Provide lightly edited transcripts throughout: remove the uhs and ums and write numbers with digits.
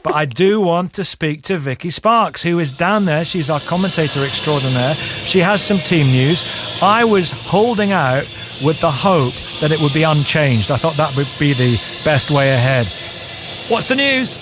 But I do want to speak to Vicky Sparks, who is down there. She's our commentator extraordinaire. She has some team news. I was holding out with the hope that it would be unchanged. I thought that would be the best way ahead. What's the news?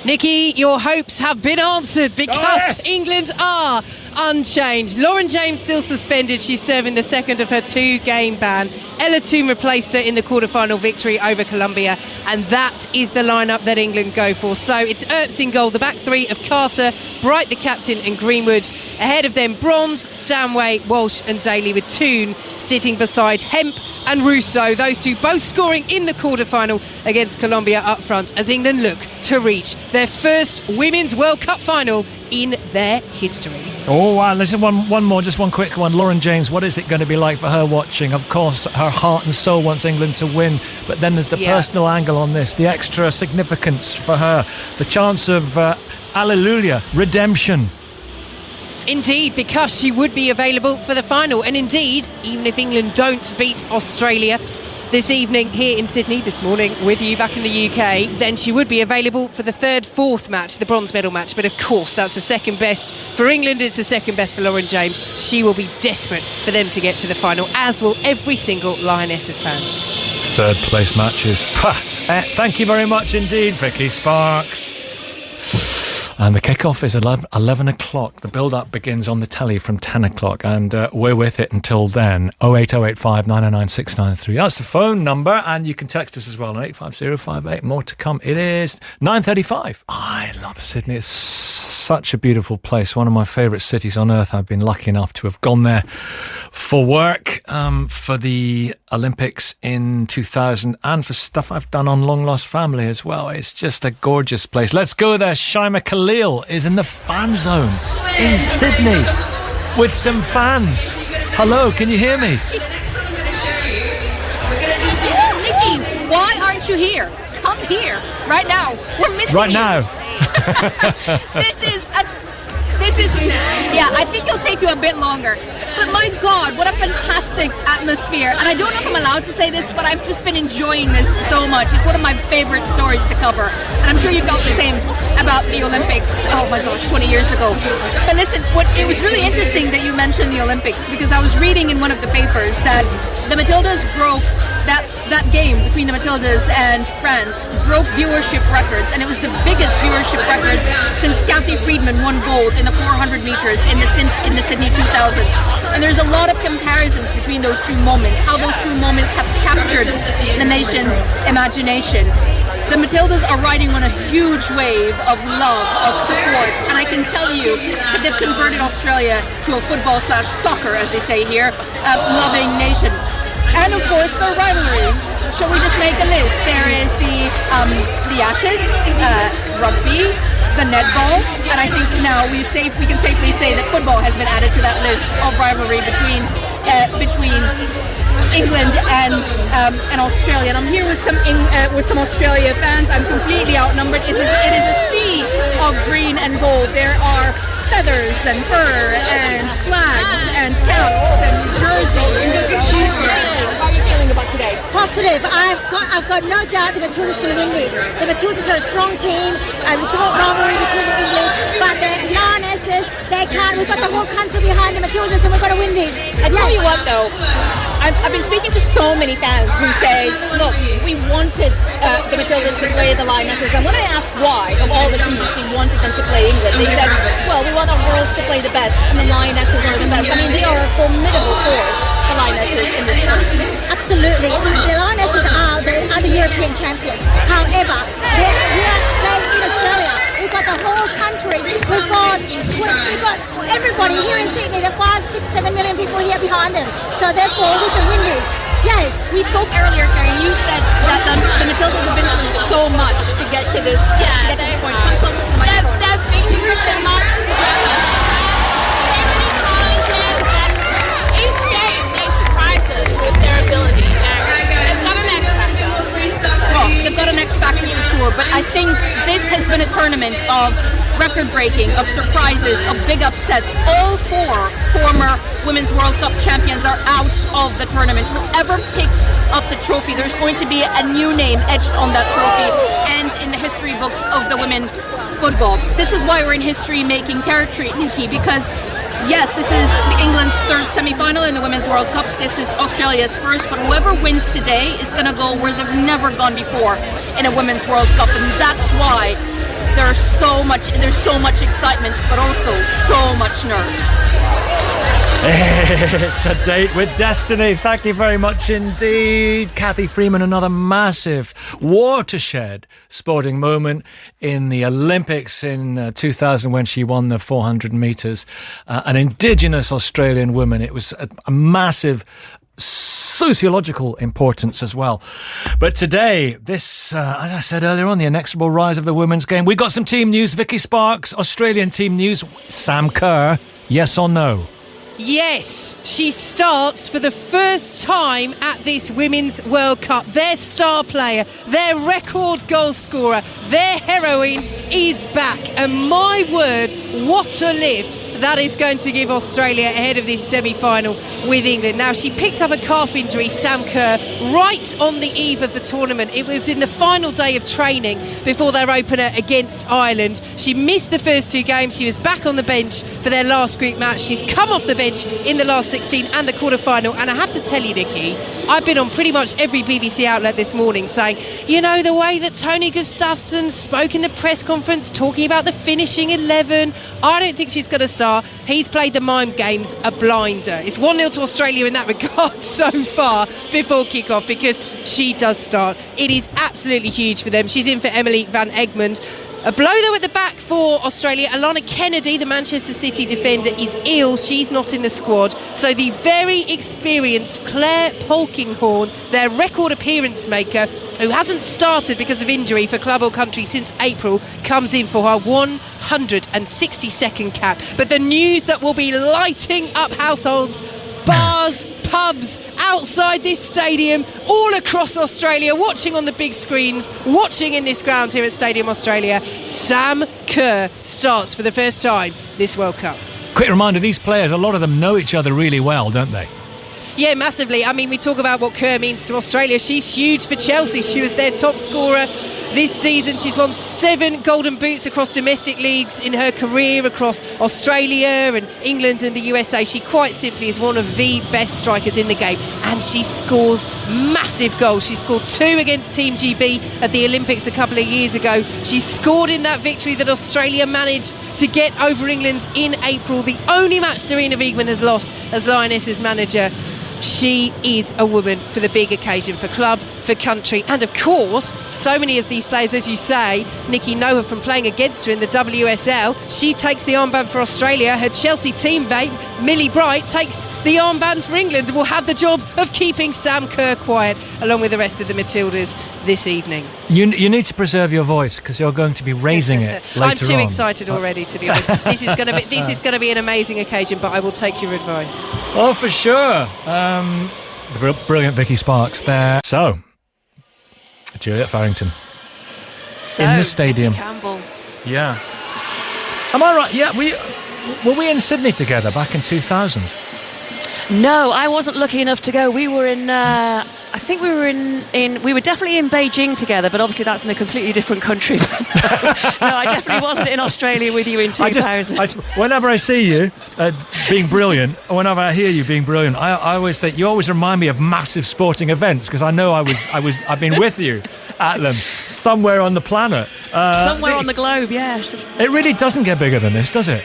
Nikki, your hopes have been answered because England are unchanged. Lauren James still suspended. She's serving the second of her 2-game ban. Ella Toone replaced her in the quarter-final victory over Colombia, and that is the lineup that England go for. So it's Earps in goal, the back three of Carter, Bright the captain, and Greenwood. Ahead of them, Bronze, Stanway, Walsh and Daly, with Toone sitting beside Hemp and Russo. Those two both scoring in the quarter-final against Colombia up front as England look to reach their first Women's World Cup final in their history. Oh, wow. Listen, one more, just one quick one. Lauren James, what is it going to be like for her watching? Of course, her heart and soul wants England to win, but then there's the personal angle on this, the extra significance for her, the chance of hallelujah, redemption. Indeed, because she would be available for the final. And indeed, even if England don't beat Australia this evening here in Sydney, this morning with you back in the UK, then she would be available for the fourth match, the bronze medal match. But of course, that's the second best for England. It's the second best for Lauren James. She will be desperate for them to get to the final, as will every single Lionesses fan. Third place matches. Thank you very much indeed, Vicky Sparks. And the kickoff is 11 o'clock. The build-up begins on the telly from 10 o'clock, and we're with it until then. 08085 909 693. That's the phone number, and you can text us as well on 85058. More to come. It is 9:35. I love Sydney. It's such a beautiful place. One of my favourite cities on earth. I've been lucky enough to have gone there for work, for the Olympics in 2000, and for stuff I've done on Long Lost Family as well. It's just a gorgeous place. Let's go there. Shaima Khalil is in the fan zone in Sydney with some fans. Hello, can you hear me? Nikki, why aren't you here? Come here right now. We're missing right you. Now. This is yeah, I think it'll take you a bit longer. But my God, what a fantastic atmosphere. And I don't know if I'm allowed to say this, but I've just been enjoying this so much. It's one of my favorite stories to cover. And I'm sure you felt the same about the Olympics, oh my gosh, 20 years ago. But listen, it was really interesting that you mentioned the Olympics, because I was reading in one of the papers that the Matildas broke that game between the Matildas and France, broke viewership records, and it was the biggest viewership records since Kathy Friedman won gold in the 400 meters in the Sydney 2000. And there's a lot of comparisons between those two moments, how those two moments have captured the nation's imagination. The Matildas are riding on a huge wave of love, of support, and I can tell you that they've converted Australia to a football/soccer, as they say here, loving nation. And of course, their rivalry. Shall we just make a list? There is the Ashes, rugby, the netball, and I think now we can safely say that football has been added to that list of rivalry between England and Australia. And I'm here with some Australia fans. I'm completely outnumbered. It is a sea of green and gold. There are feathers and fur and flags and caps and jerseys. How are you feeling about today? Positive. I've got no doubt the Matildas going to win this. The Matildas are a strong team, and it's not rivalry between the English, but the Lionesses, they can't. We've got the whole country behind the Matildas, and we've got to win this. I tell you what, though, I've been speaking to so many fans who say, look, we wanted the Matildas to play the Lionesses, and when I asked why, of all the teams, we wanted them to play England, they said, well, we want our girls to play the best, and the Lionesses are the best. I mean, they are a formidable force, the Lionesses, in this country. Absolutely. The Lionesses are the European champions. However, we are playing in Australia. We've got the whole country. We've got everybody here in Sydney. There are 5, 6, 7 million people here behind them. So therefore, we can win this. Yes. We spoke earlier, Karen. You said that the Matildas have been through so much to get to this point. Come closer to the microphone. They've been through so much. Each game they surprise us with their ability. They've got an X factor. Well, they've got an X factor for sure, but I think this has been a tournament of record-breaking, of surprises, of big upsets. All 4 former Women's World Cup champions are out of the tournament. Whoever picks up the trophy, there's going to be a new name etched on that trophy and in the history books of the women football. This is why we're in history-making territory, Nikki, because yes, this is England's 3rd semi-final in the Women's World Cup. This is Australia's 1st, but whoever wins today is going to go where they've never gone before in a Women's World Cup, and that's why there's so much excitement, but also so much nerves. It's a date with destiny. Thank you very much indeed, Cathy Freeman. Another massive watershed sporting moment in the Olympics in 2000 when she won the 400 metres. An Indigenous Australian woman. It was a massive sociological importance as well. But today, this, as I said earlier on, the inexorable rise of the women's game. We got some team news. Vicky Sparks, Australian team news. Sam Kerr, yes or no? Yes, she starts for the first time at this Women's World Cup. Their star player, their record goal scorer, their heroine is back. And my word, what a lift that is going to give Australia ahead of this semi-final with England. Now, she picked up a calf injury, Sam Kerr, right on the eve of the tournament. It was in the final day of training before their opener against Ireland. She missed the first 2 games. She was back on the bench for their last group match. She's come off the bench in the last 16 and the quarter-final. And I have to tell you, Nikki, I've been on pretty much every BBC outlet this morning saying, you know, the way that Tony Gustafsson spoke in the press conference talking about the finishing 11, I don't think she's going to start. He's played the mind games a blinder. It's 1-0 to Australia in that regard so far before kick-off, because she does start. It is absolutely huge for them. She's in for Emily Van Egmond. A blow though at the back for Australia. Alana Kennedy, the Manchester City defender, is ill. She's not in the squad. So the very experienced Claire Polkinghorne, their record appearance maker, who hasn't started because of injury for club or country since April, comes in for her 162nd cap. But the news that will be lighting up households, bars, pubs, outside this stadium, all across Australia, watching on the big screens, watching in this ground here at Stadium Australia, Sam Kerr starts for the first time this World Cup. Quick reminder, these players, a lot of them know each other really well, don't they? Yeah, massively. I mean, we talk about what Kerr means to Australia. She's huge for Chelsea. She was their top scorer this season. She's won 7 golden boots across domestic leagues in her career, across Australia and England and the USA. She quite simply is one of the best strikers in the game, and she scores massive goals. She scored 2 against Team GB at the Olympics a couple of years ago. She scored in that victory that Australia managed to get over England in April, the only match Serena Wiegmann has lost as Lionesses manager. She is a woman for the big occasion, for club, for country, and of course so many of these players, as you say, Nikki, know her from playing against her in the WSL. She takes the armband for Australia. Her Chelsea teammate Millie Bright takes the armband for England and will have the job of keeping Sam Kerr quiet along with the rest of the Matildas this evening. You need to preserve your voice because you're going to be raising it later on. I'm too excited already, to be honest. This is going to be an amazing occasion, but I will take your advice. Oh, for sure. The brilliant Vicky Sparks there. So, Juliet Farrington in the stadium. Vicky Campbell. Yeah. Am I right? Yeah. Were we in Sydney together back in 2000? No, I wasn't lucky enough to go. We were in. I think we were we were definitely in Beijing together, but obviously that's in a completely different country. No, I definitely wasn't in Australia with you in 2000. Whenever I see you being brilliant, or whenever I hear you being brilliant, I always think you always remind me of massive sporting events because I know I've been with you at them somewhere on the planet. Somewhere on the globe, yes. It really doesn't get bigger than this, does it?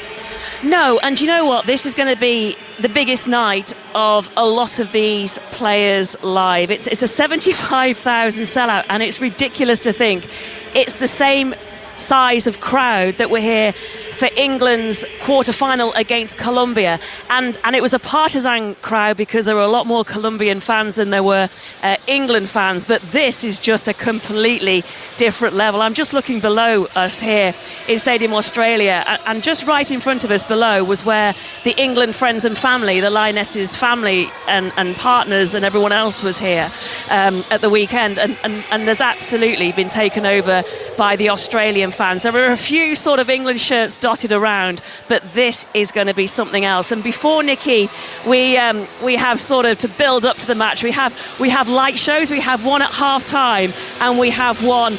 No, and you know what? This is going to be the biggest night of a lot of these players live. It's a 75,000 sellout, and it's ridiculous to think it's the same size of crowd that were here for England's quarter-final against Colombia, and it was a partisan crowd because there were a lot more Colombian fans than there were England fans, but this is just a completely different level. I'm just looking below us here in Stadium Australia, and just right in front of us below was where the England friends and family, the Lionesses family and partners and everyone else was here at the weekend, and there's absolutely been taken over by the Australian fans. There are a few sort of England shirts dotted around, but this is going to be something else. And before, Nikki, we have sort of, to build up to the match, we have light shows. We have one at half time and we have one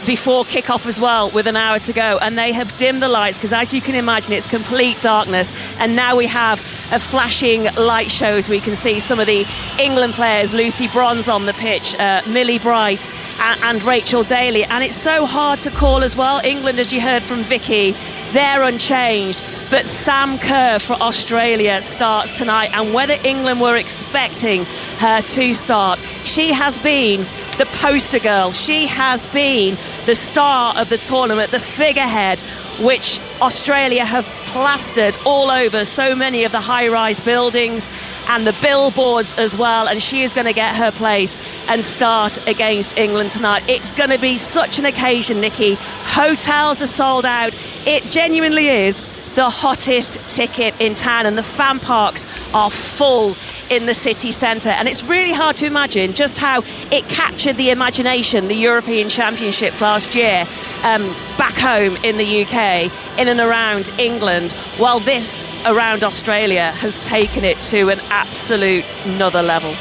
before kick-off as well, with an hour to go, and they have dimmed the lights because, as you can imagine, it's complete darkness, and now we have a flashing light show as we can see some of the England players, Lucy Bronze on the pitch, Millie Bright and Rachel Daly, and it's so hard to call as well. England, as you heard from Vicky, they're unchanged, but Sam Kerr for Australia starts tonight, and whether England were expecting her to start, she has been the poster girl, she has been the star of the tournament, the figurehead, which Australia have plastered all over so many of the high-rise buildings and the billboards as well, and she is going to get her place and start against England tonight. It's going to be such an occasion, Nikki. Hotels are sold out. It genuinely is the hottest ticket in town, and the fan parks are full in the city centre, and it's really hard to imagine just how it captured the imagination, the European Championships last year, back home in the UK, in and around England, while this around Australia has taken it to an absolute another level.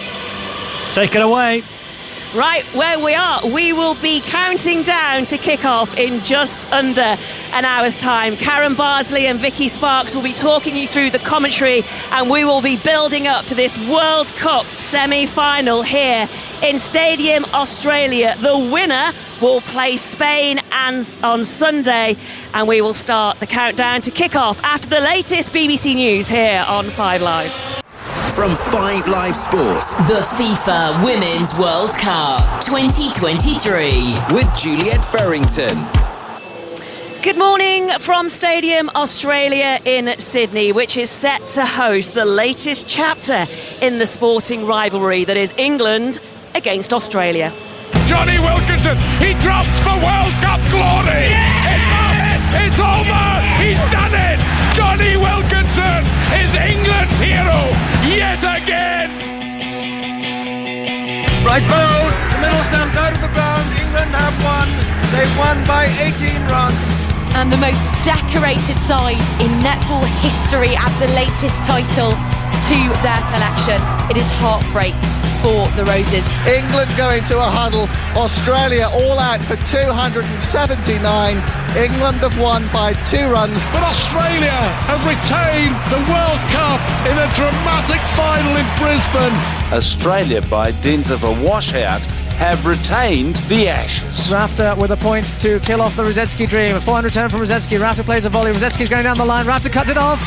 Take it away. Right where we are, we will be counting down to kick off in just under an hour's time. Karen Bardsley and Vicky Sparks will be talking you through the commentary, and we will be building up to this World Cup semi-final here in Stadium Australia. The winner will play Spain on Sunday, and we will start the countdown to kick off after the latest BBC News here on 5 Live. From 5 Live Sports, the FIFA Women's World Cup 2023 with Juliet Farrington. Good morning from Stadium Australia in Sydney, which is set to host the latest chapter in the sporting rivalry that is England against Australia. Johnny Wilkinson, he drops for World Cup glory. Yes! It's over. He's done it. Johnny Wilkinson is England's hero yet again. Right bow, the middle stamps out of the ground. England have won. They've won by 18 runs. And the most decorated side in netball history add the latest title to their collection. It is heartbreak for the Roses. England going to a huddle. Australia all out for 279. England have won by 2 runs. But Australia have retained the World Cup in a dramatic final in Brisbane. Australia, by dint of a washout, have retained the Ashes. Rafter with a point to kill off the Rosetsky dream. A 400 turn from Rosetsky. Rafter plays a volley. Rosetsky's going down the line. Rafter cuts it off.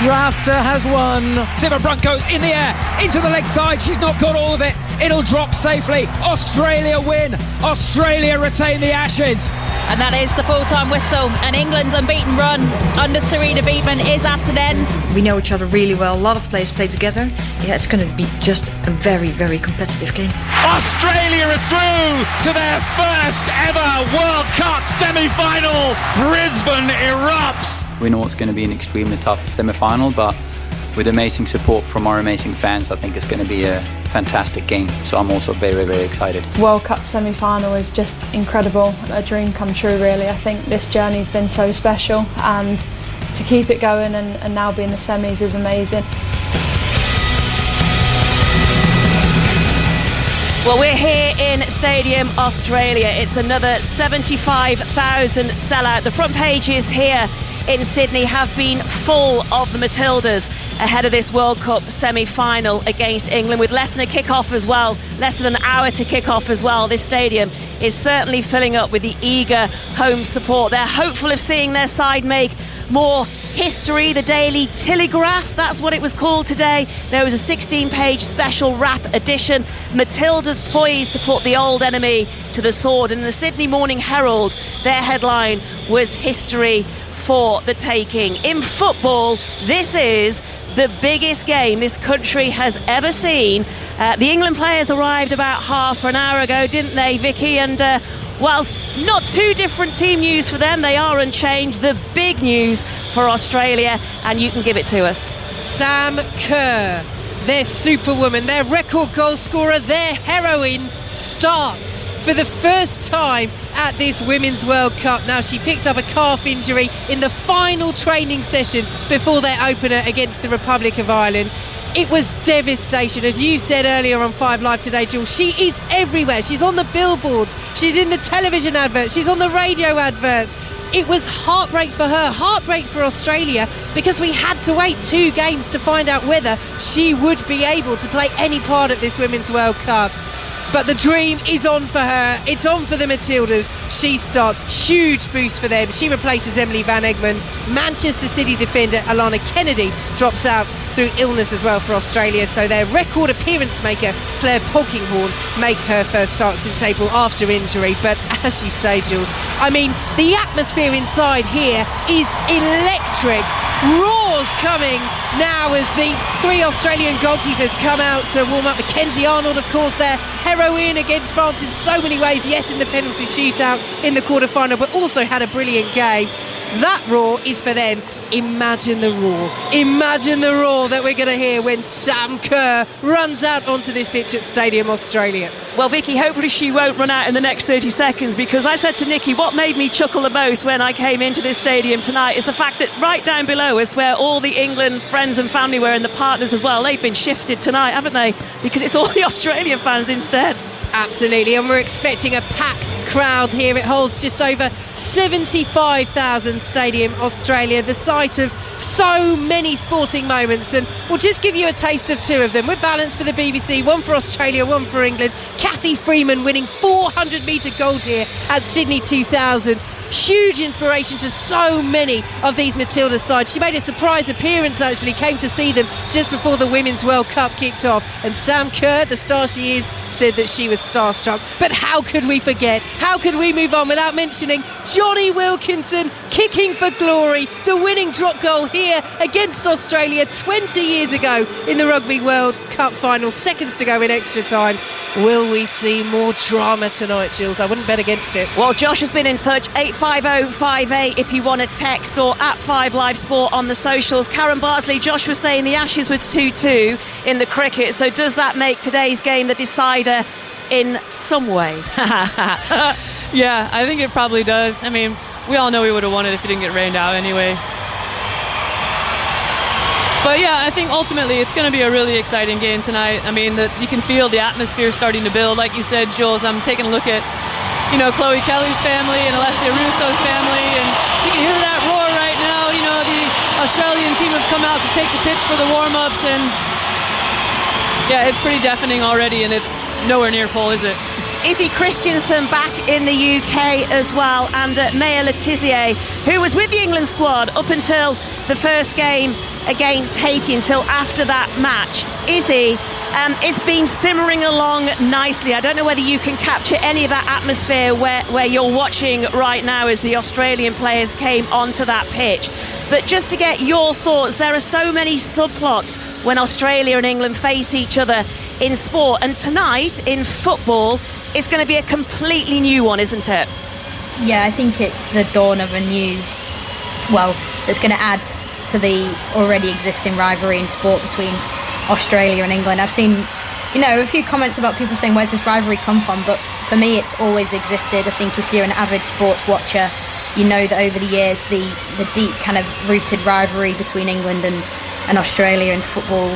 Rafter has won. Siva Brunt goes in the air, into the leg side. She's not got all of it. It'll drop safely. Australia win. Australia retain the Ashes. And that is the full-time whistle. And England's unbeaten run under Serena Beatman is at an end. We know each other really well. A lot of players play together. Yeah, it's going to be just a very, very competitive game. Australia are through to their first ever World Cup semi-final. Brisbane erupts. We know it's going to be an extremely tough semi-final, but with amazing support from our amazing fans, I think it's going to be a fantastic game. So I'm also very, very excited. World Cup semi-final is just incredible. A dream come true, really. I think this journey's been so special, and to keep it going and now be in the semis is amazing. Well, we're here in Stadium Australia. It's another 75,000 sellout. The front pages here in Sydney have been full of the Matildas ahead of this World Cup semi-final against England, with less than a kick-off as well, less than an hour to kick off as well. This stadium is certainly filling up with the eager home support. They're hopeful of seeing their side make more history. The Daily Telegraph, that's what it was called today. There was a 16-page special wrap edition. Matildas poised to put the old enemy to the sword. And in the Sydney Morning Herald, their headline was "History for the taking. In football, this is the biggest game this country has ever seen. The England players arrived about half an hour ago, didn't they, Vicky? And whilst not too different team news for them, they are unchanged. The big news for Australia, and you can give it to us. Sam Kerr, their superwoman, their record goal scorer, their heroine, starts for the first time at this Women's World Cup. Now, she picked up a calf injury in the final training session before their opener against the Republic of Ireland. It was devastation. As you said earlier on 5 Live today, Jules, she is everywhere. She's on the billboards, she's in the television adverts, she's on the radio adverts. It was heartbreak for her, heartbreak for Australia, because we had to wait 2 games to find out whether she would be able to play any part at this Women's World Cup. But the dream is on for her. It's on for the Matildas. She starts. Huge boost for them. She replaces Emily Van Egmond. Manchester City defender Alana Kennedy drops out through illness as well for Australia. So their record appearance maker, Claire Polkinghorne, makes her first start since April after injury. But as you say, Jules, I mean, the atmosphere inside here is electric. Roars coming now as the 3 Australian goalkeepers come out to warm up. Mackenzie Arnold, of course, their heroine against France in so many ways. Yes, in the penalty shootout in the quarter-final, but also had a brilliant game. That roar is for them. Imagine the roar. Imagine the roar that we're going to hear when Sam Kerr runs out onto this pitch at Stadium Australia. Well, Vicky, hopefully she won't run out in the next 30 seconds, because I said to Nikki, what made me chuckle the most when I came into this stadium tonight is the fact that right down below us, where all the England friends and family were and the partners as well, they've been shifted tonight, haven't they? Because it's all the Australian fans instead. Absolutely, and we're expecting a packed crowd here. It holds just over 75,000 Stadium Australia, the site of so many sporting moments, and we'll just give you a taste of 2 of them. We're balanced for the BBC, 1 for Australia, 1 for England. Kathy Freeman winning 400-metre gold here at Sydney 2000. Huge inspiration to so many of these Matilda sides. She made a surprise appearance, actually, came to see them just before the Women's World Cup kicked off. And Sam Kerr, the star she is, said that she was starstruck. But how could we forget? How could we move on without mentioning Johnny Wilkinson kicking for glory, the winning drop goal here against Australia 20 years ago in the Rugby World Cup final, seconds to go in extra time. Will we see more drama tonight, Jules? I wouldn't bet against it. Well, Josh has been in touch, 85058 if you want to text, or at 5 Live Sport on the socials. Karen Bardsley, Josh was saying the Ashes was 2-2 in the cricket, so does that make today's game the decider in some way? Yeah, I think it probably does. I mean, we all know we would have won it if it didn't get rained out anyway. But yeah, I think ultimately it's going to be a really exciting game tonight. I mean, you can feel the atmosphere starting to build. Like you said, Jules, I'm taking a look at, Chloe Kelly's family and Alessia Russo's family, and you can hear that roar right now. The Australian team have come out to take the pitch for the warm-ups, and yeah, it's pretty deafening already, and it's nowhere near full, is it? Izzy Christiansen back in the UK as well, and Maya Letizier, who was with the England squad up until the first game against Haiti, until after that match. Izzy, it's been simmering along nicely. I don't know whether you can capture any of that atmosphere where you're watching right now as the Australian players came onto that pitch. But just to get your thoughts, there are so many subplots when Australia and England face each other in sport, and tonight in football it's going to be a completely new one, isn't it? Yeah, I think it's the dawn of a new, that's going to add to the already existing rivalry in sport between Australia and England. I've seen, a few comments about people saying, where's this rivalry come from? But for me, it's always existed. I think if you're an avid sports watcher, you know that over the years, the deep kind of rooted rivalry between England and Australia in football,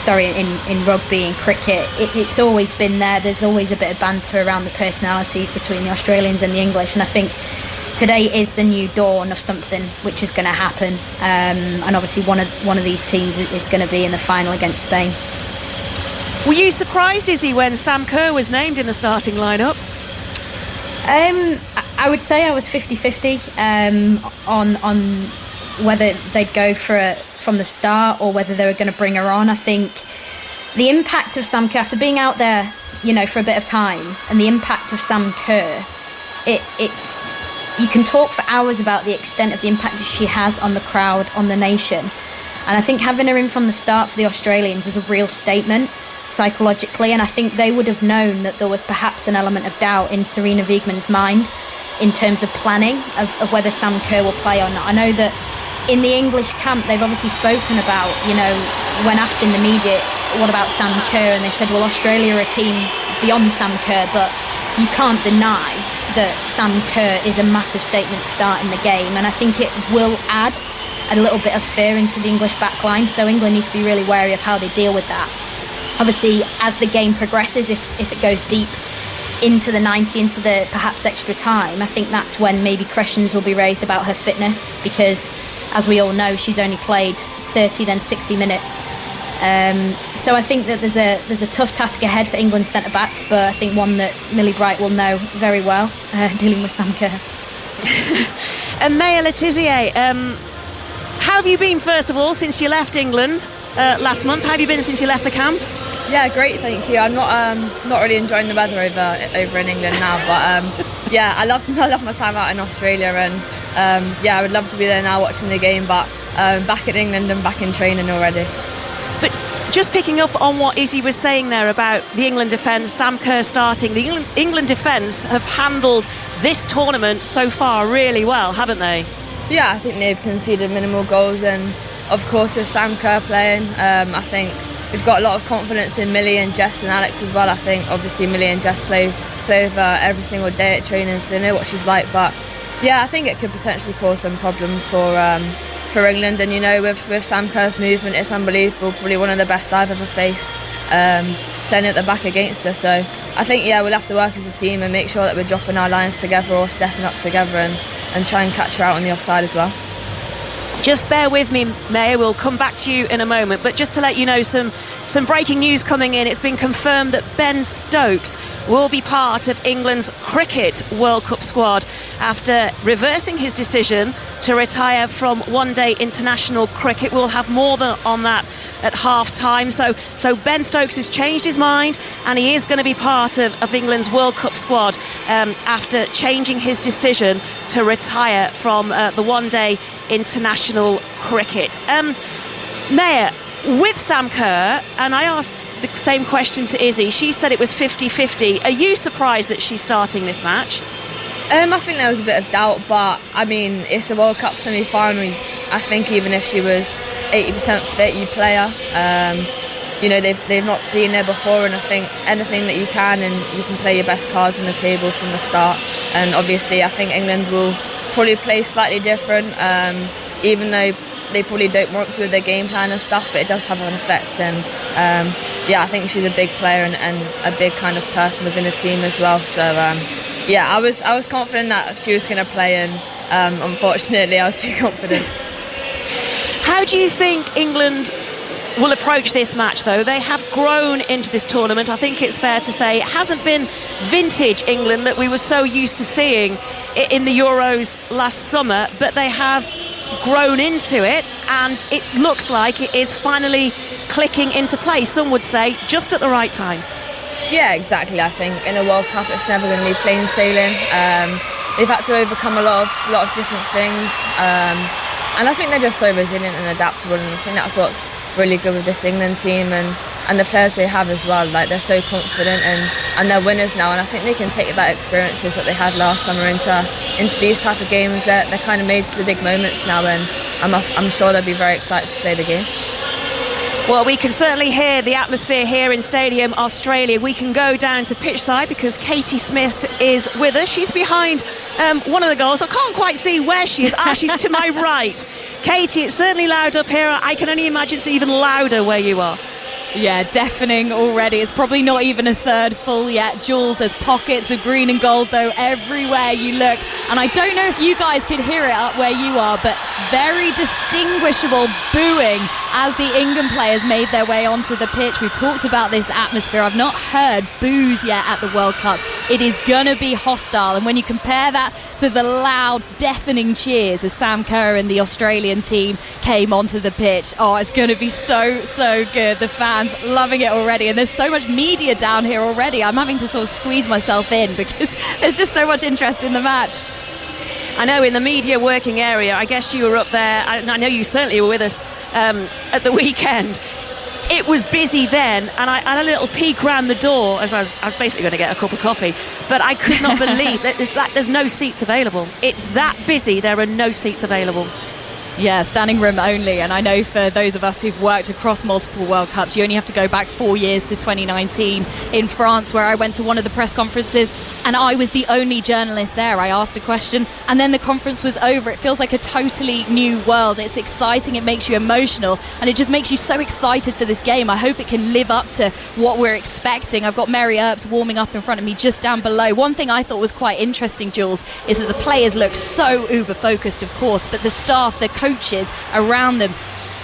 in rugby and cricket, it's always been there. There's always a bit of banter around the personalities between the Australians and the English, and I think today is the new dawn of something which is going to happen, and obviously one of these teams is going to be in the final against Spain. Were you surprised, Izzy, when Sam Kerr was named in the starting lineup? I would say I was 50-50 on whether they'd go for it from the start or whether they were going to bring her on. I think the impact of Sam Kerr, after being out there, for a bit of time, and the impact of Sam Kerr, it's you can talk for hours about the extent of the impact that she has on the crowd, on the nation. And I think having her in from the start for the Australians is a real statement psychologically, and I think they would have known that there was perhaps an element of doubt in Sarina Wiegman's mind in terms of planning of whether Sam Kerr will play or not. I know that in the English camp they've obviously spoken about, when asked in the media, what about Sam Kerr? And they said, well, Australia are a team beyond Sam Kerr, but you can't deny that Sam Kerr is a massive statement start in the game, and I think it will add a little bit of fear into the English backline, so England need to be really wary of how they deal with that. Obviously, as the game progresses, if it goes deep into the 90, into the perhaps extra time, I think that's when maybe questions will be raised about her fitness, because as we all know, she's only played 30 then 60 minutes. So I think that there's a tough task ahead for England's centre-backs, but I think one that Millie Bright will know very well, dealing with Sam Kerr. And Maya Le Tissier, how have you been, first of all, since you left England last month? How have you been since you left the camp? Yeah, great, thank you. I'm not really enjoying the weather over in England now, but yeah, I love my time out in Australia, and yeah, I would love to be there now watching the game, but back in England and back in training already. But just picking up on what Izzy was saying there about the England defence, Sam Kerr starting, the England defence have handled this tournament so far really well, haven't they? Yeah, I think they've conceded minimal goals, and of course with Sam Kerr playing, I think we've got a lot of confidence in Millie and Jess and Alex as well. I think obviously Millie and Jess play with her every single day at training, so they know what she's like, but yeah, I think it could potentially cause some problems for England, and with Sam Kerr's movement, it's unbelievable, probably one of the best I've ever faced, playing at the back against her. So I think we'll have to work as a team and make sure that we're dropping our lines together or stepping up together and try and catch her out on the offside as well. Just bear with me, Maya, we'll come back to you in a moment, but just to let you know, some breaking news coming in. It's been confirmed that Ben Stokes will be part of England's Cricket World Cup squad after reversing his decision to retire from one-day international cricket. We'll have more on that at half-time. So Ben Stokes has changed his mind, and he is going to be part of England's World Cup squad after changing his decision to retire from the one-day international cricket. Maya, with Sam Kerr, and I asked the same question to Izzy, she said it was 50-50. Are you surprised that she's starting this match? I think there was a bit of doubt, but I mean, it's a World Cup semi-final. I think even if she was 80% fit, you play her. They've not been there before, and I think anything that you can, and you can play your best cards on the table from the start. And obviously, I think England will probably play slightly different, even though they probably don't want to with their game plan and stuff, but it does have an effect. And I think she's a big player and a big kind of person within the team as well. So I was confident that she was going to play, and unfortunately I was too confident. How do you think England will approach this match, though? They have grown into this tournament. I think it's fair to say it hasn't been vintage England that we were so used to seeing in the Euros last summer, but they have grown into it, and it looks like it is finally clicking into place. Some would say just at the right time. Yeah, exactly. I think in a World Cup it's never going to be plain sailing. They've had to overcome a lot of different things, and I think they're just so resilient and adaptable, and I think that's what's really good with this England team and the players they have as well. Like, they're so confident and they're winners now, and I think they can take that experiences that they had last summer into these type of games. They're kind of made for the big moments now, and I'm sure they'll be very excited to play the game. Well, we can certainly hear the atmosphere here in Stadium Australia. We can go down to pitchside because Katie Smith is with us. She's behind one of the goals. I can't quite see where she is. She's to my right. Katie, it's certainly loud up here. I can only imagine it's even louder where you are. Yeah, deafening already. It's probably not even a third full yet. Jules, there's pockets of green and gold, though, everywhere you look. And I don't know if you guys could hear it up where you are, but very distinguishable booing as the England players made their way onto the pitch. We've talked about this atmosphere. I've not heard boos yet at the World Cup. It is going to be hostile. And when you compare that to the loud, deafening cheers as Sam Kerr and the Australian team came onto the pitch, it's going to be so, so good. The fans loving it already, and there's so much media down here already. I'm having to sort of squeeze myself in because there's just so much interest in the match. I know in the media working area, I guess you were up there, I know you certainly were with us at the weekend. It was busy then, and I had a little peek round the door as I was basically going to get a cup of coffee, but I could not believe that there's no seats available. It's that busy, there are no seats available. Yeah, standing room only. And I know for those of us who've worked across multiple World Cups, you only have to go back 4 years to 2019 in France, where I went to one of the press conferences and I was the only journalist there. I asked a question and then the conference was over. It feels like a totally new world. It's exciting, it makes you emotional, and it just makes you so excited for this game. I hope it can live up to what we're expecting. I've got Mary Earps warming up in front of me just down below. One thing I thought was quite interesting, Jules, is that the players look so uber focused, of course, but the staff, the coaches around them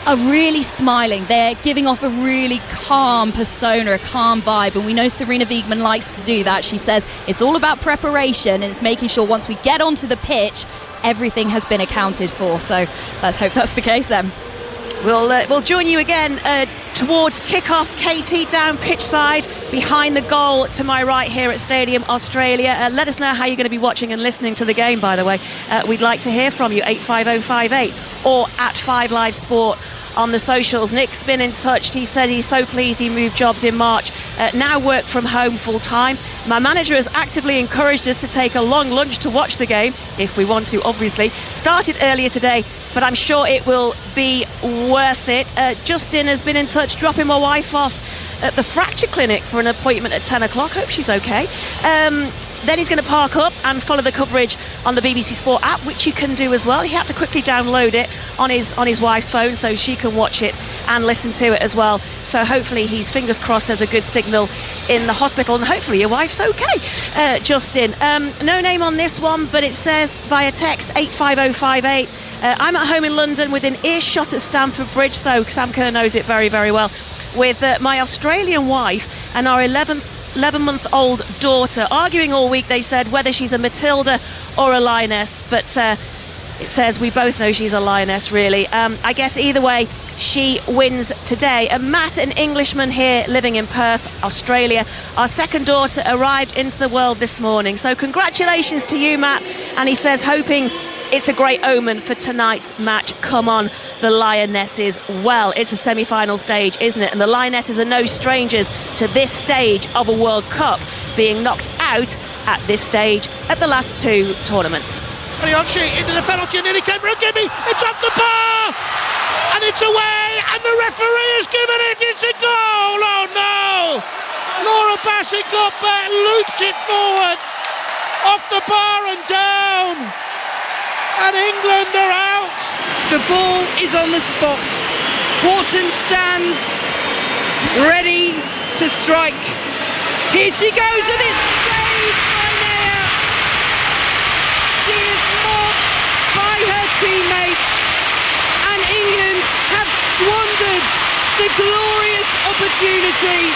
are really smiling. They're giving off a really calm persona, a calm vibe, and we know Sarina Wiegman likes to do that. She says it's all about preparation and it's making sure once we get onto the pitch everything has been accounted for. So let's hope that's the case then. We'll join you again towards kick-off. Katie down pitch side behind the goal to my right here at Stadium Australia. Let us know how you're going to be watching and listening to the game, by the way. We'd like to hear from you, 85058 or at 5 Live Sport on the socials. Nick's been in touch. He said he's so pleased he moved jobs in March. Now work from home full time. My manager has actively encouraged us to take a long lunch to watch the game, if we want to, obviously. Started earlier today, but I'm sure it will be worth it. Justin has been in touch, dropping my wife off at the fracture clinic for an appointment at 10 o'clock. Hope she's okay. Then he's going to park up and follow the coverage on the BBC Sport app, which you can do as well. He had to quickly download it on his wife's phone so she can watch it and listen to it as well. So hopefully he's, fingers crossed, there's a good signal in the hospital, and hopefully your wife's okay. Justin, no name on this one, but it says via text 85058. I'm at home in London within earshot of Stamford Bridge, so Sam Kerr knows it very, very well, with my Australian wife and our 11-month-old daughter, arguing all week, they said, whether she's a Matilda or a Lioness, but it says we both know she's a Lioness, really. I guess either way, she wins today. And Matt, an Englishman here living in Perth, Australia, our second daughter arrived into the world this morning. So congratulations to you, Matt. And he says, hoping it's a great omen for tonight's match. Come on, the Lionesses. Well, it's a semi-final stage, isn't it? And the Lionesses are no strangers to this stage of a World Cup, being knocked out at this stage at the last two tournaments. Leonchi into the penalty and nearly came for a gimme. It's off the bar and it's away, and the referee has given it. It's a goal. Oh no! Laura Bassett got back, looped it forward, off the bar and down. And England are out. The ball is on the spot. Wharton stands ready to strike. Here she goes, and it's saved by Nea. She is mobbed by her teammates, and England have squandered the glorious opportunity.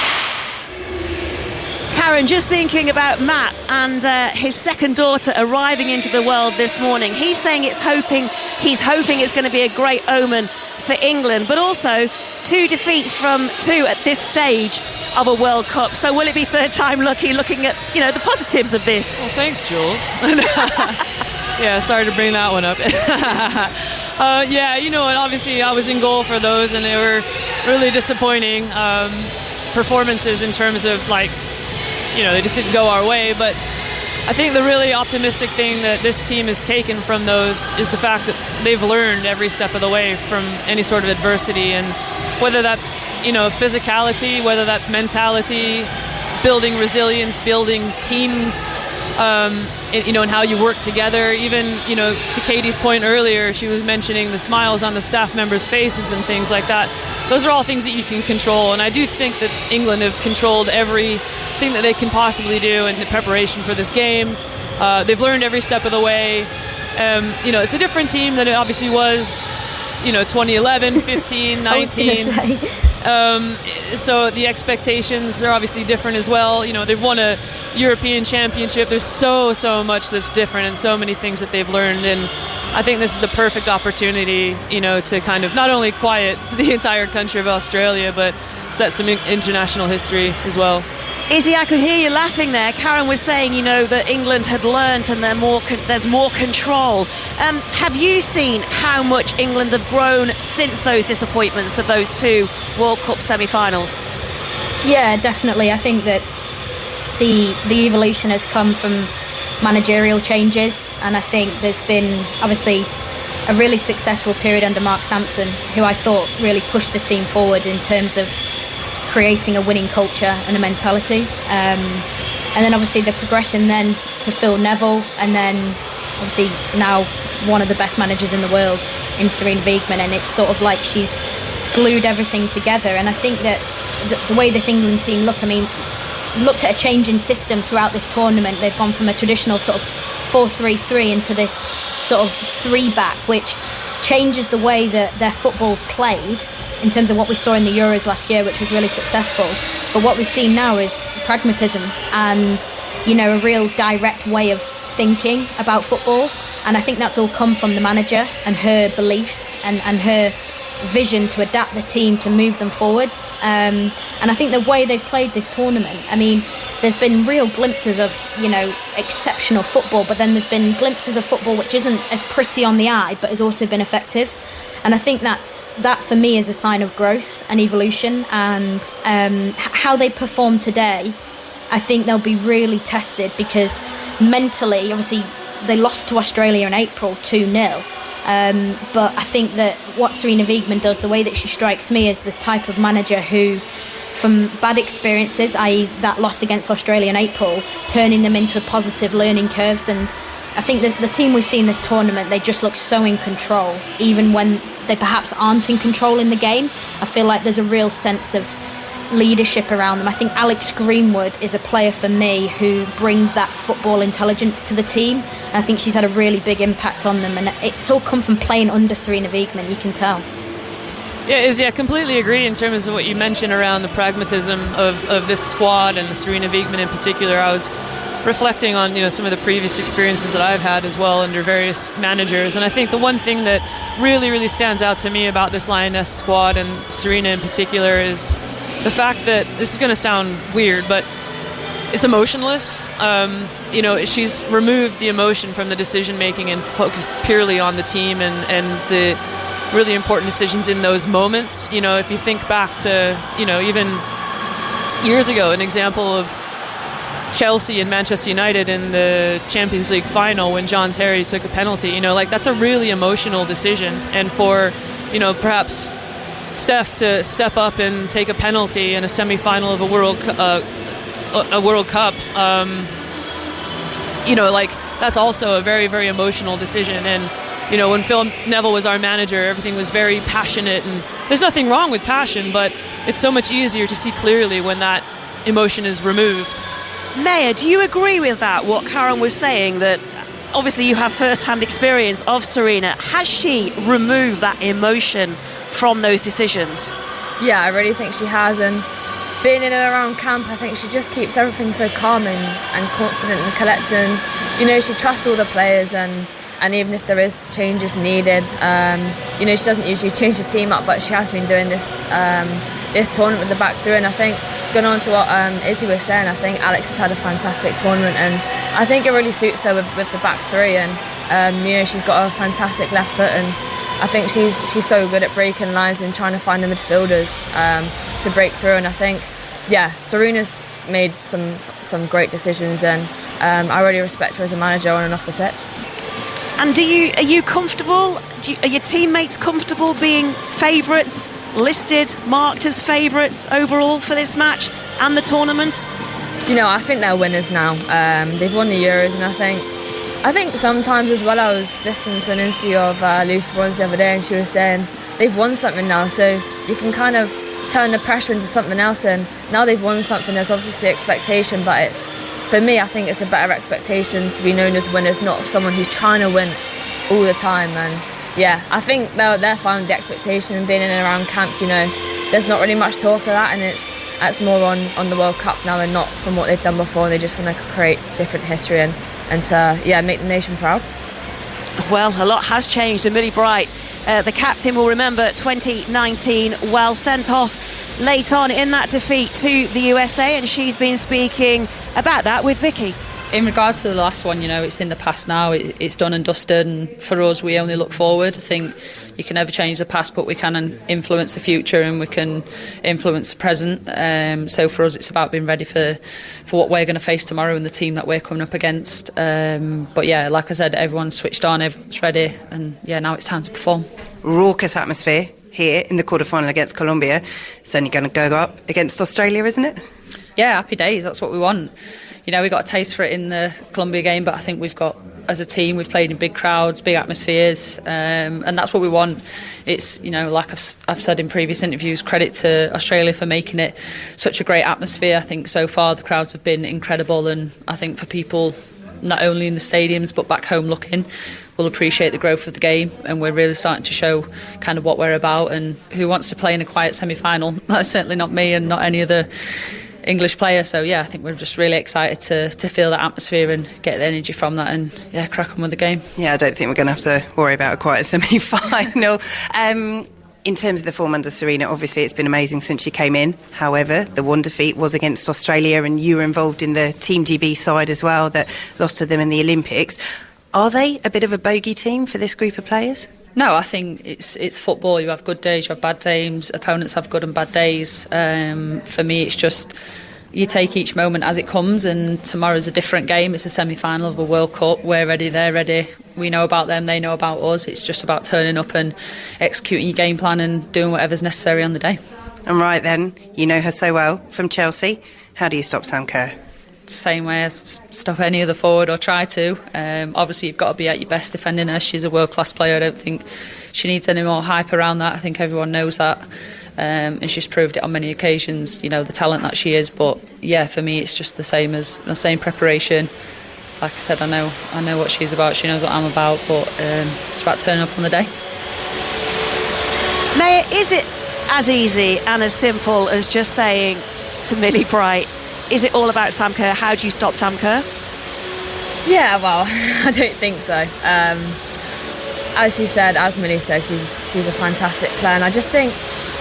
Karen, just thinking about Matt and his second daughter arriving into the world this morning. He's saying he's hoping it's going to be a great omen for England, but also 2 defeats from 2 at this stage of a World Cup. So will it be third time lucky, looking at, the positives of this? Well, thanks, Jules. Yeah, sorry to bring that one up. Yeah, and obviously I was in goal for those, and they were really disappointing performances in terms of, they just didn't go our way. But I think the really optimistic thing that this team has taken from those is the fact that they've learned every step of the way from any sort of adversity, and whether that's physicality, whether that's mentality, building resilience, building teams, and how you work together. Even to Katie's point earlier, she was mentioning the smiles on the staff members' faces and things like that. Those are all things that you can control, and I do think that England have controlled everything that they can possibly do in the preparation for this game. They've learned every step of the way. It's a different team than it obviously was 2011, 15, 19. So the expectations are obviously different as well. They've won a European Championship. There's so much that's different, and so many things that they've learned. And I think this is the perfect opportunity, to kind of not only quiet the entire country of Australia, but set some international history as well. Izzy, I could hear you laughing there. Karen was saying, that England had learnt and there's more control. Have you seen how much England have grown since those disappointments of those 2 World Cup semi-finals? Yeah, definitely. I think that the evolution has come from managerial changes, and I think there's been obviously a really successful period under Mark Sampson, who I thought really pushed the team forward in terms of creating a winning culture and a mentality. And then obviously the progression then to Phil Neville, and then obviously now one of the best managers in the world in Sarina Wiegman, and it's sort of like she's glued everything together. And I think that the way this England team looked at a change in system throughout this tournament. They've gone from a traditional sort of 4-3-3 into this sort of 3-back, which changes the way that their football's played in terms of what we saw in the Euros last year, which was really successful. But what we see now is pragmatism and, a real direct way of thinking about football. And I think that's all come from the manager and her beliefs and her vision to adapt the team to move them forwards. And I think the way they've played this tournament, there's been real glimpses of, exceptional football, but then there's been glimpses of football which isn't as pretty on the eye, but has also been effective. And I think that for me is a sign of growth and evolution. And how they perform today, I think they'll be really tested, because mentally, obviously, they lost to Australia in April 2-0. But I think that what Sarina Wiegman does, the way that she strikes me, is the type of manager who, from bad experiences, i.e. that loss against Australia in April, turning them into positive learning curves. And I think that the team we've seen this tournament, they just look so in control, even when they perhaps aren't in control in the game. I feel like there's a real sense of leadership around them. I think Alex Greenwood is a player for me who brings that football intelligence to the team, and I think she's had a really big impact on them, and it's all come from playing under Sarina Wiegman, you can tell. Yeah, Izzy, I completely agree in terms of what you mentioned around the pragmatism of this squad and Sarina Wiegman in particular. I was reflecting on some of the previous experiences that I've had as well under various managers, and I think the one thing that really stands out to me about this Lioness squad and Sarina in particular is the fact that, this is going to sound weird, but it's emotionless. She's removed the emotion from the decision making and focused purely on the team and the really important decisions in those moments. If you think back to even years ago, an example of Chelsea and Manchester United in the Champions League final when John Terry took a penalty, that's a really emotional decision. And for perhaps Steph to step up and take a penalty in a semi-final of a World Cup, that's also a very, very emotional decision. And when Phil Neville was our manager, everything was very passionate, and there's nothing wrong with passion, but it's so much easier to see clearly when that emotion is removed. Maya, do you agree with that, what Karen was saying, that obviously you have first-hand experience of Sarina? Has she removed that emotion from those decisions? Yeah, I really think she has, and being in and around camp, I think she just keeps everything so calm and confident and collected. And, she trusts all the players, and even if there is changes needed, she doesn't usually change the team up, but she has been doing this tournament with the back three. And I think, going on to what Izzy was saying, I think Alex has had a fantastic tournament, and I think it really suits her with the back three. And she's got a fantastic left foot, and I think she's so good at breaking lines and trying to find the midfielders to break through. And I think, Sarina's made some great decisions, and I really respect her as a manager on and off the pitch. And are you comfortable? Are your teammates comfortable being favourites, listed, marked as favourites overall for this match and the tournament? I think they're winners now. They've won the Euros, and I think sometimes as well, I was listening to an interview of Lucy Bronze the other day, and she was saying they've won something now, so you can kind of turn the pressure into something else, and now they've won something, there's obviously expectation, but for me, I think it's a better expectation to be known as winners, not someone who's trying to win all the time. And I think they're fine with the expectation and being in and around camp. There's not really much talk of that, and it's more on the World Cup now and not from what they've done before. And they just want to create different history and to make the nation proud. Well, a lot has changed, and Millie Bright, the captain, will remember 2019 well. Sent off late on in that defeat to the USA, and she's been speaking about that with Vicky. In regards to the last one, it's in the past now. It's done and dusted, and for us, we only look forward. I think you can never change the past, but we can influence the future and we can influence the present. So for us, it's about being ready for what we're going to face tomorrow and the team that we're coming up against. But yeah, like I said, everyone's switched on, everyone's ready, and yeah, now it's time to perform. Raucous atmosphere here in the quarter-final against Colombia. It's only going to go up against Australia, isn't it? Yeah, happy days, that's what we want. We got a taste for it in the Colombia game, but I think we've got, as a team, we've played in big crowds, big atmospheres, and that's what we want. It's, like I've said in previous interviews, credit to Australia for making it such a great atmosphere. I think so far the crowds have been incredible, and I think for people not only in the stadiums but back home looking, will appreciate the growth of the game, and we're really starting to show kind of what we're about and who wants to play in a quiet semi-final. That's certainly not me and not any other English player. So yeah, I think we're just really excited to feel that atmosphere and get the energy from that, and yeah, crack on with the game. Yeah, I don't think we're going to have to worry about a quiet semi-final. In terms of the form under Serena, obviously it's been amazing since she came in. However, the one defeat was against Australia, and you were involved in the Team GB side as well that lost to them in the Olympics. Are they a bit of a bogey team for this group of players? No, I think it's football. You have good days, you have bad days. Opponents have good and bad days. For me, it's just you take each moment as it comes, and tomorrow's a different game. It's a semi-final of a World Cup. We're ready, they're ready. We know about them, they know about us. It's just about turning up and executing your game plan and doing whatever's necessary on the day. And right then, you know her so well from Chelsea. How do you stop Sam Kerr? Same way as stop any other forward or try to. Obviously you've got to be at your best defending her. She's a world-class player. I don't think she needs any more hype around that. I think everyone knows that, and she's proved it on many occasions, the talent that she is. But yeah, for me it's just the same preparation. Like I said, I know what she's about, she knows what I'm about, but it's about turning up on the day. Maya, is it as easy and as simple as just saying to Millie Bright, is it all about Sam Kerr? How do you stop Sam Kerr? Yeah, well, I don't think so. As she said, as Millie said, she's a fantastic player, and I just think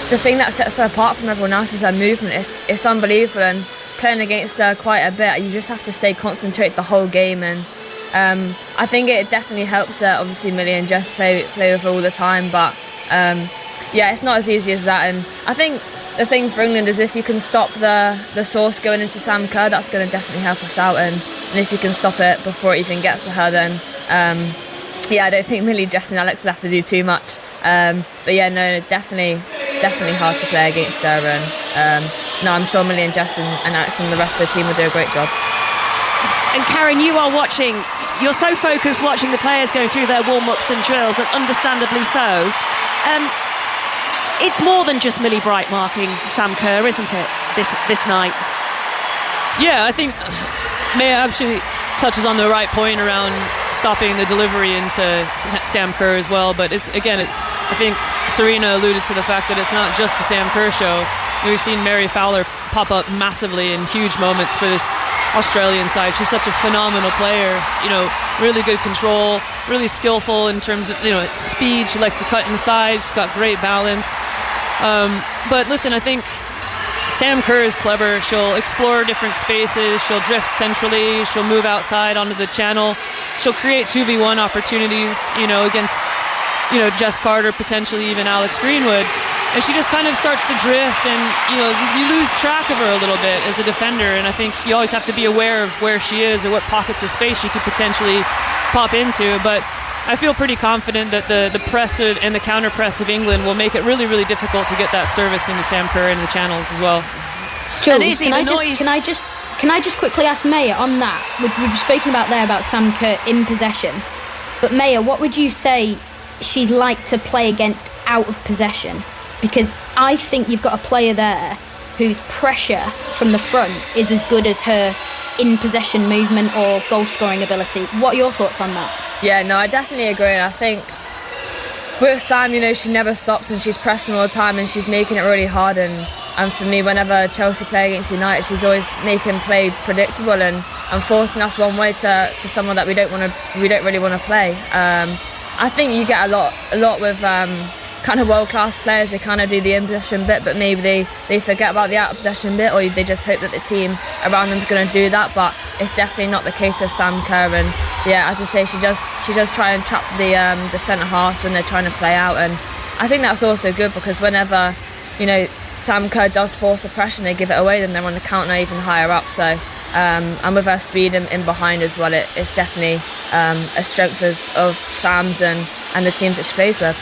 the thing that sets her apart from everyone else is her movement. It's unbelievable, and playing against her quite a bit, you just have to stay concentrated the whole game, and I think it definitely helps that obviously Millie and Jess play with her all the time, but yeah, it's not as easy as that. And I think the thing for England is if you can stop the source going into Sam Kerr, that's going to definitely help us out, and if you can stop it before it even gets to her, then yeah, I don't think Millie, Jess and Alex will have to do too much, but yeah, no, definitely hard to play against her, and no, I'm sure Millie and Jess and Alex and the rest of the team will do a great job. And Karen, you are watching, you're so focused watching the players go through their warm-ups and drills, and understandably so. It's more than just Millie Bright marking Sam Kerr, isn't it, this night? Yeah, I think Maya absolutely touches on the right point around stopping the delivery into Sam Kerr as well, but it's again, I think Serena alluded to the fact that it's not just the Sam Kerr show. We've seen Mary Fowler pop up massively in huge moments for this Australian side. She's such a phenomenal player, really good control, really skillful in terms of speed. She likes to cut inside, she's got great balance. But listen, I think Sam Kerr is clever. She'll explore different spaces, she'll drift centrally, she'll move outside onto the channel, she'll create 2v1 opportunities, against Jess Carter, potentially even Alex Greenwood, and she just kind of starts to drift, and you lose track of her a little bit as a defender, and I think you always have to be aware of where she is or what pockets of space she could potentially pop into. But I feel pretty confident that the press and the counter press of England will make it really, really difficult to get that service into Sam Kerr in the channels as well. Jules, can I just quickly ask Maya on that? We've spoken about there about Sam Kerr in possession, but Maya, what would you say she'd like to play against out of possession? Because I think you've got a player there whose pressure from the front is as good as her in possession movement or goal scoring ability. What are your thoughts on that? Yeah, no, I definitely agree. And I think with Sam, she never stops and she's pressing all the time and she's making it really hard. And for me, whenever Chelsea play against United, she's always making play predictable and forcing us one way to someone that we don't really want to play. I think you get a lot with kind of world-class players. They kind of do the in-possession bit, but maybe they forget about the out-of-possession bit, or they just hope that the team around them is going to do that. But it's definitely not the case with Sam Kerr. And yeah, as I say, she does try and trap the centre halves when they're trying to play out, and I think that's also good, because whenever Sam Kerr does force the pressure and they give it away, then they're on the counter even higher up. So and with her speed in behind as well, it's definitely a strength of Sam's and the teams that she plays with.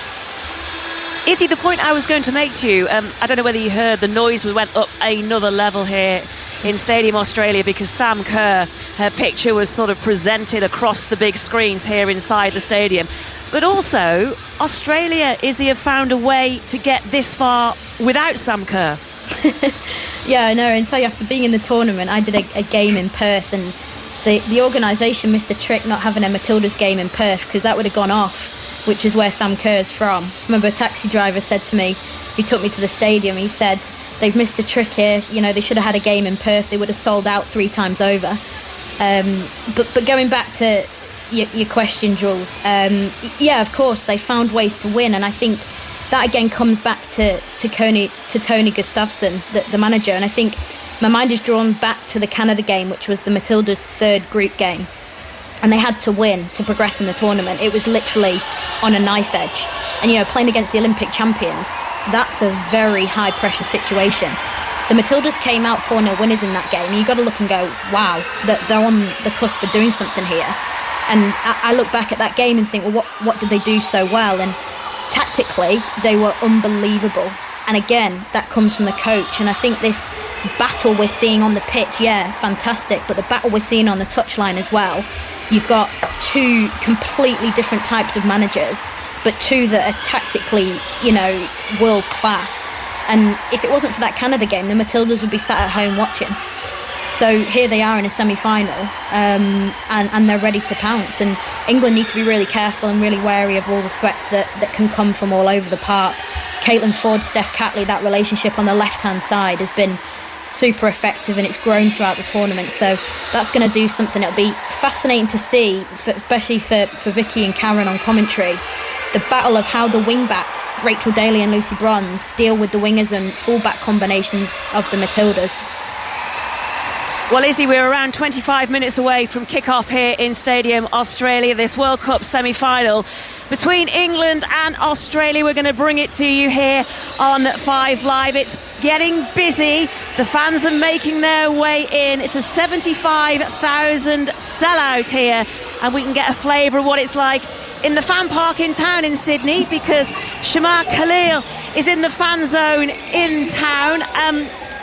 Izzy, the point I was going to make to you, I don't know whether you heard the noise, we went up another level here in Stadium Australia, because Sam Kerr, her picture was sort of presented across the big screens here inside the stadium. But also, Australia, Izzy, have found a way to get this far without Sam Kerr. Yeah, I know. Until after being in the tournament, I did a game in Perth, and the organisation missed a trick not having a Matildas game in Perth, because that would have gone off, which is where Sam Kerr's from. I remember a taxi driver said to me, he took me to the stadium, he said, they've missed a trick here, they should have had a game in Perth, they would have sold out 3 times over. But going back to your question, Jules, yeah, of course, they found ways to win, and I think that again comes back to Tony Gustafsson, the manager, and I think my mind is drawn back to the Canada game, which was the Matildas' 3rd group game. And they had to win to progress in the tournament. It was literally on a knife edge. And, playing against the Olympic champions, that's a very high-pressure situation. The Matildas came out 4-0 winners in that game. And you've got to look and go, wow, they're on the cusp of doing something here. And I look back at that game and think, well, what did they do so well? And tactically, they were unbelievable. And again, that comes from the coach. And I think this battle we're seeing on the pitch, yeah, fantastic. But the battle we're seeing on the touchline as well, you've got 2 completely different types of managers, but 2 that are tactically, world class. And if it wasn't for that Canada game, the Matildas would be sat at home watching. So here they are in a semi-final, and they're ready to pounce. And England need to be really careful and really wary of all the threats that can come from all over the park. Caitlin Ford, Steph Catley, that relationship on the left-hand side has been super effective, and it's grown throughout the tournament, so that's going to do something. It'll be fascinating to see, especially for Vicky and Karen on commentary, the battle of how the wing-backs, Rachel Daly and Lucy Bronze, deal with the wingers and full-back combinations of the Matildas. Well, Izzy, we're around 25 minutes away from kick-off here in Stadium Australia, this World Cup semi-final between England and Australia. We're going to bring it to you here on 5 Live. It's getting busy. The fans are making their way in. It's a 75,000 sellout here, and we can get a flavour of what it's like in the fan park in town in Sydney, because Shamar Khalil is in the fan zone in town.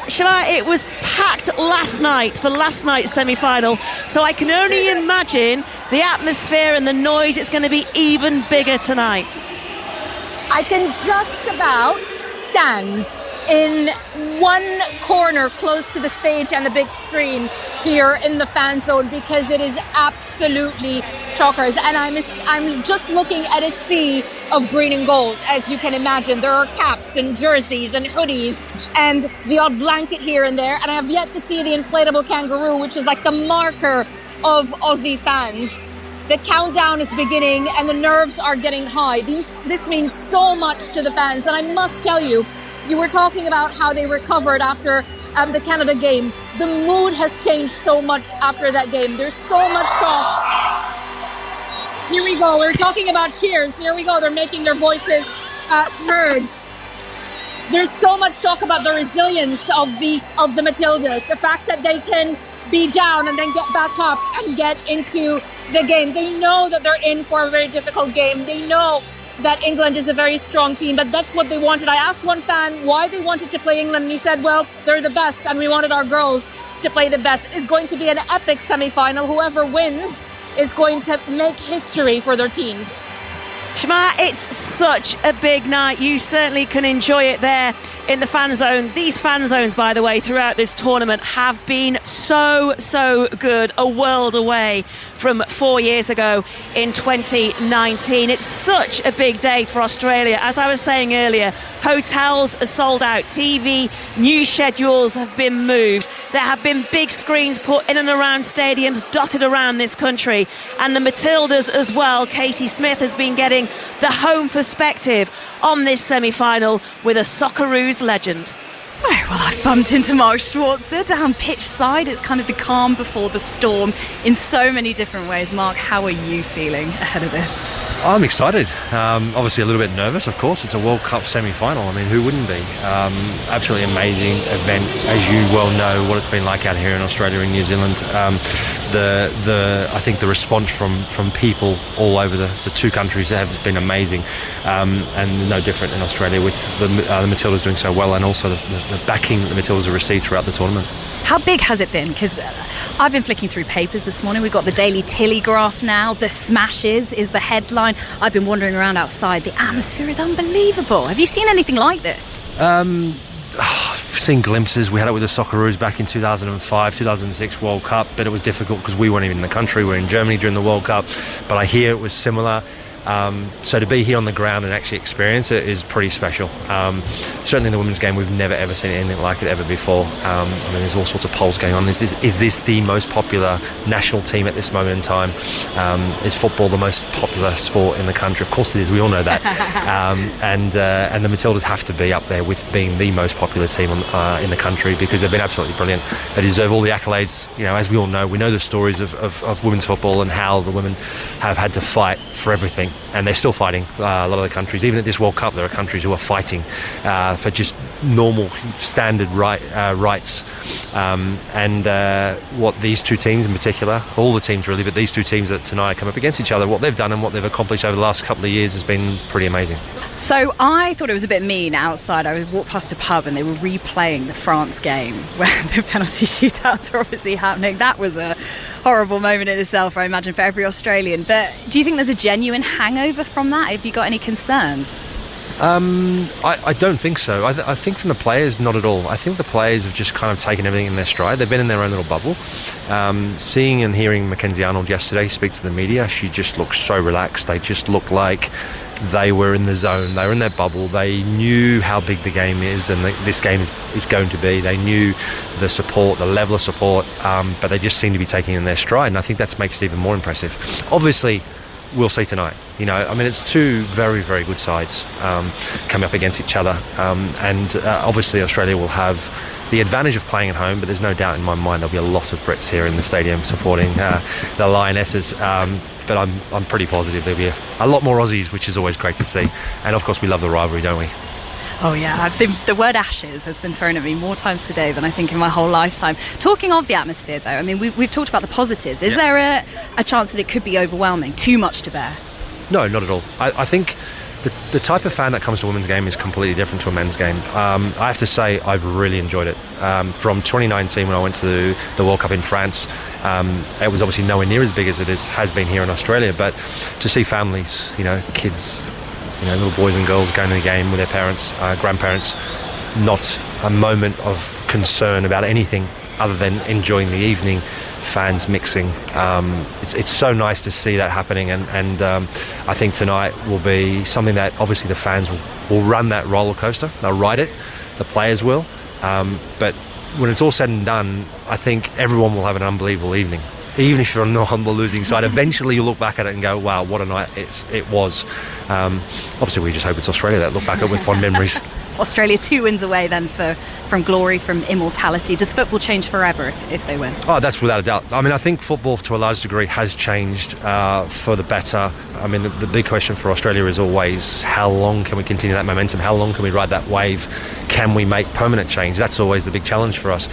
Shamar, it was packed last night for last night's semi-final, so I can only imagine the atmosphere and the noise. It's going to be even bigger tonight. I can just about stand in one corner close to the stage and the big screen here in the fan zone, because it is absolutely chockers, and I'm just looking at a sea of green and gold. As you can imagine, there are caps and jerseys and hoodies and the odd blanket here and there, and I have yet to see the inflatable kangaroo, which is like the marker of Aussie fans. The countdown is beginning and the nerves are getting high. This means so much to the fans, and I must tell you, you were talking about how they recovered after the Canada game. The mood has changed so much after that game. There's so much talk. Here we go. We're talking about cheers. Here we go. They're making their voices heard. There's so much talk about the resilience of the Matildas. The fact that they can be down and then get back up and get into the game. They know that they're in for a very difficult game. They know that England is a very strong team, but that's what they wanted. I asked one fan why they wanted to play England, and he said, well, they're the best, and we wanted our girls to play the best. It's going to be an epic semi-final. Whoever wins is going to make history for their teams. Shamar, it's such a big night. You certainly can enjoy it there in the fan zone. These fan zones, by the way, throughout this tournament have been so good, a world away from 4 years ago in 2019. It's such a big day for Australia. As I was saying earlier, hotels are sold out, TV news schedules have been moved, there have been big screens put in and around stadiums dotted around this country, and the Matildas as well. Katie Smith has been getting the home perspective on this semi-final with a Socceroos legend. Oh, well, I've bumped into Mark Schwarzer down pitch side. It's kind of the calm before the storm in so many different ways. Mark, how are you feeling ahead of this? I'm excited. Obviously a little bit nervous, of course. It's a World Cup semi-final. I mean, who wouldn't be? Absolutely amazing event, as you well know what it's been like out here in Australia and New Zealand. I think the response from people all over the two countries has been amazing, and no different in Australia with the Matildas doing so well, and also the backing that the Matildas have received throughout the tournament. How big has it been? Because I've been flicking through papers this morning. We've got the Daily Telegraph now. The Smashes is the headline. I've been wandering around outside. The atmosphere is unbelievable. Have you seen anything like this? I've seen glimpses. We had it with the Socceroos back in 2005, 2006 World Cup, but it was difficult because we weren't even in the country. We were in Germany during the World Cup, but I hear it was similar. So to be here on the ground and actually experience it is pretty special. Certainly in the women's game, we've never ever seen anything like it ever before. I mean, there's all sorts of polls going on. Is this the most popular national team at this moment in time? Is football the most popular sport in the country? Of course it is. We all know that. And the Matildas have to be up there with being the most popular team in the country, because they've been absolutely brilliant. They deserve all the accolades. You know, as we all know, we know the stories of women's football and how the women have had to fight for everything. And they're still fighting. A lot of the countries, even at this World Cup, there are countries who are fighting for just normal, standard rights. What these two teams in particular, all the teams really, but these two teams that tonight come up against each other, what they've done and what they've accomplished over the last couple of years has been pretty amazing. So I thought it was a bit mean outside. I walked past a pub and they were replaying the France game where the penalty shootouts were obviously happening. That was a horrible moment in itself, I imagine, for every Australian. But do you think there's a genuine hangover from that? Have you got any concerns? I don't think so. I think from the players, not at all. I think the players have just kind of taken everything in their stride. They've been in their own little bubble. Seeing and hearing Mackenzie Arnold yesterday speak to the media, she just looked so relaxed. They just looked like they were in the zone. They were in their bubble. They knew how big the game is and this game is going to be. They knew the support, the level of support, but they just seem to be taking it in their stride, and I think that makes it even more impressive. Obviously, we'll see tonight. You know, I mean, it's two very, very good sides coming up against each other, and obviously Australia will have the advantage of playing at home, but there's no doubt in my mind there'll be a lot of Brits here in the stadium supporting the Lionesses. But I'm pretty positive there'll be a lot more Aussies, which is always great to see. And of course, we love the rivalry, don't we? Oh yeah, the word ashes has been thrown at me more times today than I think in my whole lifetime. Talking of the atmosphere though, I mean, we've talked about the positives. Is there a chance that it could be overwhelming, too much to bear? No, not at all. I think the type of fan that comes to a women's game is completely different to a men's game. I have to say I've really enjoyed it. From 2019 when I went to the World Cup in France, it was obviously nowhere near as big as it has been here in Australia, but to see families, you know, kids, you know, little boys and girls going to the game with their parents, grandparents, not a moment of concern about anything other than enjoying the evening, fans mixing. It's so nice to see that happening, and I think tonight will be something that obviously the fans will run that roller coaster. They'll ride it, the players will, but when it's all said and done, I think everyone will have an unbelievable evening. Even if you're not on the losing side, eventually you'll look back at it and go, wow, what a night it was. Obviously, we just hope it's Australia that look back at with fond memories. Australia 2 wins away then from glory, from immortality. Does football change forever if they win? Oh, that's without a doubt. I mean, I think football to a large degree has changed for the better. I mean, the big question for Australia is always, how long can we continue that momentum? How long can we ride that wave? Can we make permanent change? That's always the big challenge for us.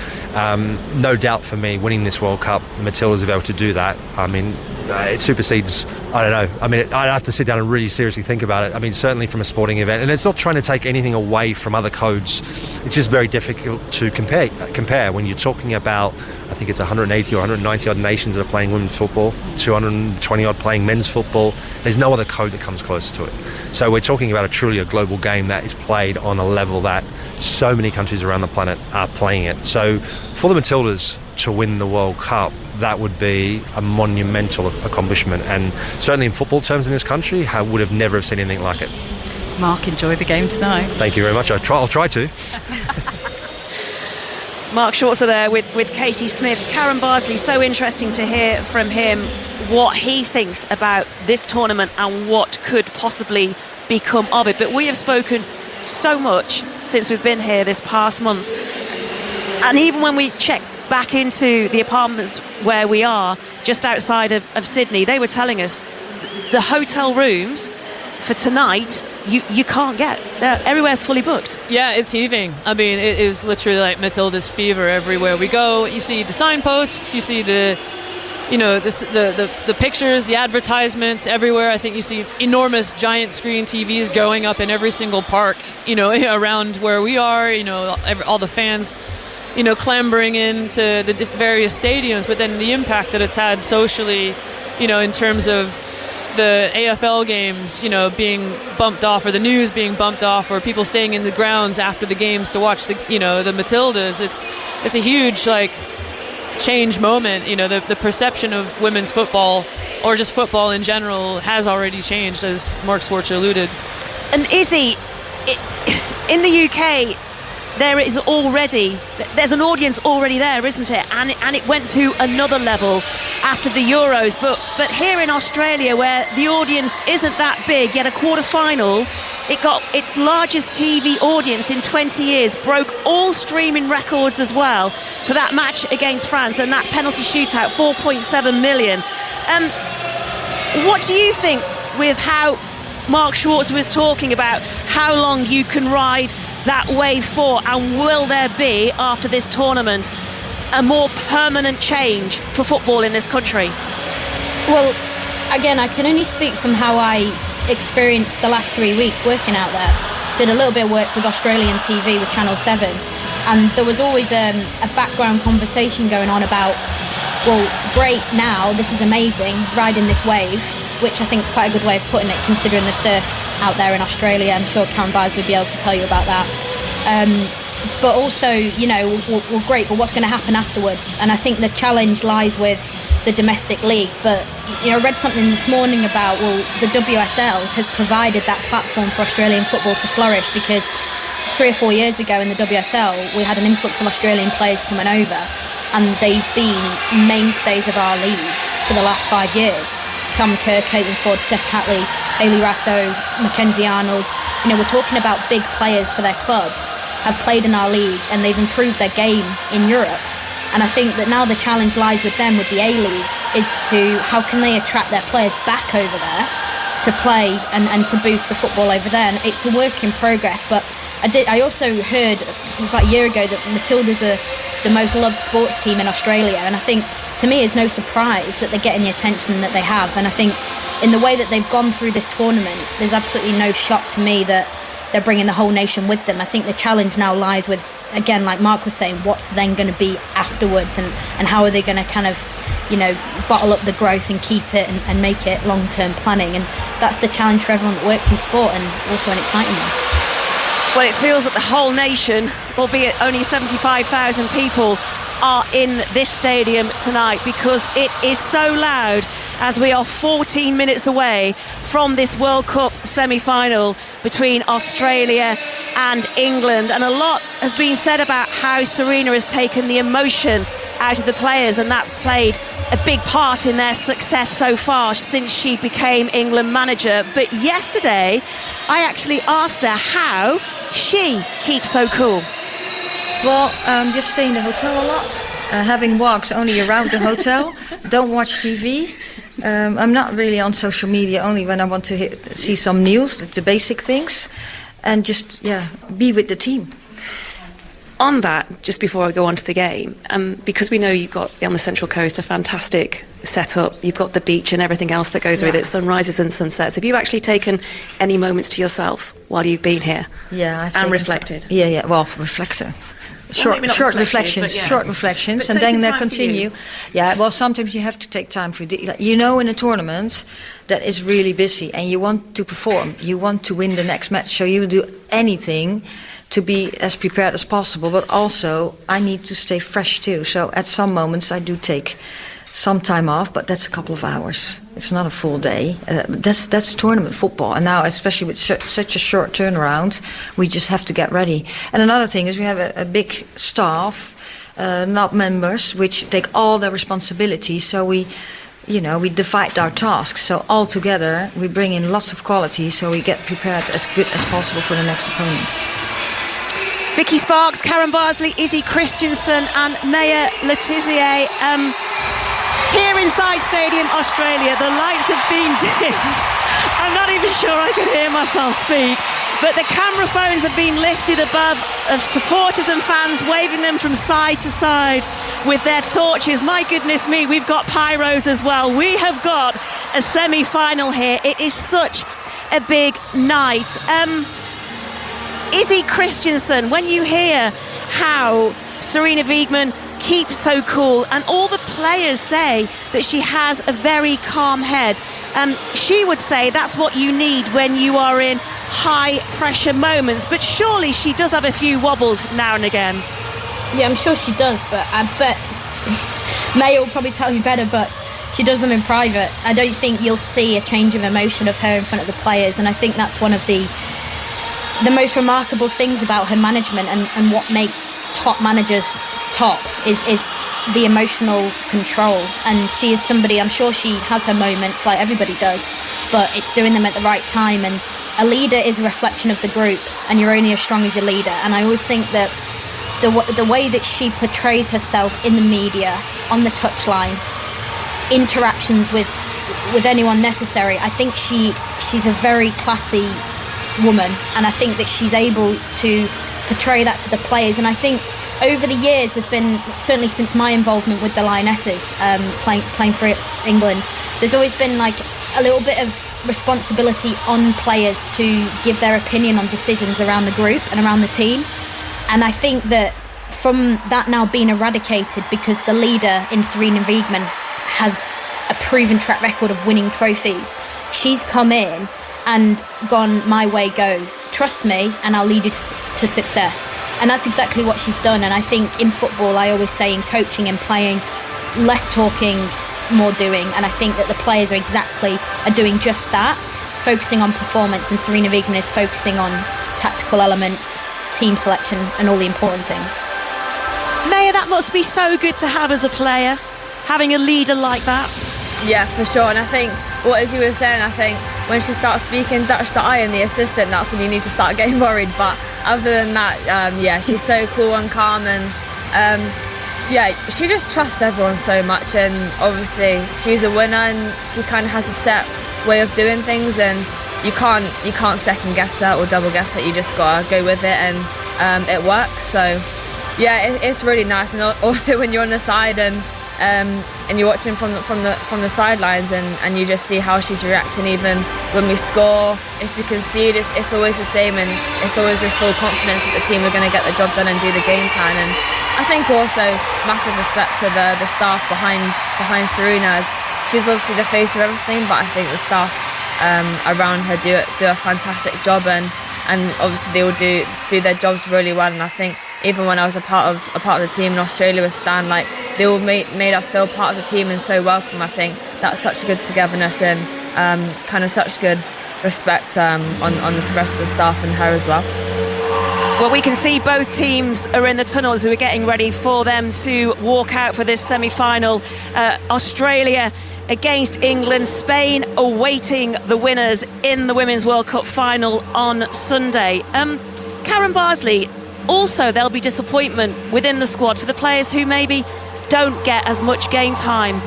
No doubt for me, winning this World Cup, the Matildas have been able to do that. I mean, it supersedes, I don't know. I mean, I'd have to sit down and really seriously think about it. I mean, certainly from a sporting event. And it's not trying to take anything away from other codes, it's just very difficult to compare when you're talking about, I think it's 180 or 190 odd nations that are playing women's football, 220 odd playing men's football. There's no other code that comes close to it. So we're talking about truly a global game that is played on a level that so many countries around the planet are playing it. So for the Matildas to win the World Cup, that would be a monumental accomplishment, and certainly in football terms in this country, I would have never have seen anything like it. Mark, enjoy the game tonight. Thank you very much. I'll try to. Mark Schwarzer there with Katie Smith. Karen Bardsley, so interesting to hear from him what he thinks about this tournament and what could possibly become of it. But we have spoken so much since we've been here this past month, and even when we check back into the apartments where we are, just outside of Sydney, they were telling us the hotel rooms for tonight you can't get. Everywhere's fully booked. Yeah, it's heaving. I mean, it is literally like Matilda's fever everywhere we go. You see the signposts, you see the pictures, the advertisements everywhere. I think you see enormous giant screen TVs going up in every single park, around where we are, all the fans clambering into the various stadiums, but then the impact that it's had socially, in terms of the AFL games, being bumped off, or the news being bumped off, or people staying in the grounds after the games to watch the Matildas. It's a huge change moment. The perception of women's football, or just football in general, has already changed, as Mark Schwarzer alluded. And Izzy, in the UK, there's an audience already there, isn't it? And it went to another level after the Euros. But here in Australia, where the audience isn't that big, yet a quarter-final, it got its largest TV audience in 20 years, broke all streaming records as well for that match against France, and that penalty shootout, 4.7 million. What do you think with how Mark Schwarzer was talking about how long you can ride that wave for, and will there be, after this tournament, a more permanent change for football in this country? Well, again, I can only speak from how I experienced the last 3 weeks working out there. Did a little bit of work with Australian TV with Channel 7, and there was always a background conversation going on about, well, great, now, this is amazing, riding this wave, which I think is quite a good way of putting it, considering the surf out there in Australia. I'm sure Karen Bardsley will be able to tell you about that. But also, well, great, but what's going to happen afterwards? And I think the challenge lies with the domestic league. But, I read something this morning about, well, the WSL has provided that platform for Australian football to flourish, because 3 or 4 years ago in the WSL, we had an influx of Australian players coming over, and they've been mainstays of our league for the last 5 years. Cam Kerr, Caitlin Ford, Steph Catley, Hayley Rasso, Mackenzie Arnold. We're talking about big players for their clubs, have played in our league, and they've improved their game in Europe. And I think that now the challenge lies with them, with the A-League, is to how can they attract their players back over there to play and to boost the football over there. And it's a work in progress, but I also heard about a year ago that Matildas are the most loved sports team in Australia, and I think, to me, it's no surprise that they're getting the attention that they have. And I think in the way that they've gone through this tournament, there's absolutely no shock to me that they're bringing the whole nation with them. I think the challenge now lies with, again, like Mark was saying, what's then going to be afterwards, and how are they going to kind of, bottle up the growth and keep it and make it long-term planning. And that's the challenge for everyone that works in sport, and also an exciting one. Well, it feels that the whole nation, albeit only 75,000 people, are in this stadium tonight, because it is so loud as we are 14 minutes away from this World Cup semi-final between Australia and England. And a lot has been said about how Serena has taken the emotion out of the players, and that's played a big part in their success so far since she became England manager. But yesterday I actually asked her how she keeps so cool. Well, just stay in the hotel a lot, having walks only around the hotel, don't watch TV. I'm not really on social media, only when I want to see some news, the basic things, and just, be with the team. On that, just before I go on to the game, because we know you've got on the Central Coast a fantastic setup, you've got the beach and everything else that goes with it, sunrises and sunsets. Have you actually taken any moments to yourself while you've been here? Yeah, I've and taken reflected. Well, reflected. Short reflections, and then they continue. Yeah, well, sometimes you have to take time for in a tournament that is really busy, and you want to perform, you want to win the next match, so you will do anything to be as prepared as possible. But also, I need to stay fresh too. So at some moments, I do take some time off, but that's a couple of hours. It's not a full day. That's tournament football, and now especially with such a short turnaround, we just have to get ready. And another thing is we have a big staff, not members, which take all the responsibility. So we divide our tasks. So all together, we bring in lots of quality, so we get prepared as good as possible for the next opponent. Vicky Sparks, Karen Bardsley, Izzy Christensen and Maya Letizier. Here inside Stadium Australia, the lights have been dimmed. I'm not even sure I can hear myself speak, but the camera phones have been lifted above of supporters and fans, waving them from side to side with their torches. My goodness me, we've got pyros as well. We have got a semi-final here. It is such a big night. Izzy Christensen, when you hear how Sarina Wiegman keeps so cool, and all the players say that she has a very calm head, she would say that's what you need when you are in high pressure moments, but surely she does have a few wobbles now and again. Yeah, I'm sure she does, but I bet Maya will probably tell you better, but she does them in private. I don't think you'll see a change of emotion of her in front of the players, and I think that's one of the most remarkable things about her management, and what makes top managers top is the emotional control. And she is somebody, I'm sure she has her moments like everybody does, but it's doing them at the right time. And a leader is a reflection of the group, and you're only as strong as your leader. And I always think that the way that she portrays herself in the media, on the touchline, interactions with anyone necessary, I think she's a very classy woman, and I think that she's able to portray that to the players. And I think over the years there's been, certainly since my involvement with the Lionesses, playing for England, there's always been like a little bit of responsibility on players to give their opinion on decisions around the group and around the team. And I think that from that now being eradicated, because the leader in Sarina Wiegman has a proven track record of winning trophies, she's come in and gone, my way goes, trust me and I'll lead you to success. And that's exactly what she's done. And I think in football, I always say in coaching and playing, less talking, more doing. And I think that the players are doing just that, focusing on performance, and Sarina Wiegman is focusing on tactical elements, team selection and all the important things. Maya, that must be so good to have as a player, having a leader like that. Yeah, for sure. And I think what Izzy was saying, I think when she starts speaking Dutch to I and the assistant, that's when you need to start getting worried. But other than that, she's so cool and calm, and she just trusts everyone so much. And obviously she's a winner, and she kind of has a set way of doing things, and you can't second guess that or double guess that. You just gotta go with it, and it works. So yeah, it's really nice. And also when you're on the side and you're watching from the sidelines, and you just see how she's reacting. Even when we score, if you concede, it's always the same, and it's always with full confidence that the team are going to get the job done and do the game plan. And I think also massive respect to the staff behind Sarina. She's obviously the face of everything, but I think the staff around her do a fantastic job, and obviously they all do their jobs really well. And I think even when I was a part of the team in Australia with Stan, like, they all made us feel part of the team and so welcome. I think that's such a good togetherness and kind of such good respect on the rest of the staff and her as well. Well, we can see both teams are in the tunnels who are getting ready for them to walk out for this semi-final. Australia against England, Spain awaiting the winners in the Women's World Cup final on Sunday. Karen Bardsley, also there'll be disappointment within the squad for the players who maybe don't get as much game time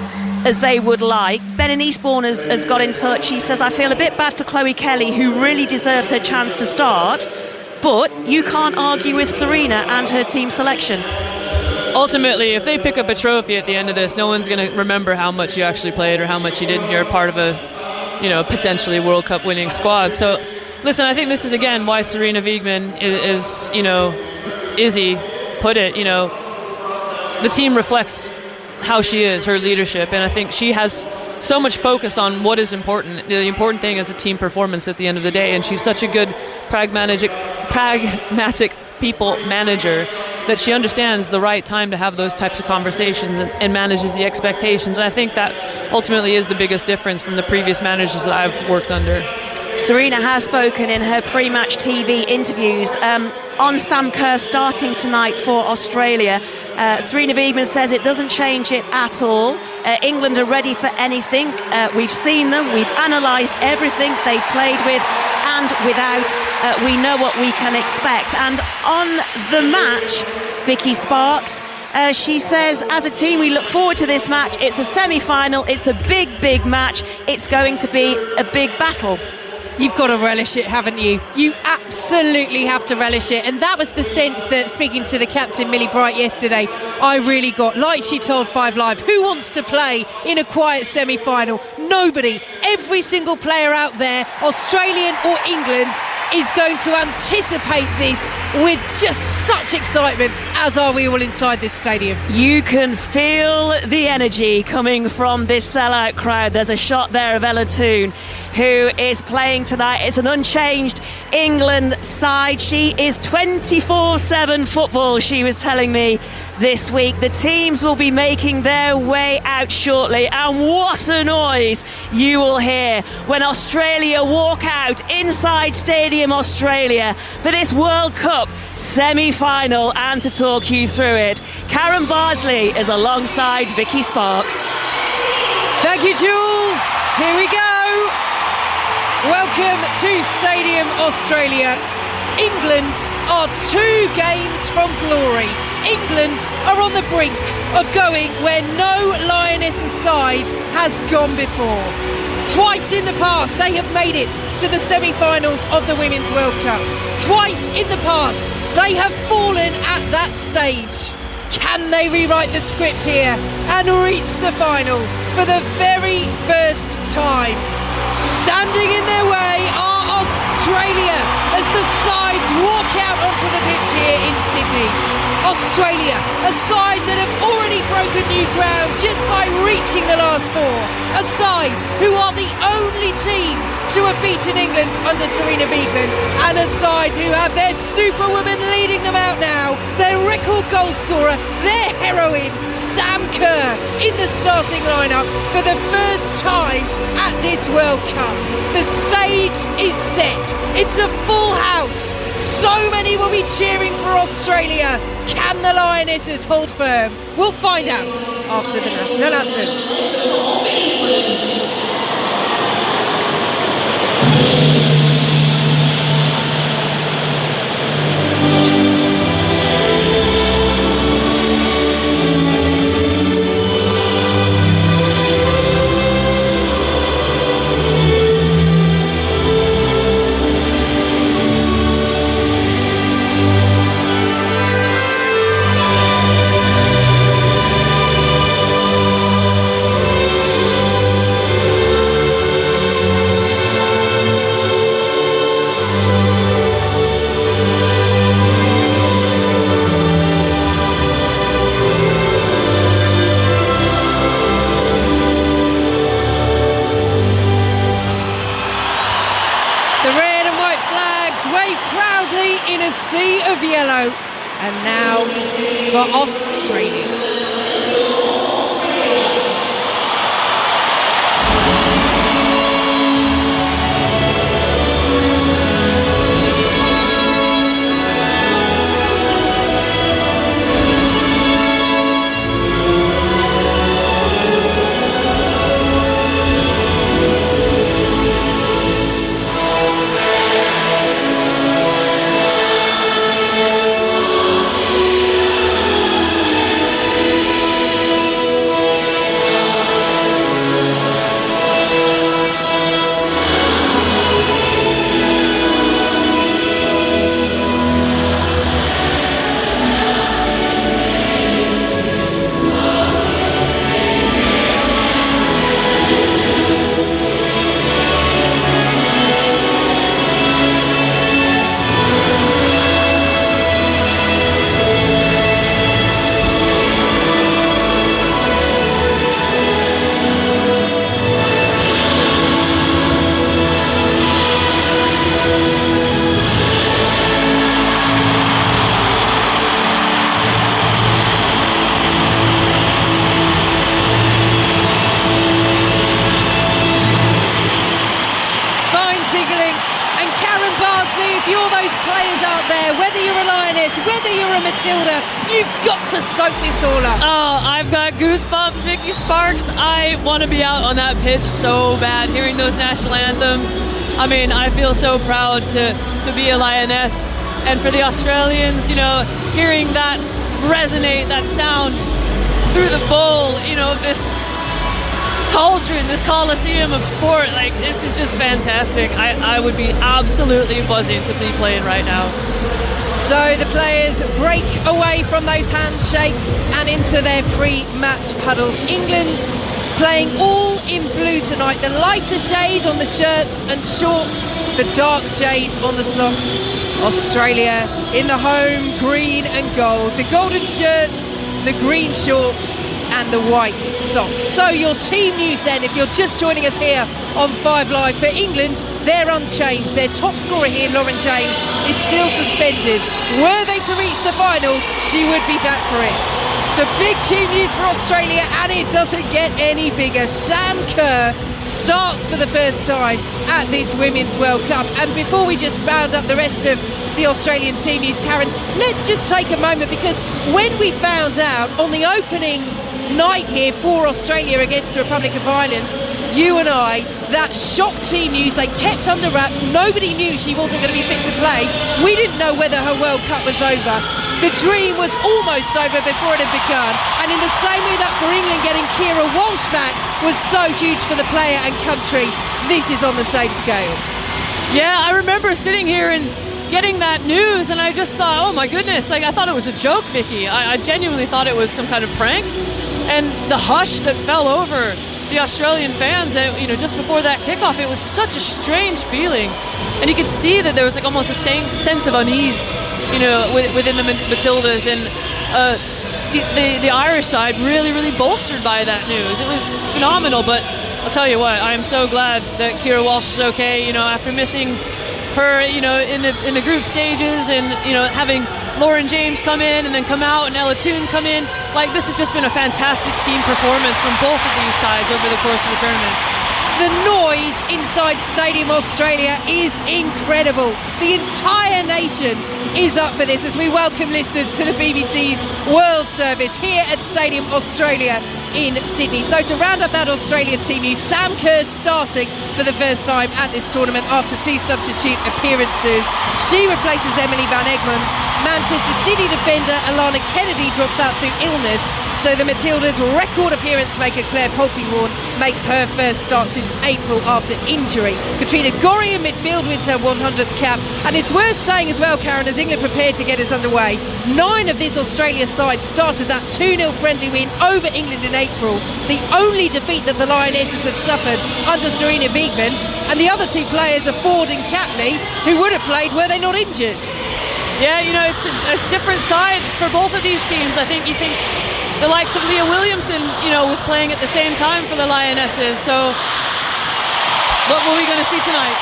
as they would like. Ben in Eastbourne has got in touch. He says, I feel a bit bad for Chloe Kelly, who really deserves her chance to start, but you can't argue with Serena and her team selection. Ultimately, if they pick up a trophy at the end of this, no one's going to remember how much you actually played or how much you didn't. You're part of a, potentially World Cup winning squad. So, listen, I think this is again why Serena Wiegman is Izzy put it. The team reflects how she is, her leadership, and I think she has so much focus on what is important. The important thing is a team performance at the end of the day, and she's such a good pragmatic people manager that she understands the right time to have those types of conversations and manages the expectations. And I think that ultimately is the biggest difference from the previous managers that I've worked under. Serena has spoken in her pre-match TV interviews on Sam Kerr starting tonight for Australia. Serena Wiegman says it doesn't change it at all. England are ready for anything. We've seen them. We've analysed everything they played with and without. We know what we can expect. And on the match, Vicky Sparks, she says, as a team, we look forward to this match. It's a semi-final. It's a big, big match. It's going to be a big battle. You've got to relish it, haven't you? You absolutely have to relish it. And that was the sense that, speaking to the captain, Millie Bright, yesterday, I really got. Like she told 5 Live, who wants to play in a quiet semi-final? Nobody. Every single player out there, Australian or England, is going to anticipate this with just such excitement, as are we all inside this stadium. You can feel the energy coming from this sellout crowd. There's a shot there of Ella Toone, who is playing tonight. It's an unchanged England side. She is 24/7 football, she was telling me this week. The teams will be making their way out shortly, and what a noise you will hear when Australia walk out inside Stadium Australia for this World Cup semi-final. And to talk you through it, Karen Bardsley is alongside Vicky Sparks. Thank you, Jules. Here we go. Welcome to Stadium Australia. England are 2 games from glory. England are on the brink of going where no Lioness's side has gone before. Twice in the past they have made it to the semi-finals of the Women's World Cup. Twice in the past they have fallen at that stage. Can they rewrite the script here and reach the final for the very first time? Standing in their way are Australia as the sides walk out onto the pitch here in Sydney. Australia, a side that have already broken new ground just by reaching the last 4. A side who are the only team to have beaten England under Serena Wiegman, and a side who have their superwoman leading them out now, their record goal scorer, their heroine, Sam Kerr, in the starting lineup for the first time at this World Cup. The stage is set. It's a full house. So many will be cheering for Australia. Can the Lionesses hold firm? We'll find out after the national anthems. In a sea of yellow, and now for Australia. Lioness, whether you're a Matilda, you've got to soak this all up. Oh, I've got goosebumps, Vicky Sparks. I want to be out on that pitch so bad, hearing those national anthems. I mean, I feel so proud to be a Lioness. And for the Australians, you know, hearing that resonate, that sound through the bowl, you know, this cauldron, this coliseum of sport, like, this is just fantastic. I would be absolutely buzzing to be playing right now. So the players break away from those handshakes and into their pre-match huddles. England's playing all in blue tonight, the lighter shade on the shirts and shorts, the dark shade on the socks. Australia in the home green and gold, the golden shirts, the green shorts and the white socks. So your team news then, if you're just joining us here on 5 Live. For England, they're unchanged. Their top scorer here, Lauren James, is still suspended. Were they to reach the final, she would be back for it. The big team news for Australia, and it doesn't get any bigger. Sam Kerr starts for the first time at this Women's World Cup. And before we just round up the rest of the Australian team news, Karen, let's just take a moment, because when we found out on the opening night here for Australia against the Republic of Ireland, you and I, that shocked team news, they kept under wraps. Nobody knew she wasn't going to be fit to play. We didn't know whether her World Cup was over. The dream was almost over before it had begun, and in the same way that for England getting Keira Walsh back was so huge for the player and country, this is on the same scale. Yeah, I remember sitting here and getting that news, and I just thought, oh my goodness, like, I thought it was a joke, Vicky. I genuinely thought it was some kind of prank. And the hush that fell over the Australian fans, you know, just before that kickoff, it was such a strange feeling. And you could see that there was like almost a sense of unease, you know, within the Matildas, and the Irish side really bolstered by that news. It was phenomenal. But I'll tell you what, I am so glad that Keira Walsh is okay. You know, after missing her, you know, in the group stages, and you know, having Lauren James come in and then come out and Ella Toone come in, like, this has just been a fantastic team performance from both of these sides over the course of the tournament. The noise inside Stadium Australia is incredible. The entire nation is up for this as we welcome listeners to the BBC's World Service here at Stadium Australia in Sydney. So to round up that Australia team news, Sam Kerr starting for the first time at this tournament after 2 substitute appearances. She replaces Emily Van Egmond. Manchester City defender Alana Kennedy drops out through illness, so the Matildas' record appearance maker Claire Polkinghorne makes her first start since April after injury. Katrina Gorry in midfield wins her 100th cap, and it's worth saying as well, Karen, as England prepare to get us underway, 9 of this Australia side started that 2-0 friendly win over England in April, the only defeat that the Lionesses have suffered under Serena Wiegman, and the other 2 players are Ford and Catley, who would have played were they not injured. Yeah, you know, it's a different side for both of these teams. I think you think the likes of Leah Williamson, you know, was playing at the same time for the Lionesses. So what were we going to see tonight?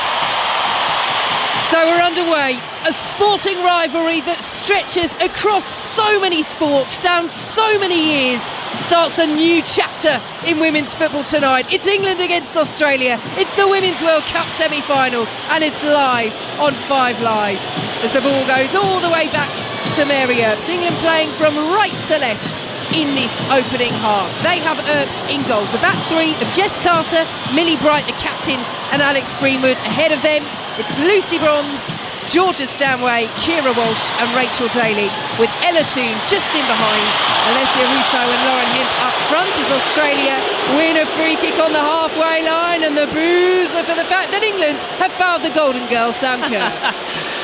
So we're underway. A sporting rivalry that stretches across so many sports, down so many years, starts a new chapter in women's football tonight. It's England against Australia. It's the Women's World Cup semi-final, and it's live on 5 Live. As the ball goes all the way back to Mary Earps. England playing from right to left in this opening half. They have Earps in goal. The back 3 of Jess Carter, Millie Bright, the captain, and Alex Greenwood. Ahead of them, it's Lucy Bronze, Georgia Stanway, Keira Walsh and Rachel Daly, with Ella Toone just in behind. Alessia Russo and Lauren Hemp up front as Australia win a free kick on the halfway line, and the boos are for the fact that England have fouled the golden girl, Sam Kerr.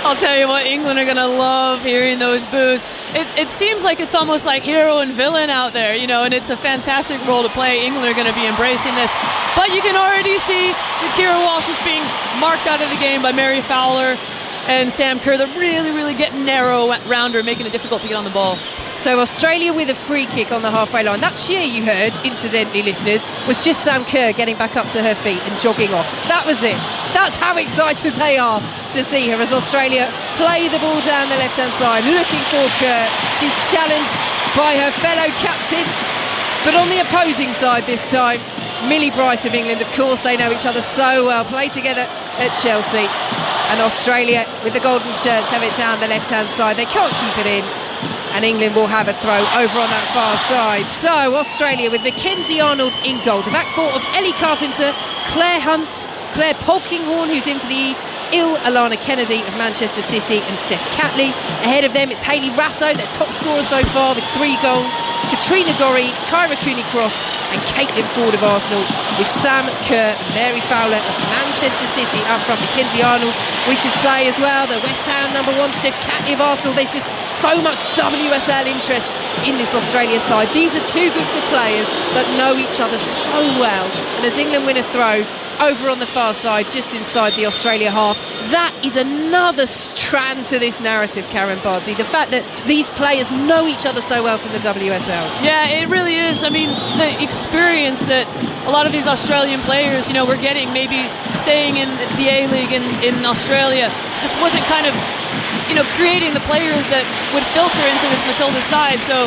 I'll tell you what, England are going to love hearing those boos. It seems like it's almost like hero and villain out there, you know, and it's a fantastic role to play. England are going to be embracing this. But you can already see that Keira Walsh is being marked out of the game by Mary Fowler and Sam Kerr. They're really getting narrow around her, making it difficult to get on the ball. So Australia with a free kick on the halfway line. That cheer you heard, incidentally, listeners, was just Sam Kerr getting back up to her feet and jogging off. That was it. That's how excited they are to see her as Australia play the ball down the left-hand side, looking for Kerr. She's challenged by her fellow captain, but on the opposing side this time, Millie Bright of England. Of course, they know each other so well, play together at Chelsea. And Australia, with the golden shirts, have it down the left-hand side. They can't keep it in. And England will have a throw over on that far side. So Australia with Mackenzie Arnold in goal. The back four of Ellie Carpenter, Claire Hunt, Claire Polkinghorne, who's in for the ill Alana Kennedy of Manchester City, and Steph Catley. Ahead of them, it's Hayley Rasso, their top scorer so far with 3 goals. Katrina Gorry, Kyra Cooney-Cross and Caitlin Ford of Arsenal, with Sam Kerr and Mary Fowler of Manchester City up front. Mackenzie Arnold, we should say as well, the West Ham number 1, Steph Catley of Arsenal. There's just so much WSL interest in this Australia side. These are 2 groups of players that know each other so well. And as England win a throw over on the far side, just inside the Australia half, that is another strand to this narrative, Karen Bardsley. The fact that these players know each other so well from the WSL. Yeah, it really is. I mean, the experience that a lot of these Australian players, were getting, maybe staying in the A-League in Australia, just wasn't kind of, creating the players that would filter into this Matilda side. So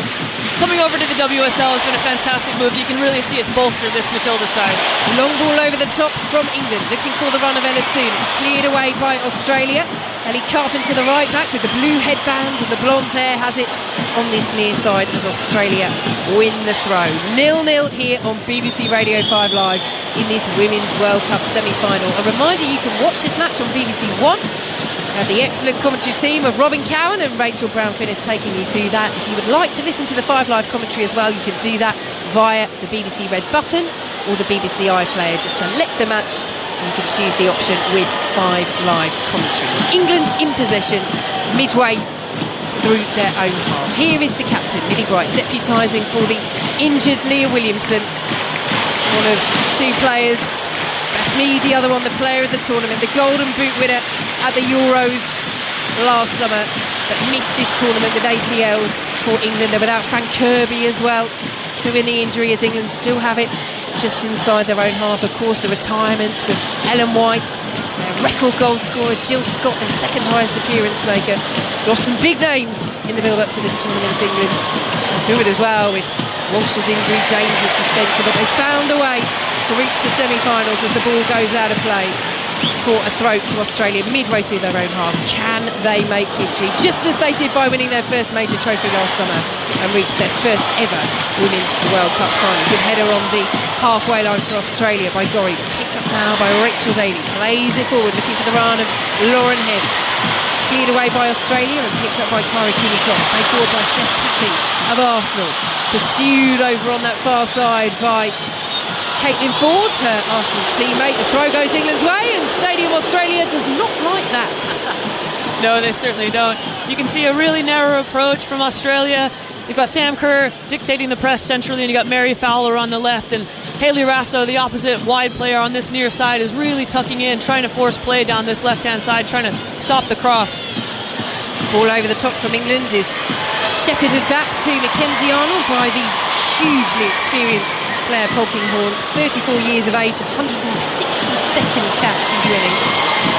coming over to the WSL has been a fantastic move. You can really see it's bolstered this Matilda side. Long ball over the top from England, looking for the run of Ella Toone. It's cleared away by Australia. Ellie Carpenter, the right back, with the blue headband and the blonde hair, has it on this near side as Australia win the throw. 0-0 here on BBC Radio 5 Live in this Women's World Cup semi-final. A reminder, you can watch this match on BBC One. The excellent commentary team of Robin Cowan and Rachel Brown-Finnis taking you through that. If you would like to listen to the 5 Live commentary as well, you can do that via the BBC Red button or the BBC iPlayer. Just select the match and you can choose the option with 5 Live commentary. England in possession midway through their own half. Here is the captain, Millie Bright, deputising for the injured Leah Williamson. One of 2 players, Beth Mead, the other one, the player of the tournament, the Golden Boot winner at the Euros last summer, but missed this tournament with ACLs for England. They're without Frank Kirby as well through a knee injury, as England still have it just inside their own half. Of course, the retirements of Ellen White, their record goal scorer Jill Scott, their second highest appearance maker. Lost some big names in the build-up to this tournament, England, and through it as well with Walsh's injury, James's suspension, but they found a way to reach the semi-finals as the ball goes out of play for a throw to Australia midway through their own half. Can they make history, just as they did by winning their first major trophy last summer and reach their first ever Women's World Cup final? Good header on the halfway line for Australia by Gorry, picked up now by Rachel Daly, plays it forward looking for the run of Lauren Hemmings, cleared away by Australia and picked up by Kyra Cooney-Cross, played forward by Steph Catley of Arsenal, pursued over on that far side by Caitlin Ford, her Arsenal teammate. The throw goes England's way, and Stadium Australia does not like that. No, they certainly don't. You can see a really narrow approach from Australia. You've got Sam Kerr dictating the press centrally, and you've got Mary Fowler on the left, and Hayley Rasso, the opposite wide player on this near side, is really tucking in, trying to force play down this left-hand side, trying to stop the cross. Ball over the top from England is shepherded back to Mackenzie Arnold by the hugely experienced Claire Polkinghorne, 34 years of age, 162nd cap she's winning,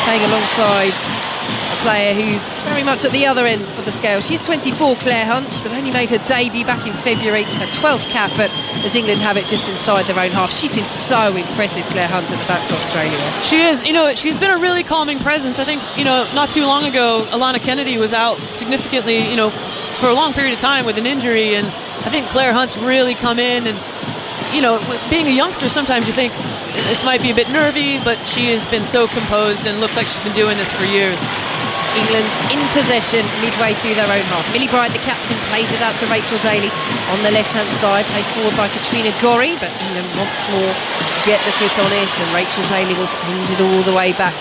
playing alongside a player who's very much at the other end of the scale. She's 24, Claire Hunt, but only made her debut back in February, her 12th cap, but as England have it just inside their own half. She's been so impressive, Claire Hunt, at the back for Australia. She is. She's been a really calming presence. I think, not too long ago, Alana Kennedy was out significantly, for a long period of time with an injury, and I think Claire Hunt's really come in, and being a youngster, sometimes you think this might be a bit nervy, but she has been so composed and looks like she's been doing this for years. England in possession midway through their own half. Millie Bright, the captain, plays it out to Rachel Daly on the left-hand side, played forward by Katrina Gorry, but England once more get the foot on it, and Rachel Daly will send it all the way back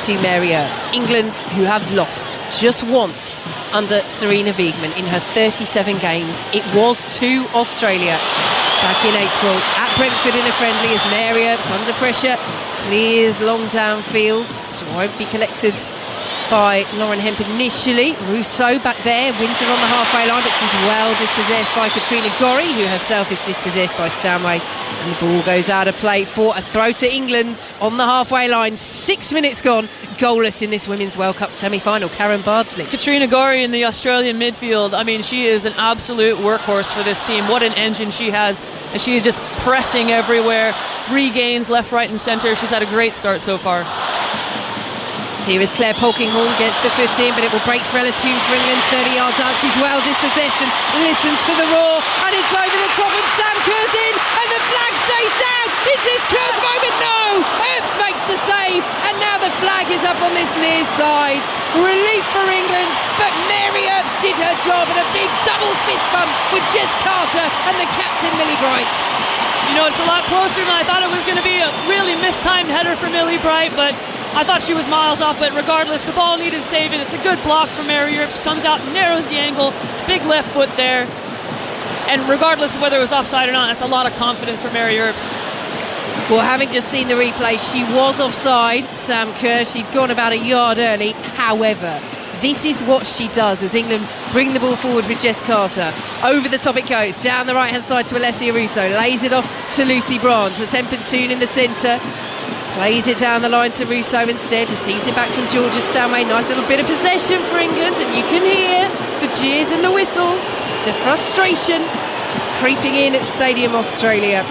to Mary Earps. England, who have lost just once under Serena Wiegmann in her 37 games. It was to Australia back in April at Brentford in a friendly, as Mary Earps, under pressure, clears long downfield, won't be collected by Lauren Hemp initially. Rousseau back there, wins it on the halfway line, but she's well dispossessed by Katrina Gorry, who herself is dispossessed by Stanway, and the ball goes out of play for a throw to England on the halfway line. 6 minutes gone, goalless in this Women's World Cup semi-final. Karen Bardsley. Katrina Gorry in the Australian midfield, I mean, she is an absolute workhorse for this team. What an engine she has, and she is just pressing everywhere, regains left, right and centre. She's had a great start so far. Here is Claire Polkinghorne, gets the foot in, but it will break for Ella Toone for England, 30 yards out. She's well dispossessed, and listen to the roar, and it's over the top, and Sam Kerr's in, and the flag stays down. Is this Kerr's moment? No! Earps makes the save, and now the flag is up on this near side. Relief for England, but Mary Earps did her job, and a big double fist bump with Jess Carter and the captain Millie Bright. You know, it's a lot closer than I thought it was going to be. A really mistimed header for Millie Bright, but I thought she was miles off. But regardless, the ball needed saving. It's a good block for Mary Earps. Comes out, narrows the angle, big left foot there. And regardless of whether it was offside or not, that's a lot of confidence for Mary Earps. Well, having just seen the replay, she was offside, Sam Kerr. She'd gone about a yard early. However, this is what she does as England bring the ball forward with Jess Carter. Over the top it goes, down the right-hand side to Alessia Russo. Lays it off to Lucy Bronze. The Sempin-Toone in the centre. Plays it down the line to Russo instead. Receives it back from Georgia Stanway. Nice little bit of possession for England. And you can hear the jeers and the whistles. The frustration just creeping in at Stadium Australia,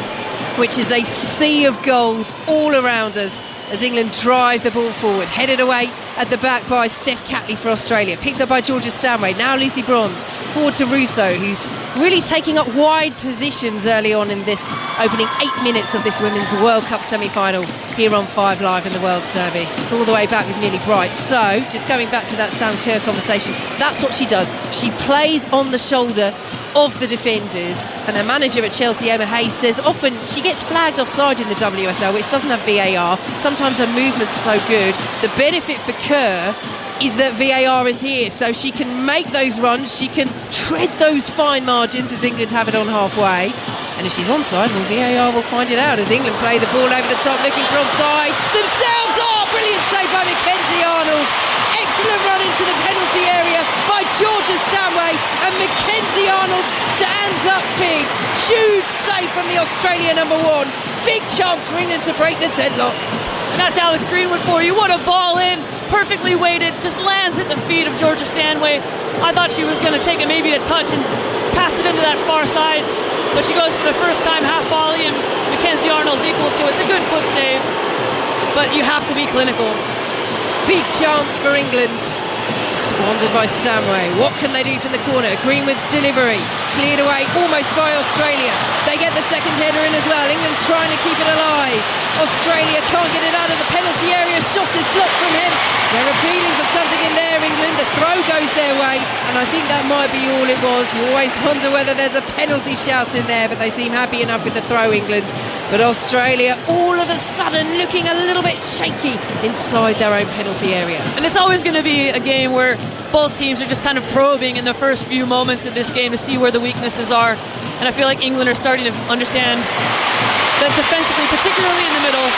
which is a sea of gold all around us as England drive the ball forward. Headed away at the back by Steph Catley for Australia. Picked up by Georgia Stanway. Now Lucy Bronze. Forward to Russo, who's really taking up wide positions early on in this opening 8 minutes of this Women's World Cup semi-final here on 5 Live in the World Service. It's all the way back with Millie Bright. So, just going back to that Sam Kerr conversation, that's what she does. She plays on the shoulder of the defenders, and her manager at Chelsea, Emma Hayes, says often she gets flagged offside in the WSL, which doesn't have VAR. Sometimes her movement's so good. The benefit for Kerr is that VAR is here, so she can make those runs, she can tread those fine margins as England have it on halfway. And if she's onside, well, VAR will find it out as England play the ball over the top, looking for onside themselves. Oh, brilliant save by Mackenzie Arnold. Excellent run into the penalty area by Georgia Stanway, and Mackenzie Arnold stands up big. Huge save from the Australia number 1. Big chance for England to break the deadlock. And that's Alex Greenwood for you. What a ball in, perfectly weighted, just lands at the feet of Georgia Stanway. I thought she was going to take it maybe a touch and pass it into that far side, but she goes for the first time half volley, and Mackenzie Arnold's equal to it. It's a good foot save, but you have to be clinical. Big chance for England, squandered by Stanway. What can they do from the corner? Greenwood's delivery, cleared away almost by Australia. They get the second header in as well. England trying to keep it alive. Australia can't get it out of the penalty area. Shot is blocked from him. They're appealing for something in there, England. The throw goes their way, and I think that might be all it was. You always wonder whether there's a penalty shout in there, but they seem happy enough with the throw, England. But Australia all of a sudden looking a little bit shaky inside their own penalty area. And it's always going to be a game where both teams are just kind of probing in the first few moments of this game to see where the weaknesses are. And I feel like England are starting to understand that defensively, particularly in the middle.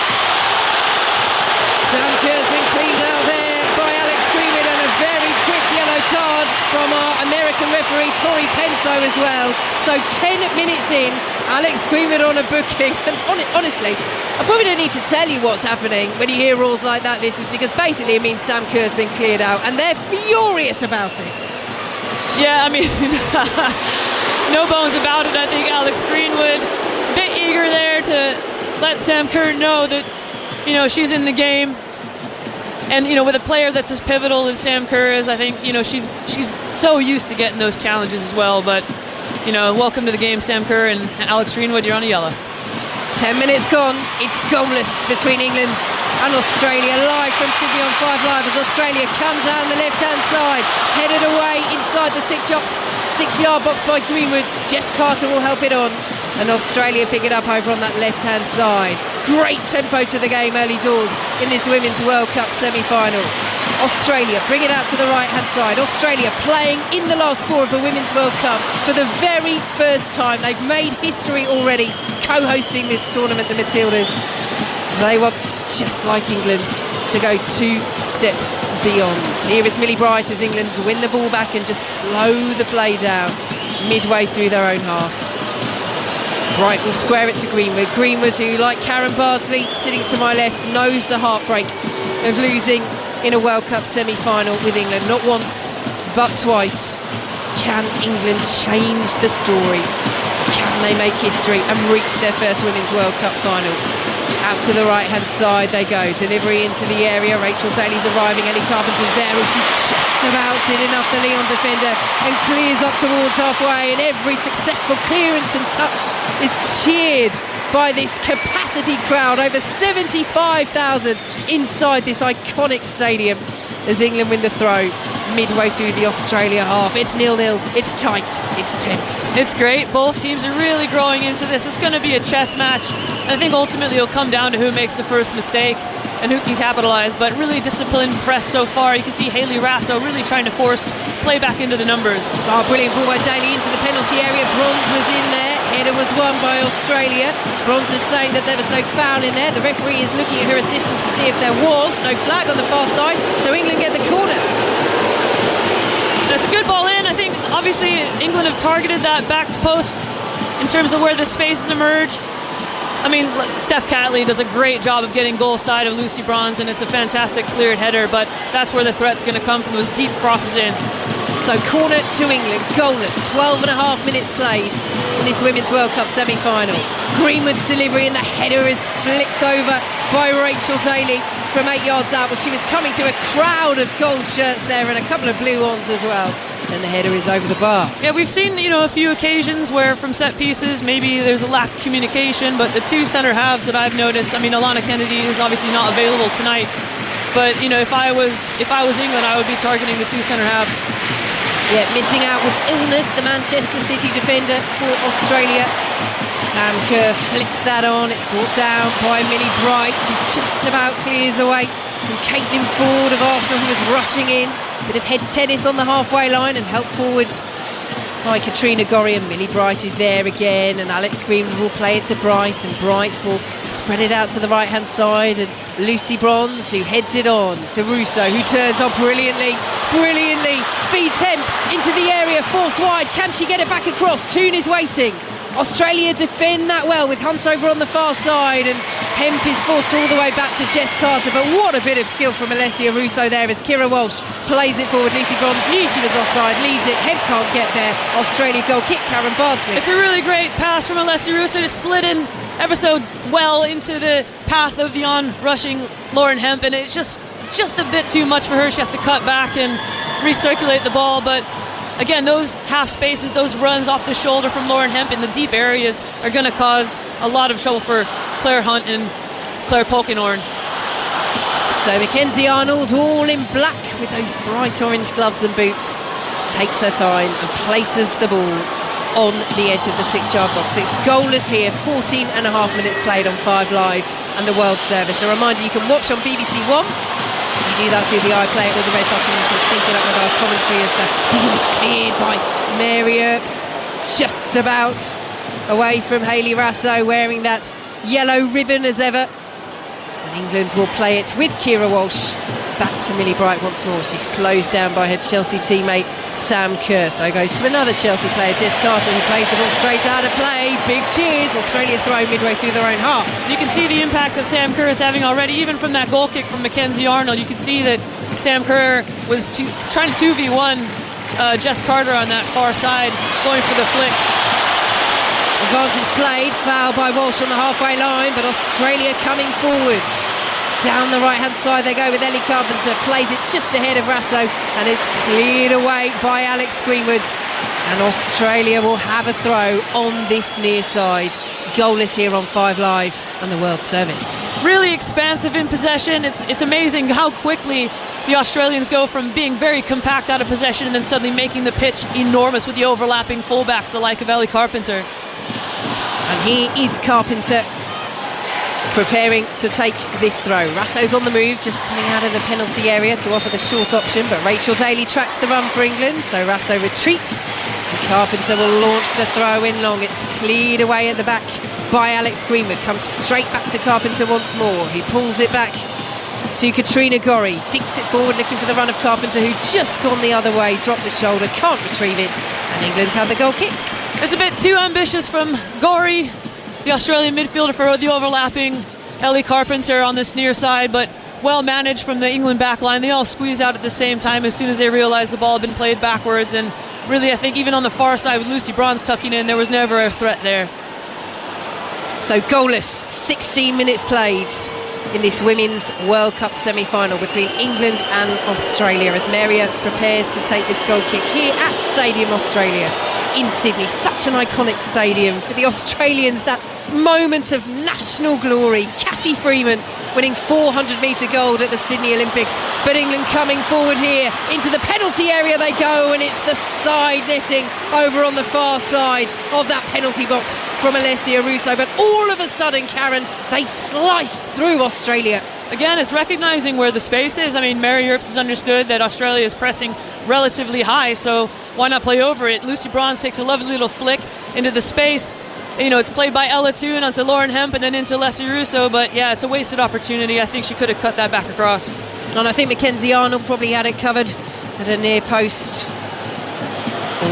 Sam Kerr's been cleaned out there by Alex Greenwood, and a very quick yellow card from our American referee Tori Penso as well. So 10 minutes in, Alex Greenwood on a booking, and honestly, I probably don't need to tell you what's happening when you hear rules like that, listeners, because basically it means Sam Kerr's been cleared out, and they're furious about it. Yeah, I mean, no bones about it. I think Alex Greenwood, a bit eager there to let Sam Kerr know that, you know, she's in the game. And, you know, with a player that's as pivotal as Sam Kerr is, I think, you know, she's so used to getting those challenges as well. But, you know, welcome to the game, Sam Kerr, and Alex Greenwood, you're on a yellow. 10 minutes gone. It's goalless between England and Australia. Live from Sydney on 5 Live as Australia come down the left-hand side, headed away inside the 6-yard box by Greenwood. Jess Carter will help it on, and Australia pick it up over on that left-hand side. Great tempo to the game early doors in this Women's World Cup semi-final. Australia bring it out to the right-hand side. Australia playing in the last 4 of the Women's World Cup for the very first time. They've made history already, co-hosting this tournament, the Matildas. They want, just like England, to go 2 steps beyond. Here is Millie Bright as England win the ball back and just slow the play down midway through their own half. Bright will square it to Greenwood. Greenwood, who, like Karen Bardsley, sitting to my left, knows the heartbreak of losing in a World Cup semi-final with England. Not once, but twice. Can England change the story? Can they make history and reach their first Women's World Cup final? Out to the right-hand side they go. Delivery into the area. Rachel Daly's arriving. Ellie Carpenter's there, and she just about did enough, the Lyon defender, and clears up towards halfway. And every successful clearance and touch is cheered by this capacity crowd. Over 75,000 inside this iconic stadium as England win the throw midway through the Australia half. It's 0-0, it's tight, it's tense. It's great. Both teams are really growing into this. It's going to be a chess match. I think ultimately it'll come down to who makes the first mistake and who can capitalize, but really disciplined press so far. You can see Hayley Raso really trying to force play back into the numbers. Oh, brilliant ball by Daly into the penalty area. Bronze was in there. Header was won by Australia. Bronze is saying that there was no foul in there. The referee is looking at her assistant to see if there was. No flag on the far side, so England get the corner. That's a good ball in. I think obviously England have targeted that back post in terms of where the spaces emerge. I mean, Steph Catley does a great job of getting goal side of Lucy Bronze, and it's a fantastic cleared header, but that's where the threat's going to come from, those deep crosses in. So corner to England, goalless, 12 and a half minutes played in this Women's World Cup semi-final. Greenwood's delivery and the header is flicked over by Rachel Daly from 8 yards out, but she was coming through a crowd of gold shirts there and a couple of blue ones as well. And the header is over the bar. Yeah, we've seen, a few occasions where from set pieces maybe there's a lack of communication, but the two centre halves that I've noticed, Alana Kennedy is obviously not available tonight, but if I was England, I would be targeting the two centre halves. Yeah, missing out with illness, the Manchester City defender for Australia. Sam Kerr flicks that on. It's brought down by Millie Bright, who just about clears away from Caitlin Ford of Arsenal, who was rushing in. Bit of head tennis on the halfway line and help forward by Katrina Gorry, and Millie Bright is there again, and Alex Greenwood will play it to Bright, and Bright will spread it out to the right hand side, and Lucy Bronze, who heads it on to Russo, who turns on brilliantly, feeds Hemp into the area, force wide. Can she get it back across? Toon is waiting. Australia defend that well with Hunt over on the far side, and Hemp is forced all the way back to Jess Carter, but what a bit of skill from Alessia Russo there as Kira Walsh plays it forward. Lucy Bronze knew she was offside, leaves it, Hemp can't get there. Australia goal kick, Karen Bardsley. It's a really great pass from Alessia Russo, just slid in ever so well into the path of the on-rushing Lauren Hemp, and it's just a bit too much for her. She has to cut back and recirculate the ball, but again, those half spaces, those runs off the shoulder from Lauren Hemp in the deep areas are going to cause a lot of trouble for Claire Hunt and Claire Polkinghorn. So Mackenzie Arnold, all in black with those bright orange gloves and boots, takes her time and places the ball on the edge of the 6-yard box. It's goalless here, 14 and a half minutes played on 5 Live and the World Service. A reminder, you can watch on BBC One. You do that through the iPlayer or the red button. You can sync it up with our commentary as the ball is cleared by Mary Earps, just about away from Hayley Raso, wearing that yellow ribbon as ever. And England will play it with Kira Walsh back to Millie Bright once more. She's closed down by her Chelsea teammate Sam Kerr. So goes to another Chelsea player, Jess Carter, who plays the ball straight out of play. Big cheers. Australia throw midway through their own half. You can see the impact that Sam Kerr is having already, even from that goal kick from Mackenzie Arnold. You can see that Sam Kerr was trying to 2v1 Jess Carter on that far side, going for the flick. Advantage played, foul by Walsh on the halfway line, but Australia coming forwards. Down the right-hand side they go with Ellie Carpenter, plays it just ahead of Raso, and it's cleared away by Alex Greenwood. And Australia will have a throw on this near side. Goalless here on 5 Live and the World Service. Really expansive in possession. It's amazing how quickly the Australians go from being very compact out of possession and then suddenly making the pitch enormous with the overlapping fullbacks, the like of Ellie Carpenter. And here is Carpenter preparing to take this throw. Rasso's on the move, just coming out of the penalty area to offer the short option, but Rachel Daly tracks the run for England, so Rasso retreats and Carpenter will launch the throw in long. It's cleared away at the back by Alex Greenwood, comes straight back to Carpenter once more. He pulls it back to Katrina Gorry, dinks it forward looking for the run of Carpenter, who just gone the other way, dropped the shoulder, can't retrieve it, and England have the goal kick. It's a bit too ambitious from Gorry, the Australian midfielder, for the overlapping Ellie Carpenter on this near side, but well managed from the England back line. They all squeeze out at the same time as soon as they realised the ball had been played backwards, and really I think even on the far side with Lucy Bronze tucking in, there was never a threat there. So goalless, 16 minutes played in this Women's World Cup semi-final between England and Australia as Mary Earps prepares to take this goal kick here at Stadium Australia in Sydney. Such an iconic stadium for the Australians, that moment of national glory. Kathy Freeman winning 400-metre gold at the Sydney Olympics, but England coming forward here into the penalty area they go, and it's the side netting over on the far side of that penalty box from Alessia Russo. But all of a sudden, Karen, they sliced through Australia. Again, it's recognising where the space is. I mean, Mary Earps has understood that Australia is pressing relatively high, so why not play over it? Lucy Bronze takes a lovely little flick into the space. You know, it's played by Ella Toone onto Lauren Hemp and then into Alessia Russo, but yeah, it's a wasted opportunity. I think she could have cut that back across. And I think Mackenzie Arnold probably had it covered at a near post.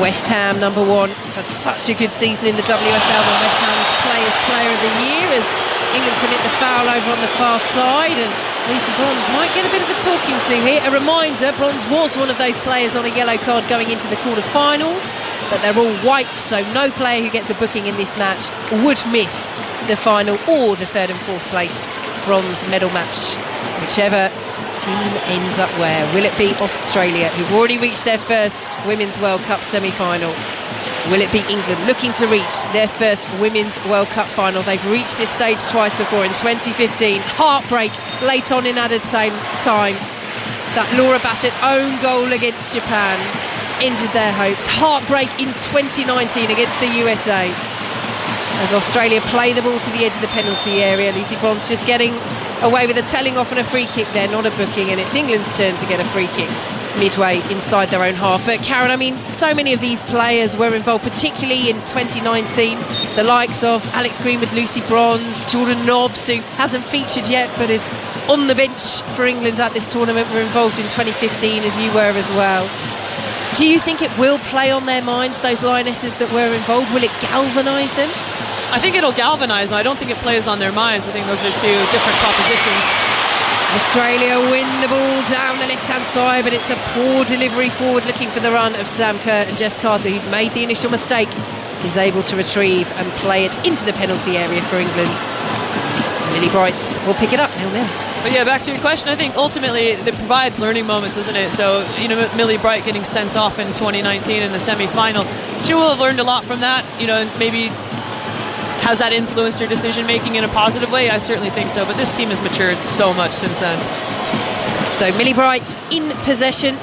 West Ham number 1. It's had such a good season in the WSL, and West Ham's Player of the Year as England commit the foul over on the far side, and Lucy Bronze might get a bit of a talking to here. A reminder, Bronze was one of those players on a yellow card going into the quarter-finals, but they're all white, so no player who gets a booking in this match would miss the final or the 3rd and 4th place bronze medal match, whichever team ends up where. Will it be Australia, who've already reached their first Women's World Cup semi-final? Will it be England looking to reach their first Women's World Cup final? They've reached this stage twice before, in 2015. Heartbreak late on in added time. That Laura Bassett own goal against Japan ended their hopes. Heartbreak in 2019 against the USA. As Australia play the ball to the edge of the penalty area, Lucy Bronze just getting away with a telling off and a free kick there, not a booking, and it's England's turn to get a free kick midway inside their own half. But Karen, I mean, so many of these players were involved, particularly in 2019. The likes of Alex Greenwood, Lucy Bronze, Jordan Nobbs, who hasn't featured yet but is on the bench for England at this tournament, were involved in 2015, as you were as well. Do you think it will play on their minds, those lionesses that were involved? Will it galvanise them? I think it'll galvanise them. I don't think it plays on their minds. I think those are two different propositions. Australia win the ball down the left-hand side, but it's a poor delivery forward, looking for the run of Sam Kerr, and Jess Carter, who made the initial mistake, is able to retrieve and play it into the penalty area for England. And Millie Brights will pick it up 0-0. But yeah, back to your question, I think ultimately it provides learning moments, isn't it? So, you know, Millie Bright getting sent off in 2019 in the semi-final, she will have learned a lot from that, you know, maybe has that influenced her decision making in a positive way? I certainly think so, but this team has matured so much since then. So Millie Bright in possession.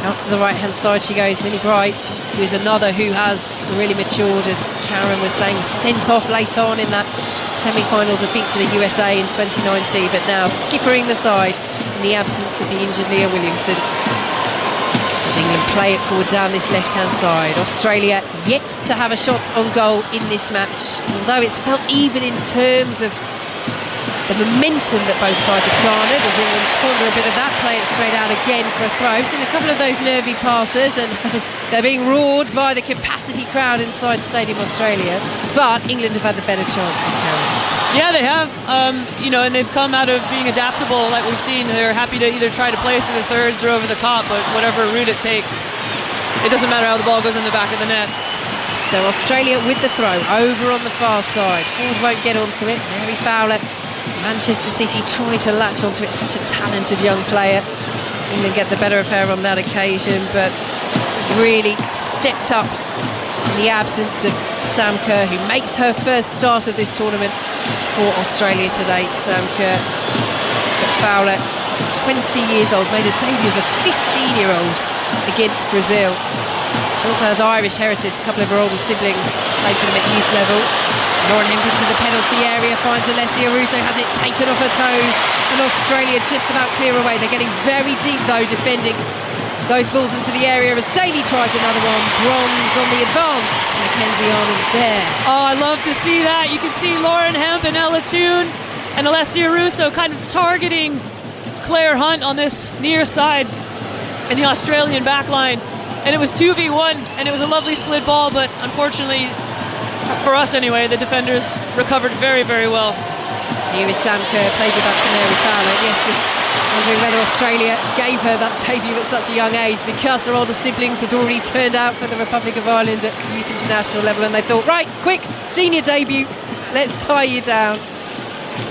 Out to the right hand side she goes. Millie Bright, who is another who has really matured, as Karen was saying, sent off late on in that semi-final defeat to the USA in 2019, but now skippering the side in the absence of the injured Leah Williamson. As England play it forward down this left-hand side. Australia yet to have a shot on goal in this match, although it's felt even in terms of the momentum that both sides have garnered, as England squander a bit of that, play it straight out again for a throw. Seen a couple of those nervy passes, and they're being roared by the capacity crowd inside Stadium Australia, but England have had the better chances, Karen. Yeah, they have, you know, and they've come out of being adaptable, like we've seen. They're happy to either try to play through the thirds or over the top, but whatever route it takes, it doesn't matter how the ball goes in the back of the net. So Australia with the throw over on the far side. Ford won't get onto it. Mary Fowler, Manchester City trying to latch onto it. Such a talented young player. England get the better of her on that occasion, but really stepped up in the absence of Sam Kerr, who makes her first start of this tournament for Australia today. Sam Kerr. But Fowler, just 20 years old, made a debut as a 15-year-old against Brazil. She also has Irish heritage. A couple of her older siblings played for them at youth level. Lauren Hemp into the penalty area, finds Alessia Russo, has it taken off her toes, and Australia just about clear away. They're getting very deep though, defending those balls into the area as Daly tries another one. Bronze on the advance. Mackenzie Arnold's there. Oh, I love to see that. You can see Lauren Hemp and Ella Toone and Alessia Russo kind of targeting Claire Hunt on this near side in the Australian back line. And it was 2v1, and it was a lovely slid ball, but unfortunately, for us anyway, the defenders recovered very, very well. Here is Sam Kerr, plays it back to Mary Fowler. Yes, just wondering whether Australia gave her that debut at such a young age, because her older siblings had already turned out for the Republic of Ireland at youth international level, and they thought, right, quick, senior debut. let's tie you down.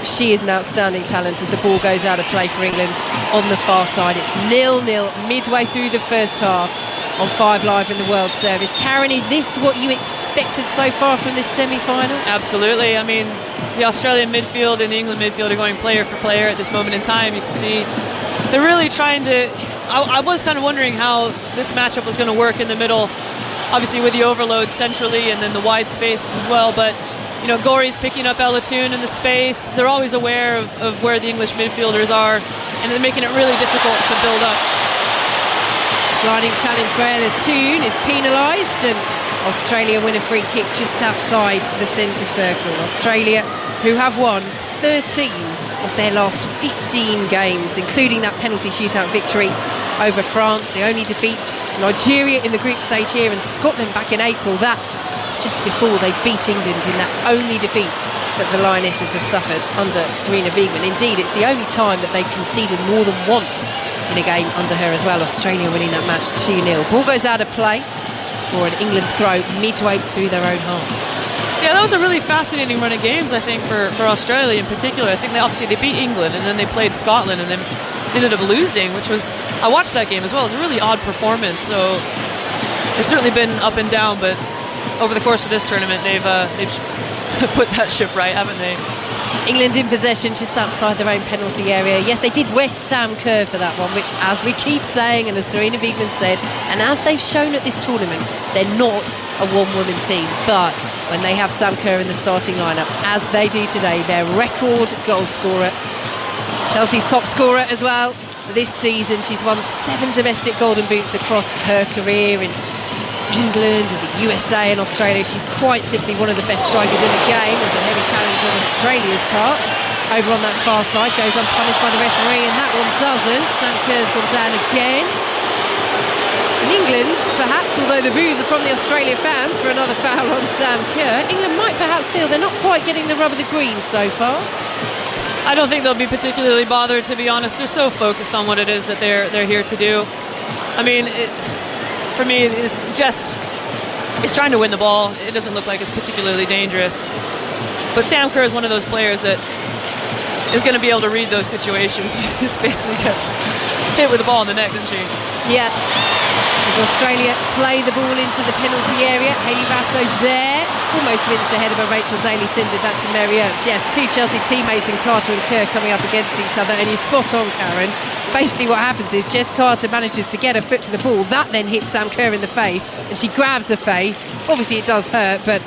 She is an outstanding talent as the ball goes out of play for England on the far side. It's 0-0 midway through the first half on 5 Live in the World Service. Karen, is this what you expected so far from this semi-final? Absolutely. I mean, the Australian midfield and the England midfield are going player for player at this moment in time. You can see they're really trying to... I was kind of wondering how this matchup was going to work in the middle, obviously with the overload centrally and then the wide spaces as well, but you know, Gori's picking up Elatoon in the space. They're always aware of where the English midfielders are, and they're making it really difficult to build up. Sliding challenge by Elatoon is penalised, and Australia win a free kick just outside the centre circle. Australia, who have won 13 of their last 15 games, including that penalty shootout victory over France. The only defeats, Nigeria in the group stage here and Scotland back in April. That just before they beat England in that only defeat that the Lionesses have suffered under Sarina Wiegman. Indeed, it's the only time that they've conceded more than once in a game under her as well. Australia winning that match 2-0. Ball goes out of play for an England throw midway through their own half. Yeah, that was a really fascinating run of games, I think, for Australia in particular. I think they beat England and then they played Scotland and then ended up losing, which was... I watched that game as well. It was a really odd performance, so it's certainly been up and down, but over the course of this tournament, they've put that ship right, haven't they? England in possession just outside their own penalty area. Yes, they did rest Sam Kerr for that one, which, as we keep saying, and as Sarina Wiegman said, and as they've shown at this tournament, they're not a one-woman team. But when they have Sam Kerr in the starting lineup, as they do today, their record goal scorer, Chelsea's top scorer as well this season. She's won 7 domestic golden boots across her career in England and the USA and Australia. She's quite simply one of the best strikers in the game. There's a heavy challenge on Australia's part. Over on that far side, goes unpunished by the referee, and that one doesn't. Sam Kerr's gone down again. And England, perhaps, although the boos are from the Australia fans for another foul on Sam Kerr, England might perhaps feel they're not quite getting the rub of the green so far. I don't think they'll be particularly bothered, to be honest. They're so focused on what it is that they're here to do. I mean, for me, it's trying to win the ball. It doesn't look like it's particularly dangerous. But Sam Kerr is one of those players that is going to be able to read those situations. He just basically gets hit with the ball in the neck, doesn't she? Yeah. As Australia play the ball into the penalty area, Hayley Rasso's there. Almost wins the header, but Rachel Daly sends it back to Mary Earps. Yes, 2 Chelsea teammates in Carter and Kerr coming up against each other, and you're spot on, Karen. Basically what happens is Jess Carter manages to get her foot to the ball. That then hits Sam Kerr in the face, and she grabs her face. Obviously it does hurt, but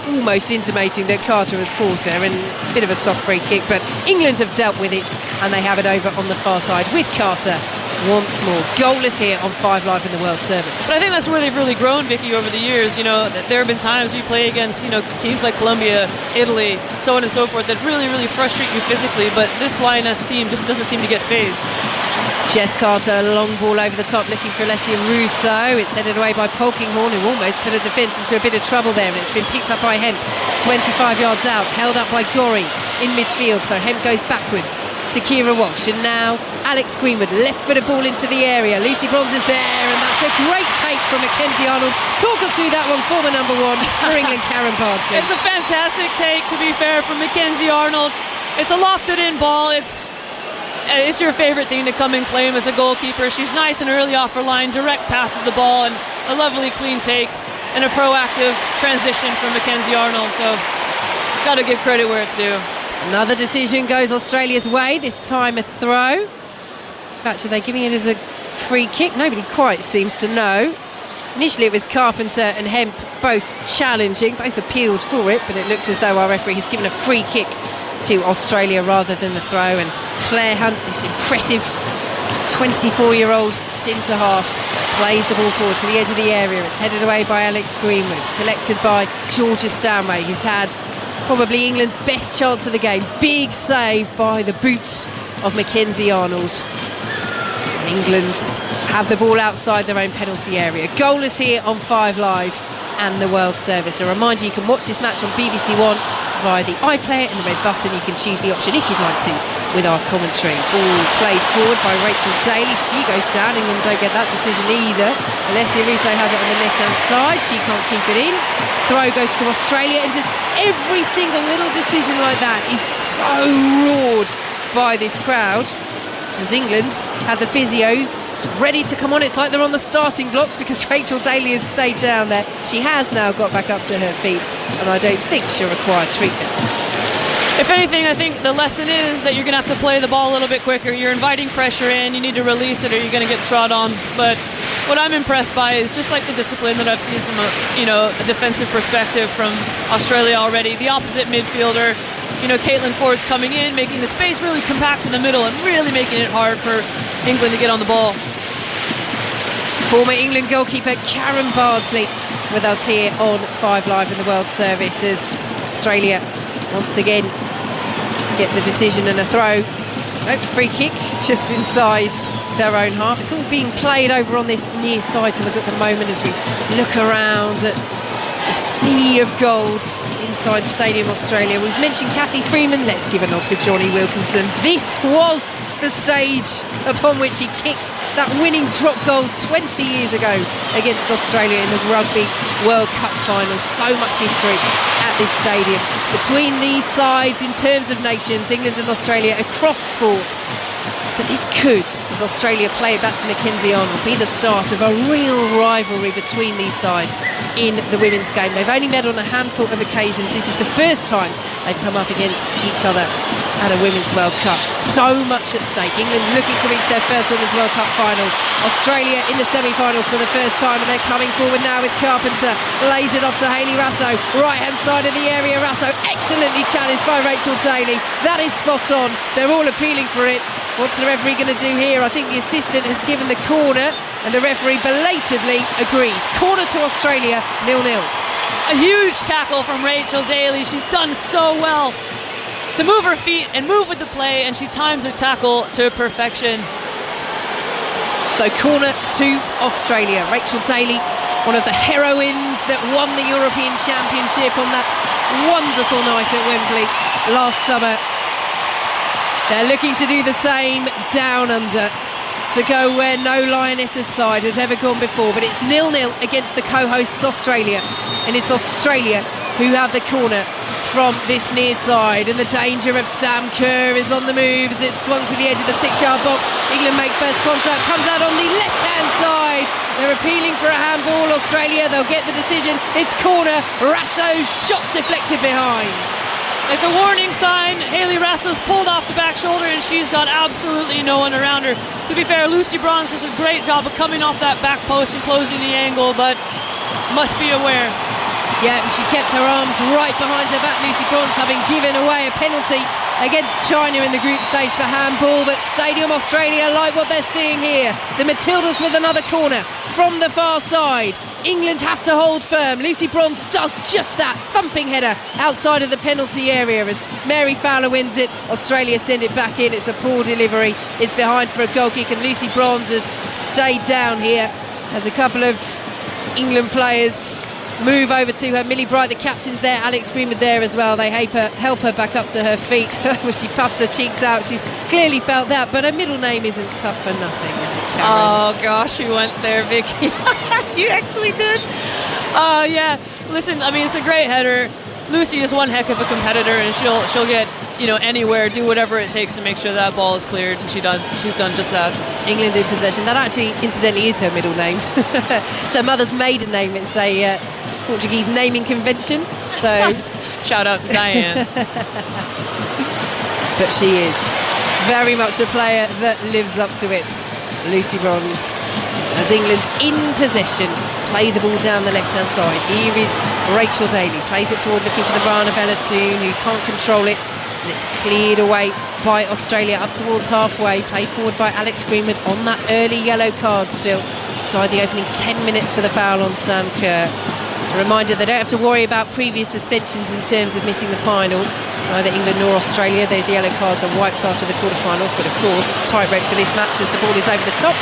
almost intimating that Carter has caught her, and a bit of a soft free kick. But England have dealt with it, and they have it over on the far side with Carter once more. Goalless here on 5 Live in the World Service. But I think that's where they've really grown, Vicky, over the years. You know, there have been times we play against, you know, teams like Colombia, Italy, so on and so forth, that really, really frustrate you physically, but this Lioness team just doesn't seem to get phased. Jess Carter, long ball over the top, looking for Alessia Russo. It's headed away by Polkinghorne, who almost put a defence into a bit of trouble there, and it's been picked up by Hemp, 25 yards out, held up by Gori in midfield, so Hemp goes backwards to Kira Walsh, and now Alex Greenwood, left-footed ball into the area. Lucy Bronze is there, and that's a great take from Mackenzie Arnold. Talk us through that one, former number 1 for England, Karen Bardsley. It's a fantastic take, to be fair, from Mackenzie Arnold. It's a lofted-in ball. It's your favourite thing to come and claim as a goalkeeper. She's nice and early off her line, direct path of the ball, and a lovely clean take, and a proactive transition from Mackenzie Arnold. So, got to give credit where it's due. Another decision goes Australia's way, this time a throw. In fact, are they giving it as a free kick? Nobody quite seems to know. Initially it was Carpenter and Hemp both challenging, both appealed for it, but it looks as though our referee has given a free kick to Australia rather than the throw. And Claire Hunt, this impressive 24-year-old centre-half, plays the ball forward to the edge of the area. It's headed away by Alex Greenwood, collected by Georgia Stanway, who's had probably England's best chance of the game. Big save by the boots of Mackenzie Arnold. England have the ball outside their own penalty area. Goalless here on 5 Live and the World Service. A reminder, you can watch this match on BBC One via the iPlayer and the red button. You can choose the option if you'd like to with our commentary. Ball played forward by Rachel Daly. She goes down. England don't get that decision either. Alessia Russo has it on the left-hand side. She can't keep it in. throw goes to Australia, and just every single little decision like that is so roared by this crowd. As England have the physios ready to come on, it's like they're on the starting blocks because Rachel Daly has stayed down there. She has now got back up to her feet, and I don't think she'll require treatment. If anything, I think the lesson is that you're going to have to play the ball a little bit quicker. You're inviting pressure in, you need to release it or you're going to get trod on. But what I'm impressed by is just like the discipline that I've seen from a defensive perspective from Australia already. The opposite midfielder, Caitlin Ford's coming in, making the space really compact in the middle and really making it hard for England to get on the ball. Former England goalkeeper Karen Bardsley with us here on 5 Live in the World Service as Australia once again get the decision and a throw. Free kick just inside their own half. It's all being played over on this near side to us at the moment as we look around at a sea of goals inside Stadium Australia. We've mentioned Kathy Freeman. Let's give a nod to Johnny Wilkinson. This was the stage upon which he kicked that winning drop goal 20 years ago against Australia in the Rugby World Cup final. So much history at this stadium between these sides in terms of nations, England and Australia across sports. But this could, as Australia play it back to Mackenzie Arnold, be the start of a real rivalry between these sides in the women's game. They've only met on a handful of occasions. This is the first time they've come up against each other at a Women's World Cup. So much at stake. England looking to reach their first Women's World Cup final. Australia in the semi-finals for the first time, and they're coming forward now with Carpenter. Lays it off to Hayley Rasso. Right-hand side of the area, Rasso excellently challenged by Rachel Daly. That is spot on. They're all appealing for it. What's the referee going to do here? I think the assistant has given the corner and the referee belatedly agrees. Corner to Australia, 0-0. A huge tackle from Rachel Daly. She's done so well to move her feet and move with the play, and she times her tackle to perfection. So corner to Australia. Rachel Daly, one of the heroines that won the European Championship on that wonderful night at Wembley last summer. They're looking to do the same down under, to go where no Lioness's side has ever gone before. But it's 0-0 against the co-hosts Australia, and it's Australia who have the corner from this near side. And the danger of Sam Kerr is on the move as it's swung to the edge of the 6-yard box. England make first contact, comes out on the left-hand side. They're appealing for a handball. Australia, they'll get the decision. It's corner. Rasso's shot deflected behind. It's a warning sign. Hayley Rasso's pulled off the back shoulder and she's got absolutely no one around her. To be fair, Lucy Bronze does a great job of coming off that back post and closing the angle, but must be aware. Yeah, she kept her arms right behind her back, Lucy Bronze, having given away a penalty against China in the group stage for handball. But Stadium Australia like what they're seeing here. The Matildas with another corner from the far side. England have to hold firm. Lucy Bronze does just that, thumping header outside of the penalty area as Mary Fowler wins it. Australia send it back in. It's a poor delivery. It's behind for a goal kick, and Lucy Bronze has stayed down here as a couple of England players move over to her. Millie Bright, the captain's there, Alex Greenwood there as well. They help her back up to her feet. Well, she puffs her cheeks out. She's clearly felt that, but her middle name isn't tough for nothing, is it, Karen? Oh gosh, you went there, Vicky. You actually did. Oh yeah. Listen, I mean, it's a great header. Lucy is one heck of a competitor, and she'll get anywhere, do whatever it takes to make sure that ball is cleared, and she's done just that. England in possession. That actually, incidentally, is her middle name. It's her mother's maiden name. It's a Portuguese naming convention. So shout out to Diane. But she is very much a player that lives up to it. Lucy Bronze, as England in possession, play the ball down the left-hand side. Here is Rachel Daly, plays it forward looking for the Brana Bellatoon, who can't control it, and it's cleared away by Australia up towards halfway. Played forward by Alex Greenwood on that early yellow card still. Inside the opening 10 minutes for the foul on Sam Kerr. A reminder, they don't have to worry about previous suspensions in terms of missing the final. Neither England nor Australia. Those yellow cards are wiped after the quarterfinals, but of course, tight rope for this match as the ball is over the top.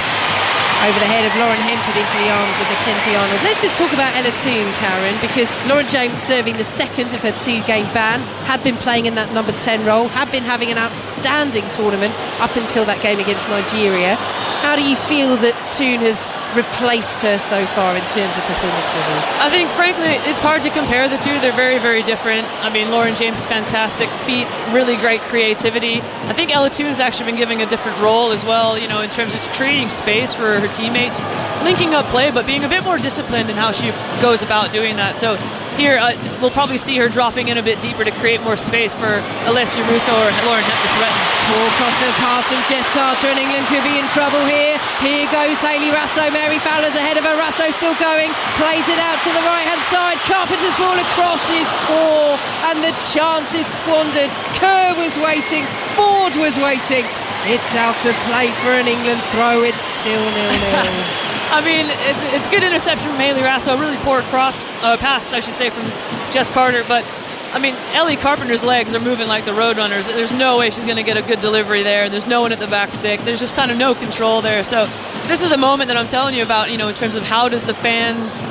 Over the head of Lauren Hempel into the arms of Mackenzie Arnold. Let's just talk about Ella Toone, Karen, because Lauren James, serving the second of her 2-game ban, had been playing in that number 10 role, had been having an outstanding tournament up until that game against Nigeria. How do you feel that Toone has replaced her so far in terms of performance levels? I think, frankly, it's hard to compare the two. They're very, very different. I mean, Lauren James, fantastic feet, really great creativity. I think Ella Toon has actually been given a different role as well, you know, in terms of creating space for her teammates, linking up play, but being a bit more disciplined in how she goes about doing that. So here, we'll probably see her dropping in a bit deeper to create more space for Alessia Russo or Lauren Hemp to threaten. Poor crossfield pass from Jess Carter, and England could be in trouble here. Here goes Hayley Rasso. Mary Fowler's ahead of her. Rasso still going. Plays it out to the right-hand side. Carpenter's ball across is poor, and the chance is squandered. Kerr was waiting. Ford was waiting. It's out of play for an England throw. It's still 0-0. I mean, it's good interception from Hayley Rasso. A really poor pass, I should say, from Jess Carter. But, I mean, Ellie Carpenter's legs are moving like the Roadrunners. There's no way she's going to get a good delivery there. There's no one at the back stick. There's just kind of no control there. So this is the moment that I'm telling you about, you know, in terms of how does the fans'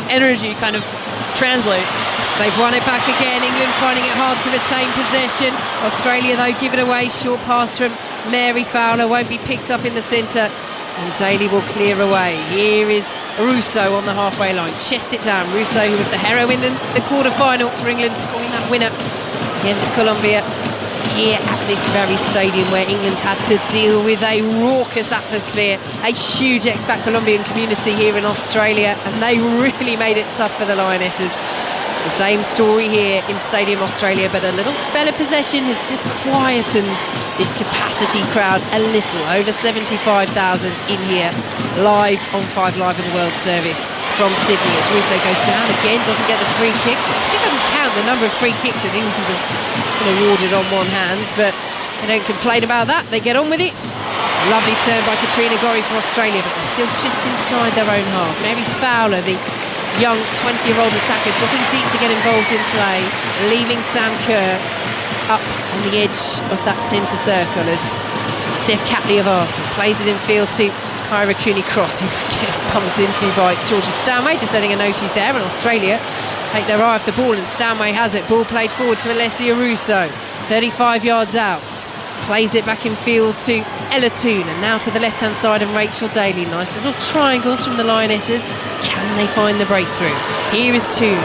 energy kind of translate. They've won it back again. England finding it hard to retain possession. Australia, though, give it away. Short pass from Mary Fowler won't be picked up in the centre. And Daly will clear away. Here is Russo on the halfway line. Chests it down. Russo, who was the heroine in the quarter-final for England, scoring that winner against Colombia here at this very stadium where England had to deal with a raucous atmosphere, a huge expat Colombian community here in Australia, and they really made it tough for the Lionesses. The same story here in Stadium Australia, but a little spell of possession has just quietened this capacity crowd a little. Over 75,000 in here, live on 5 Live in the World Service from Sydney as Russo goes down again, doesn't get the free kick. I think I can count the number of free kicks that England have been awarded on one hand, but they don't complain about that. They get on with it. Lovely turn by Katrina Gorry for Australia, but they're still just inside their own half. Mary Fowler, the young 20-year-old attacker, dropping deep to get involved in play, leaving Sam Kerr up on the edge of that centre circle as Steph Catley of Arsenal plays it in field to Kyra Cooney-Cross, who gets bumped into by Georgia Stanway, just letting her know she's there. And Australia take their eye off the ball, and Stanway has it. Ball played forward to Alessia Russo, 35 yards out. Plays it back in field to Ella Toon, and now to the left-hand side and Rachel Daly. Nice little triangles from the Lionesses. Can they find the breakthrough? Here is Toon.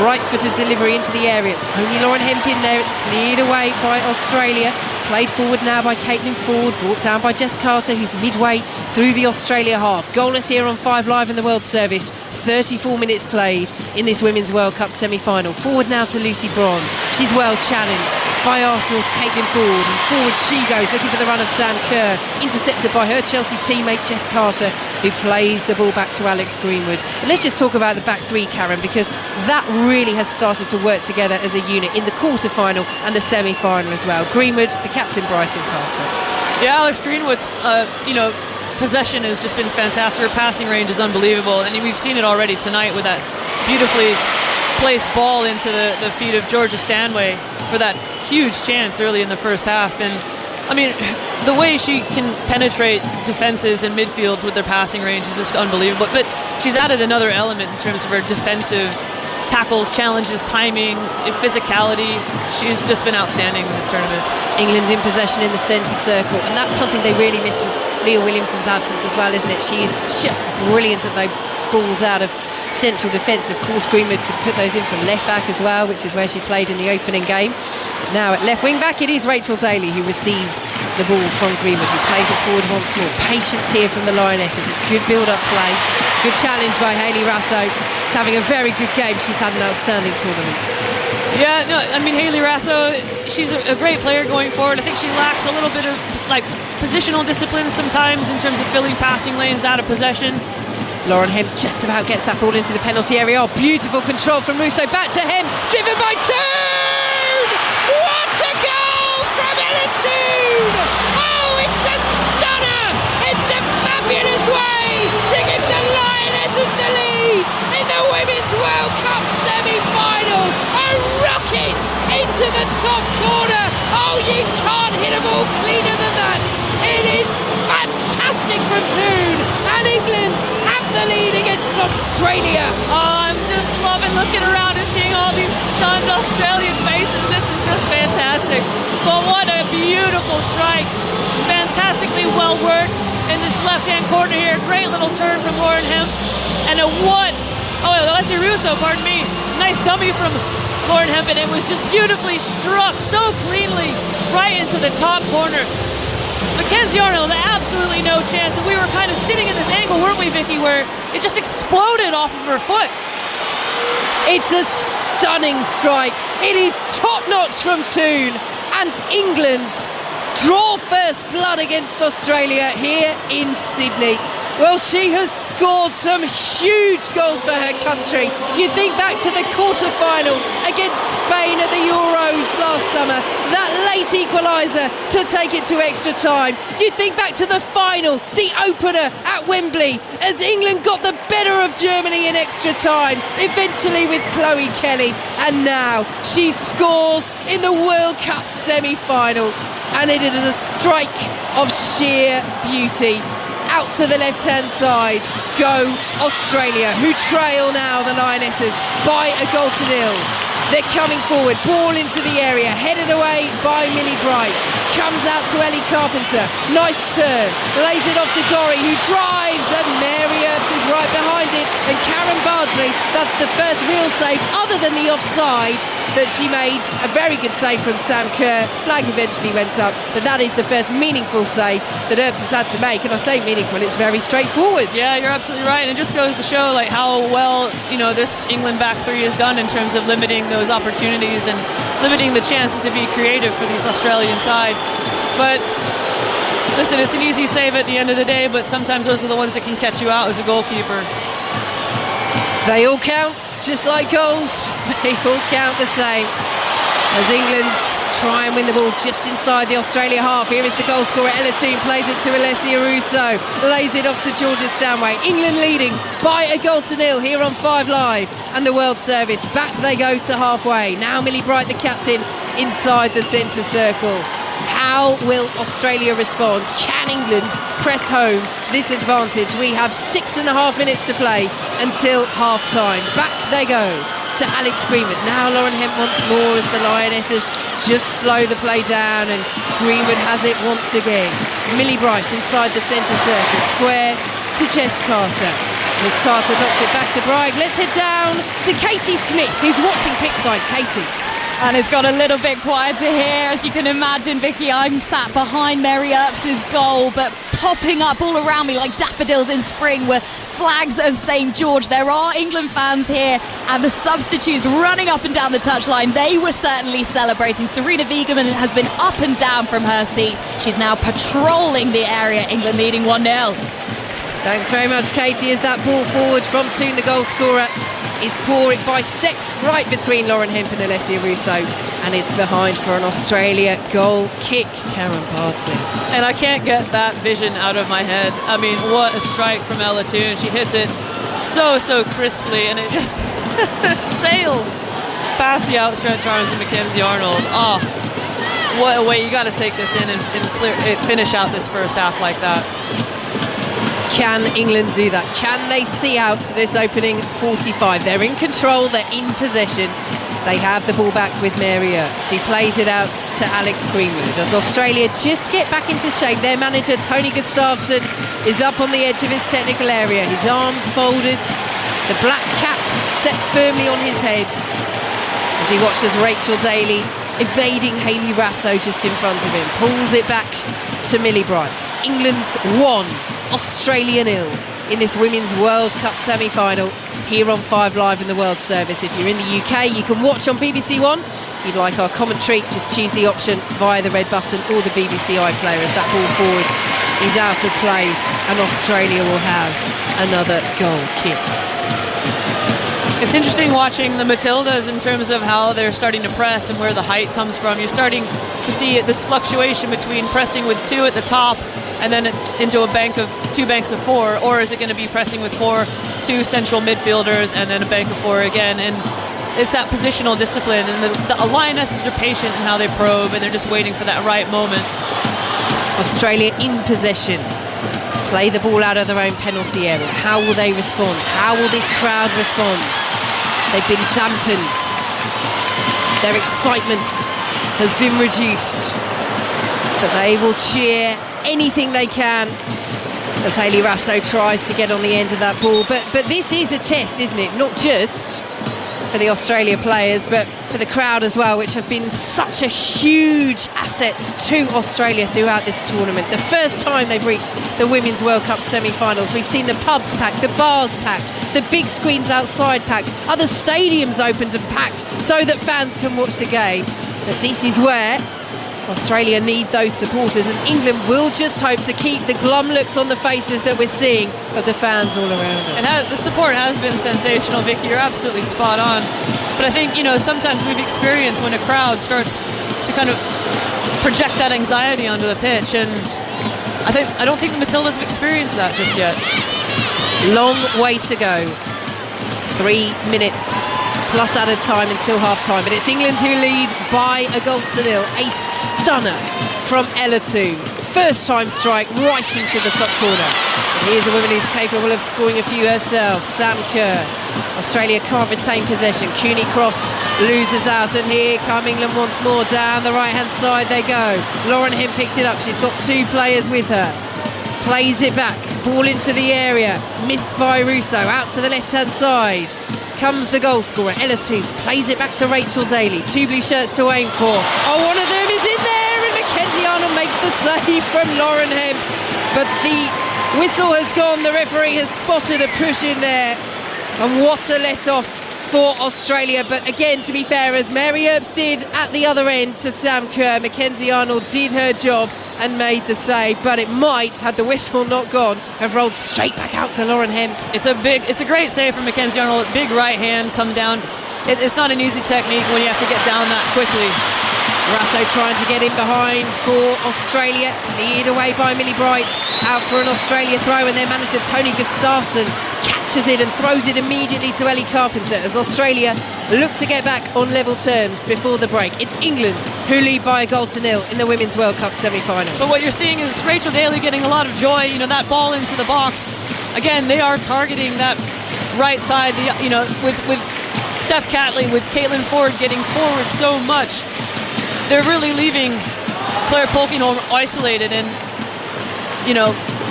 Right-footed delivery into the area. It's only Lauren Hemp in there. It's cleared away by Australia. Played forward now by Caitlin Ford. Brought down by Jess Carter, who's midway through the Australia half. Goalless here on 5 Live in the World Service. 34 minutes played in this Women's World Cup semi-final. Forward now to Lucy Bronze. She's well challenged by Arsenal's Caitlin Ford. And forward she goes, looking for the run of Sam Kerr. Intercepted by her Chelsea teammate Jess Carter, who plays the ball back to Alex Greenwood. And let's just talk about the back three, Karen, because that really has started to work together as a unit in the quarter-final and the semi-final as well. Greenwood, the captain, Brighton Carter. Yeah, Alex Greenwood's, possession has just been fantastic. Her passing range is unbelievable, and we've seen it already tonight with that beautifully placed ball into the feet of Georgia Stanway for that huge chance early in the first half. And I mean, the way she can penetrate defenses and midfields with their passing range is just unbelievable. But she's added another element in terms of her defensive tackles, challenges, timing, physicality. She's just been outstanding in this tournament. England in possession in the centre circle, and that's something they really miss with Leah Williamson's absence as well, isn't it? She's just brilliant at those balls out of central defence, and of course Greenwood could put those in from left back as well, which is where she played in the opening game. Now at left wing back it is Rachel Daly who receives the ball from Greenwood, who plays it forward once more. Patience here from the Lionesses. It's good build-up play. It's a good challenge by Hayley Rasso. She's having a very good game. She's had an outstanding tournament. Yeah, no, I mean, Hayley Rasso, she's a great player going forward. I think she lacks a little bit of positional discipline sometimes in terms of filling passing lanes out of possession. Lauren Hemp just about gets that ball into the penalty area. Oh, beautiful control from Russo. Back to Hemp, driven by Toon! What a goal from Ella Toon! Oh, it's a stunner! It's a fabulous way to give the Lionesses the lead in the Women's World Cup semi-final. A rocket into the top corner. Oh, you can't hit a ball cleaner than that. It is fantastic from Toon, and England have the lead against Australia. Oh, I'm just loving looking around and seeing all these stunned Australian faces. This is just was fantastic. But what a beautiful strike. Fantastically well worked in this left-hand corner here. Great little turn from Lauren Hemp. And Alessia Russo, pardon me. Nice dummy from Lauren Hemp, and it was just beautifully struck so cleanly right into the top corner. Mackenzie Arnold, absolutely no chance. And we were kind of sitting in this angle, weren't we, Vicky, where it just exploded off of her foot. It's a stunning strike. It is top-notch from Toon. And England draw first blood against Australia here in Sydney. Well, she has scored some huge goals for her country. You think back to the quarter-final against Spain at the Euros last summer, that late equaliser to take it to extra time. You think back to the final, the opener at Wembley, as England got the better of Germany in extra time, eventually with Chloe Kelly. And now she scores in the World Cup semi-final. And it is a strike of sheer beauty. Out to the left-hand side go Australia, who trail now the Lionesses by a goal to nil. They're coming forward, ball into the area, headed away by Millie Bright. Comes out to Ellie Carpenter, nice turn, lays it off to Gorry, who drives, and Mary Earps is right behind it. And Karen Bardsley, that's the first real save, other than the offside that she made. A very good save from Sam Kerr. Flag eventually went up, but that is the first meaningful save that Earps has had to make. And I say meaningful, it's very straightforward. Yeah, you're absolutely right. And it just goes to show like how well, this England back three has done in terms of limiting those opportunities and limiting the chances to be creative for this Australian side. But listen, it's an easy save at the end of the day, but sometimes those are the ones that can catch you out as a goalkeeper. They all count, just like goals. They all count the same. As England try and win the ball just inside the Australia half. Here is the goal scorer, Ella Toon, plays it to Alessia Russo, lays it off to Georgia Stanway. England leading by a goal to nil here on 5 Live. And the World Service, back they go to halfway. Now Millie Bright, the captain, inside the centre circle. How will Australia respond? Can England press home this advantage? We have 6.5 minutes to play until half-time. Back they go to Alex Greenwood. Now Lauren Hemp once more as the Lionesses just slow the play down, and Greenwood has it once again. Millie Bright inside the centre circle, square to Jess Carter. As Carter knocks it back to Bright, let's head down to Katie Smith, who's watching pitchside. Katie. And it's got a little bit quieter here, as you can imagine, Vicky. I'm sat behind Mary Earps' goal, but popping up all around me like daffodils in spring were flags of St George. There are England fans here, and the substitutes running up and down the touchline. They were certainly celebrating. Serena Wiegemann has been up and down from her seat. She's now patrolling the area. England leading 1-0. Thanks very much, Katie, as that ball forward from Toon, the goal scorer, is poured by Sex right between Lauren Hemp and Alessia Russo, and it's behind for an Australia goal kick. Karen Bardsley. And I can't get that vision out of my head. I mean, what a strike from Ella Toon. She hits it so crisply, and it just sails past the outstretched arms of Mackenzie Arnold. Oh, what a way. You got to take this in and finish out this first half like that. Can England do that? Can they see out this opening 45? They're in control, they're in possession. They have the ball back with Mary Earps, who plays it out to Alex Greenwood. Does Australia just get back into shape? Their manager, Tony Gustafsson, is up on the edge of his technical area. His arms folded, the black cap set firmly on his head, as he watches Rachel Daly evading Hayley Rasso just in front of him. Pulls it back to Millie Bright. England 1, Australia 0 in this Women's World Cup semi-final here on 5 Live in the World Service. If you're in the UK, you can watch on BBC One. If you'd like our commentary, just choose the option via the red button or the BBC iPlayer, as that ball forward is out of play and Australia will have another goal kick. It's interesting watching the Matildas in terms of how they're starting to press and where the height comes from. You're starting to see this fluctuation between pressing with 2 at the top and then into a bank of 2 banks of 4, or is it going to be pressing with 2 central midfielders and then a bank of 4 again? And it's that positional discipline, and the Lionesses are patient in how they probe, and they're just waiting for that right moment. Australia in possession, play the ball out of their own penalty area. How will they respond? How will this crowd respond? They've been dampened. Their excitement has been reduced. But they will cheer anything they can as Hayley Raso tries to get on the end of that ball. But this is a test, isn't it? Not just for the Australia players, but for the crowd as well, which have been such a huge asset to Australia throughout this tournament. The first time they've reached the Women's World Cup semi-finals, we've seen the pubs packed, the bars packed, the big screens outside packed, other stadiums opened and packed so that fans can watch the game. But this is where Australia need those supporters, and England will just hope to keep the glum looks on the faces that we're seeing of the fans all around us. The support has been sensational, Vicky. You're absolutely spot on. But I think, sometimes we've experienced when a crowd starts to kind of project that anxiety onto the pitch, and I don't think the Matildas have experienced that just yet. Long way to go. 3 minutes plus added time until half-time, but it's England who lead by a goal to nil. A stunner from Ella Toone. First time strike right into the top corner. And here's a woman who's capable of scoring a few herself, Sam Kerr. Australia can't retain possession. Cooney Cross loses out, and here come England once more. Down the right-hand side they go. Lauren Hemp picks it up. She's got 2 players with her. Plays it back, ball into the area, missed by Russo, out to the left-hand side. Comes the goal scorer, Ella Toone, plays it back to Rachel Daly. 2 blue shirts to aim for. Oh, one of them is in there, and Mackenzie Arnold makes the save from Lauren Hemp. But the whistle has gone, the referee has spotted a push in there. And what a let-off for Australia. But again, to be fair, as Mary Earps did at the other end to Sam Kerr, Mackenzie Arnold did her job and made the save, but it might, had the whistle not gone, have rolled straight back out to Lauren Hemp. It's a great save from Mackenzie Arnold. Big right hand come down. It's not an easy technique when you have to get down that quickly. Raso trying to get in behind for Australia, cleared away by Millie Bright, out for an Australia throw, and their manager Tony Gustafsson catches it and throws it immediately to Ellie Carpenter as Australia look to get back on level terms before the break. It's England who lead by a goal to nil in the Women's World Cup semi-final. But what you're seeing is Rachel Daly getting a lot of joy, that ball into the box. Again, they are targeting that right side, with Steph Catley, with Caitlin Ford getting forward so much. They're really leaving Claire Polkinghorne isolated, and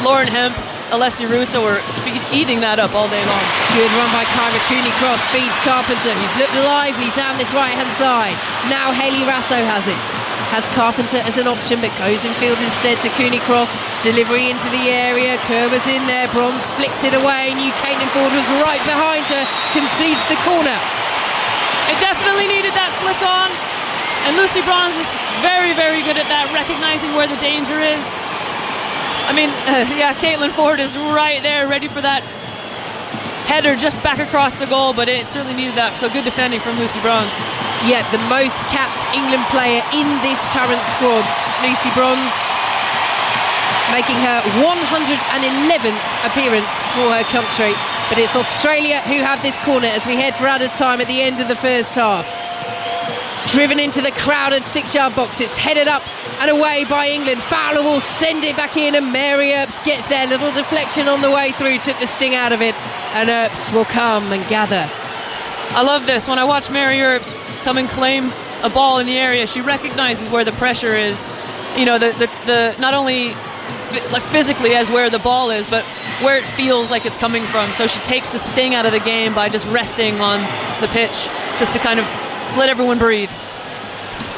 Lauren Hemp, Alessia Russo are eating that up all day long. Good run by Kyra Cooney Cross, feeds Carpenter, who's looked lively down this right-hand side. Now Hayley Raso has it. Has Carpenter as an option, but goes in field instead to Cooney Cross. Delivery into the area. Kerr was in there. Bronze flicks it away. New Caitlin Ford was right behind her. Concedes the corner. It definitely needed that flick on. And Lucy Bronze is very, very good at that, recognizing where the danger is. Caitlin Ford is right there, ready for that header just back across the goal, but it certainly needed that. So good defending from Lucy Bronze. Yeah, the most capped England player in this current squad, Lucy Bronze, making her 111th appearance for her country. But it's Australia who have this corner as we head for added time at the end of the first half. Driven into the crowded 6-yard box. It's headed up and away by England. Fowler will send it back in, and Mary Earps gets there. Little deflection on the way through, took the sting out of it, and Earps will come and gather. I love this. When I watch Mary Earps come and claim a ball in the area, she recognizes where the pressure is. The not only physically as where the ball is, but where it feels like it's coming from. So she takes the sting out of the game by just resting on the pitch, just to kind of let everyone breathe.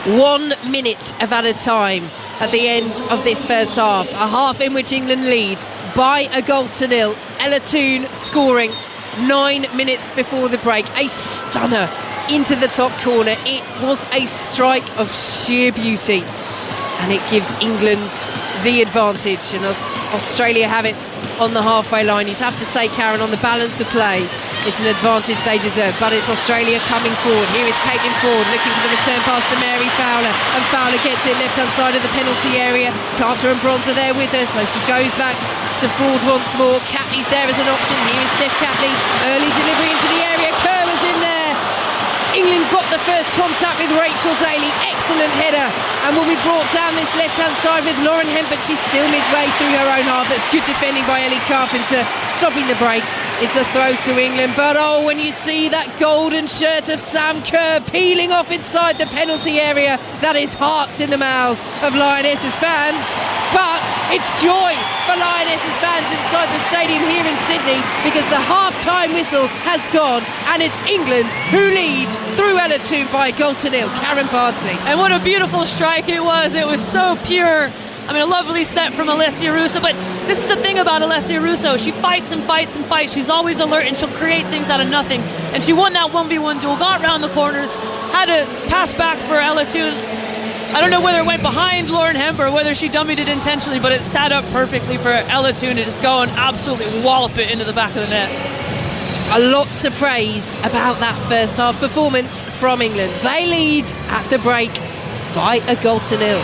1 minute of added time at the end of this first half. A half in which England lead by a goal to nil. Ella Toone scoring 9 minutes before the break. A stunner into the top corner. It was a strike of sheer beauty, and it gives England the advantage, and Australia have it on the halfway line. You'd have to say, Karen, on the balance of play, it's an advantage they deserve, but it's Australia coming forward. Here is Caitlin Ford looking for the return pass to Mary Fowler, and Fowler gets it left-hand side of the penalty area. Carter and Bronze are there with her, so she goes back to Ford once more. Catley's there as an option. Here is Steph Catley, early delivery into the area. Kerr was in there. England got the first contact with Rachel Daly. Excellent header, and will be brought down this left-hand side with Lauren Hemp, but she's still midway through her own half. That's good defending by Ellie Carpenter, stopping the break. It's a throw to England, but oh, when you see that golden shirt of Sam Kerr peeling off inside the penalty area, that is hearts in the mouths of Lionesses fans. But it's joy for Lionesses fans inside the stadium here in Sydney, because the half-time whistle has gone and it's England who lead through Ella2 by a goal to nil. Karen Bardsley. And what a beautiful strike it was. It was so pure. I mean, a lovely set from Alessia Russo, but this is the thing about Alessia Russo. She fights and fights and fights. She's always alert, and she'll create things out of nothing. And she won that 1v1 duel, got around the corner, had a pass back for Ella2. I don't know whether it went behind Lauren Hemp or whether she dummied it intentionally, but it sat up perfectly for Ella2 to just go and absolutely wallop it into the back of the net. A lot to praise about that first half performance from England. They lead at the break by a goal to nil.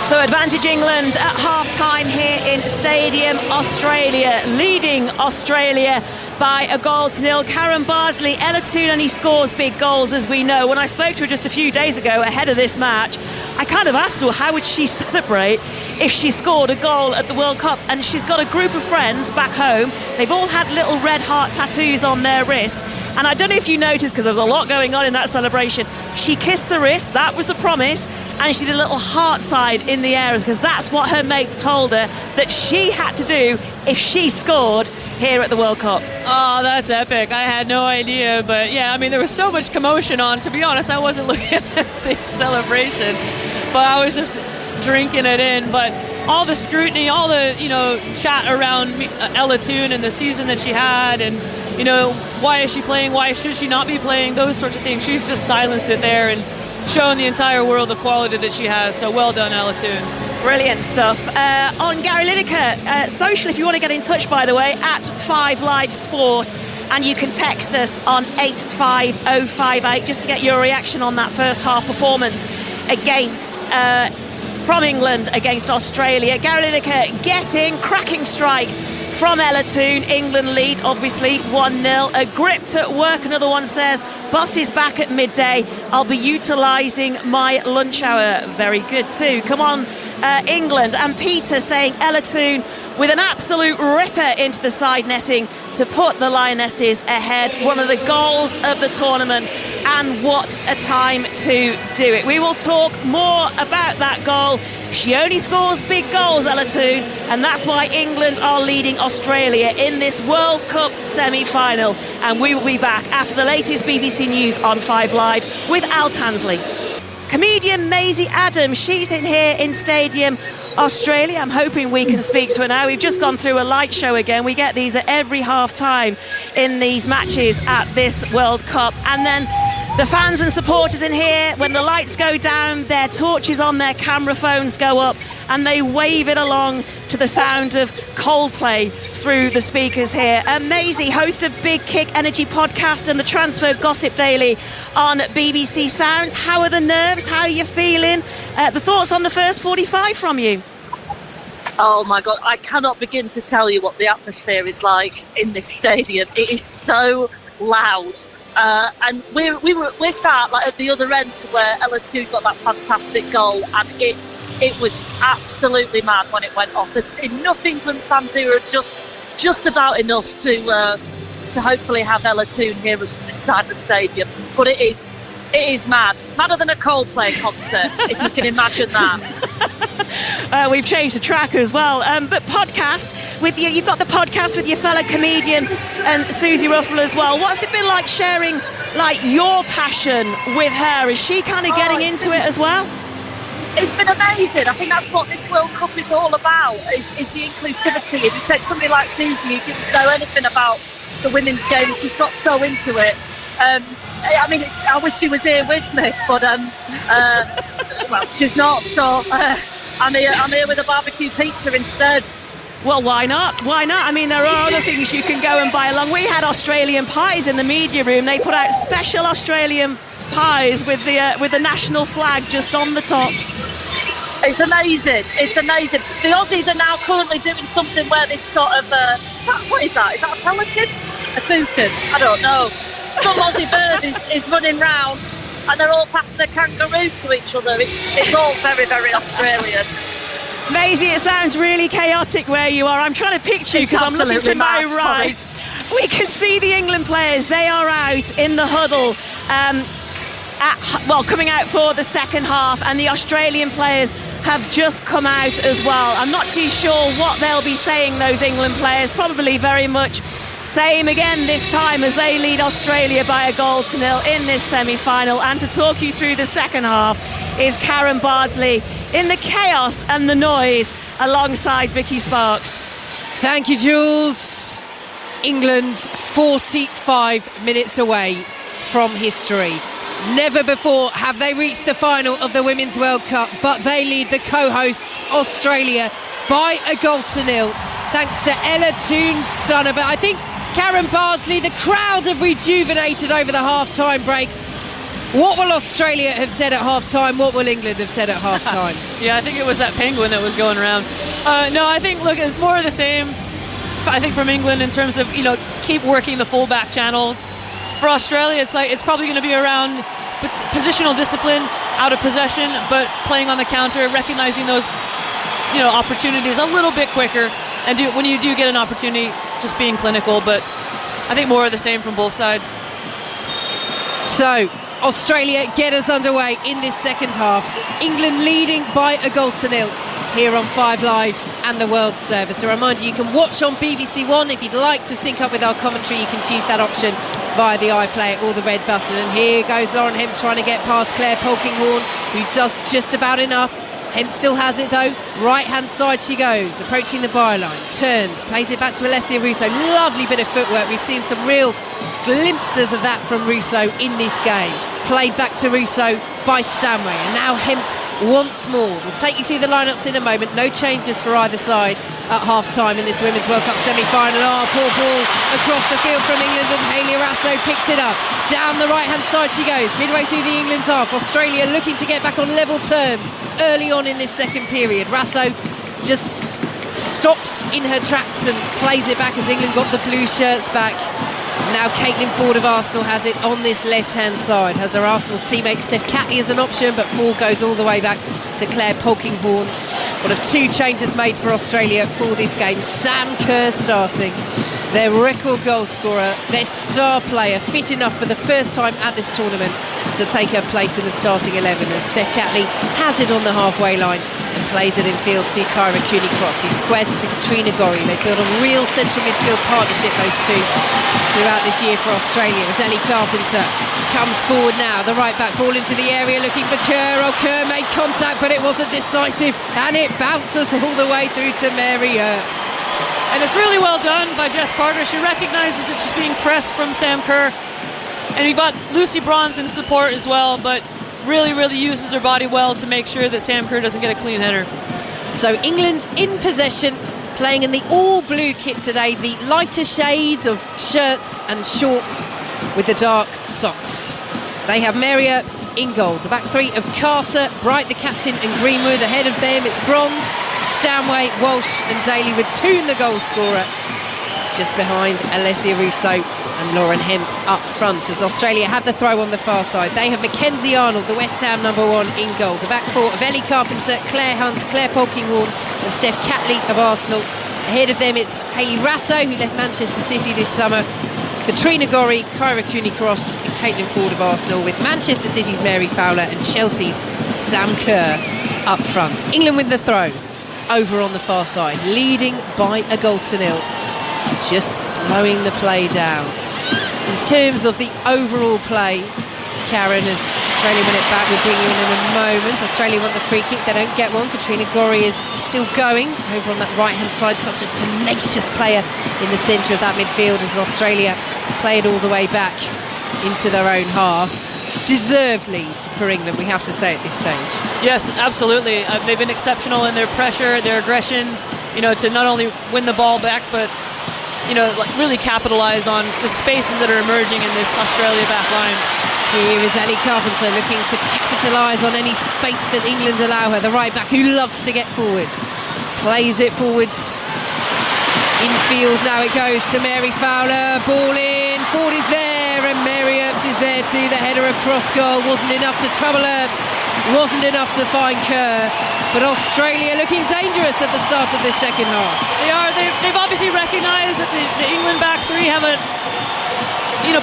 So advantage England at half-time here in Stadium Australia, leading Australia by a goal to nil. Karen Bardsley, Ella2 only scores big goals, as we know. When I spoke to her just a few days ago ahead of this match, I kind of asked her how would she celebrate if she scored a goal at the World Cup. And she's got a group of friends back home. They've all had little red heart tattoos on their wrist. And I don't know if you noticed, because there was a lot going on in that celebration, she kissed the wrist, that was the promise, and she did a little heart side in the air, because that's what her mates told her that she had to do if she scored here at the World Cup. Oh, that's epic. I had no idea, but yeah, I mean, there was so much commotion on. To be honest, I wasn't looking at the celebration, but I was just drinking it in. But all the scrutiny, all the, chat around Ella2 and the season that she had, and why is she playing, why should she not be playing, those sorts of things, she's just silenced it there and shown the entire world the quality that she has. So well done, Ella2. Brilliant stuff. On Gary Lineker, social, if you want to get in touch, by the way, at 5 Live Sport, and you can text us on 85058 just to get your reaction on that first half performance against from England against Australia. Gary Lineker cracking strike from Ella2. England lead, obviously, 1-0. A gripped at work, another one says, bus is back at midday. I'll be utilising my lunch hour. Very good too. Come on, England. And Peter saying Ella2 with an absolute ripper into the side netting to put the Lionesses ahead. One of the goals of the tournament, and what a time to do it. We will talk more about that goal. She only scores big goals, Ella2, and that's why England are leading Australia in this World Cup semi-final. And we will be back after the latest BBC News on 5 Live with Al Tansley. Comedian Maisie Adams, she's in here in Stadium Australia. I'm hoping we can speak to her now. We've just gone through a light show again. We get these at every half-time in these matches at this World Cup. And then the fans and supporters in here, when the lights go down, their torches on their camera phones go up and they wave it along to the sound of Coldplay through the speakers here. Maisie, host of Big Kick Energy podcast and the Transfer Gossip Daily on BBC Sounds. How are the nerves? How are you feeling? The thoughts on the first 45 from you? Oh my God, I cannot begin to tell you what the atmosphere is like in this stadium. It is so loud. And we're sat like at the other end to where Ella2 got that fantastic goal, and it was absolutely mad when it went off. There's enough England fans here, just about enough to hopefully have Ella2 hear us from this side of the stadium. But it is madder than a Coldplay concert, if you can imagine that. We've changed the track as well, but podcast with you. You've got the podcast with your fellow comedian and Susie Ruffle as well. What's it been like sharing your passion with her? Is she kind of getting into it as well? It's been amazing. I think that's what this World Cup is all about, is the inclusivity. If you take somebody like Susie who didn't know anything about the women's game, she's got so into it. I mean, I wish she was here with me, but well, she's not, so I'm here with a barbecue pizza instead. Well, why not? Why not? I mean, there are other things you can go and buy along. We had Australian pies in the media room. They put out special Australian pies with the national flag just on the top. It's amazing. It's amazing. The Aussies are now currently doing something where this sort of what is that? Is that a pelican? A toucan? I don't know. Some Aussie bird is running round and they're all passing a kangaroo to each other. It's all very, very Australian. Maisie, it sounds really chaotic where you are. I'm trying to picture you because I'm looking to my right. we can see the England players. They are out in the huddle. Coming out for the second half, and the Australian players have just come out as well. I'm not too sure what they'll be saying, those England players. Probably very much same again this time, as they lead Australia by 1-0 in this semi-final. And to talk you through the second half is Karen Bardsley in the chaos and the noise alongside Vicky Sparks. Thank you, Jules. England 45 minutes away from history. Never before have they reached the final of the Women's World Cup, but they lead the co-hosts Australia by 1-0 thanks to Ella Toon's stunner. But I think Karen Bardsley, the crowd have rejuvenated over the half-time break. What will Australia have said at half-time? What will England have said at half-time? Yeah, I think it was that penguin that was going around. No, I think, look, it's more of the same, I think, from England in terms of, keep working the full-back channels. For Australia, it's probably going to be around positional discipline, out of possession, but playing on the counter, recognizing those, opportunities a little bit quicker, and when you do get an opportunity, just being clinical. But I think more of the same from both sides. So Australia get us underway in this second half. England leading by 1-0 here on 5 Live and the World Service. A reminder, you can watch on BBC One. If you'd like to sync up with our commentary, you can choose that option via the iPlayer or the red button. And here goes Lauren Hemp trying to get past Claire Polkinghorne, who does just about enough. Hemp still has it though. Right hand side she goes, approaching the byline, turns, plays it back to Alessia Russo. Lovely bit of footwork. We've seen some real glimpses of that from Russo in this game. Played back to Russo by Stanway, and now Hemp once more. We'll take you through the lineups in a moment. No changes for either side at half-time in this Women's World Cup semi-final. Poor ball across the field from England, and Hayley Rasso picks it up. Down the right-hand side she goes, midway through the England half. Australia looking to get back on level terms early on in this second period. Rasso just stops in her tracks and plays it back as England got the blue shirts back. Now Caitlin Ford of Arsenal has it on this left-hand side. Has her Arsenal teammate Steph Catley as an option, but Ford goes all the way back to Claire Polkinghorne. One of 2 changes made for Australia for this game. Sam Kerr starting, their record goal scorer, their star player, fit enough for the first time at this tournament to take her place in the starting 11, as Steph Catley has it on the halfway line and plays it in field to Kyra Cooney-Cross, who squares it to Katrina Gorry. They've built a real central midfield partnership, those two, throughout this year for Australia, as Ellie Carpenter comes forward now. The right back ball into the area looking for Kerr. Kerr made contact, but it wasn't decisive, and it bounces all the way through to Mary Earps. And it's really well done by Jess Carter. She recognises that she's being pressed from Sam Kerr. And you've got Lucy Bronze in support as well, but really, really uses her body well to make sure that Sam Kerr doesn't get a clean header. So England in possession, playing in the all-blue kit today, the lighter shades of shirts and shorts with the dark socks. They have Mary Earps in goal. The back three of Carter, Bright the captain, and Greenwood. Ahead of them it's Bronze, Stanway, Walsh and Daly, with Toon the goal scorer. Just behind Alessia Russo and Lauren Hemp up front, as Australia have the throw on the far side. They have Mackenzie Arnold, the West Ham #1, in goal. The back four of Ellie Carpenter, Claire Hunt, Claire Polkinghorne and Steph Catley of Arsenal. Ahead of them it's Hayley Rasso, who left Manchester City this summer, Katrina Gorry, Kyra Cooney-Cross and Caitlin Ford of Arsenal, with Manchester City's Mary Fowler and Chelsea's Sam Kerr up front. England with the throw over on the far side, leading by 1-0. Just slowing the play down. In terms of the overall play, Karen, as Australia win it back, we'll bring you in a moment. Australia want the free kick, they don't get one. Katrina Gorry is still going over on that right-hand side, such a tenacious player in the centre of that midfield, as Australia play it all the way back into their own half. Deserved lead for England, we have to say, at this stage. Yes, absolutely. They've been exceptional in their pressure, their aggression, to not only win the ball back, but really capitalize on the spaces that are emerging in this Australia back line. Here is Ellie Carpenter looking to capitalise on any space that England allow her. The right back, who loves to get forward, plays it forwards. Infield now it goes to Mary Fowler. Ball in, Ford is there, and Mary Earps is there too. The header across goal wasn't enough to trouble Earps, wasn't enough to find Kerr. But Australia looking dangerous at the start of this second half. They've obviously recognise that the England back three have a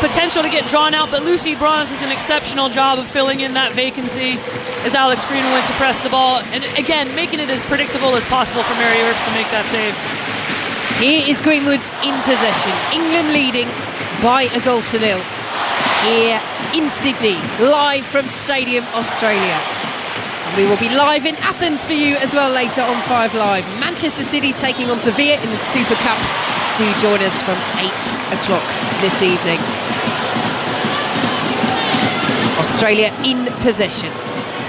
potential to get drawn out, but Lucy Bronze does an exceptional job of filling in that vacancy as Alex Greenwood went to press the ball, and again making it as predictable as possible for Mary Earps to make that save. Here is Greenwood in possession. England leading by 1-0 here in Sydney, live from Stadium Australia. And we will be live in Athens for you as well later on 5 Live. Manchester City taking on Sevilla in the Super Cup. Do join us from 8 o'clock this evening. Australia in possession,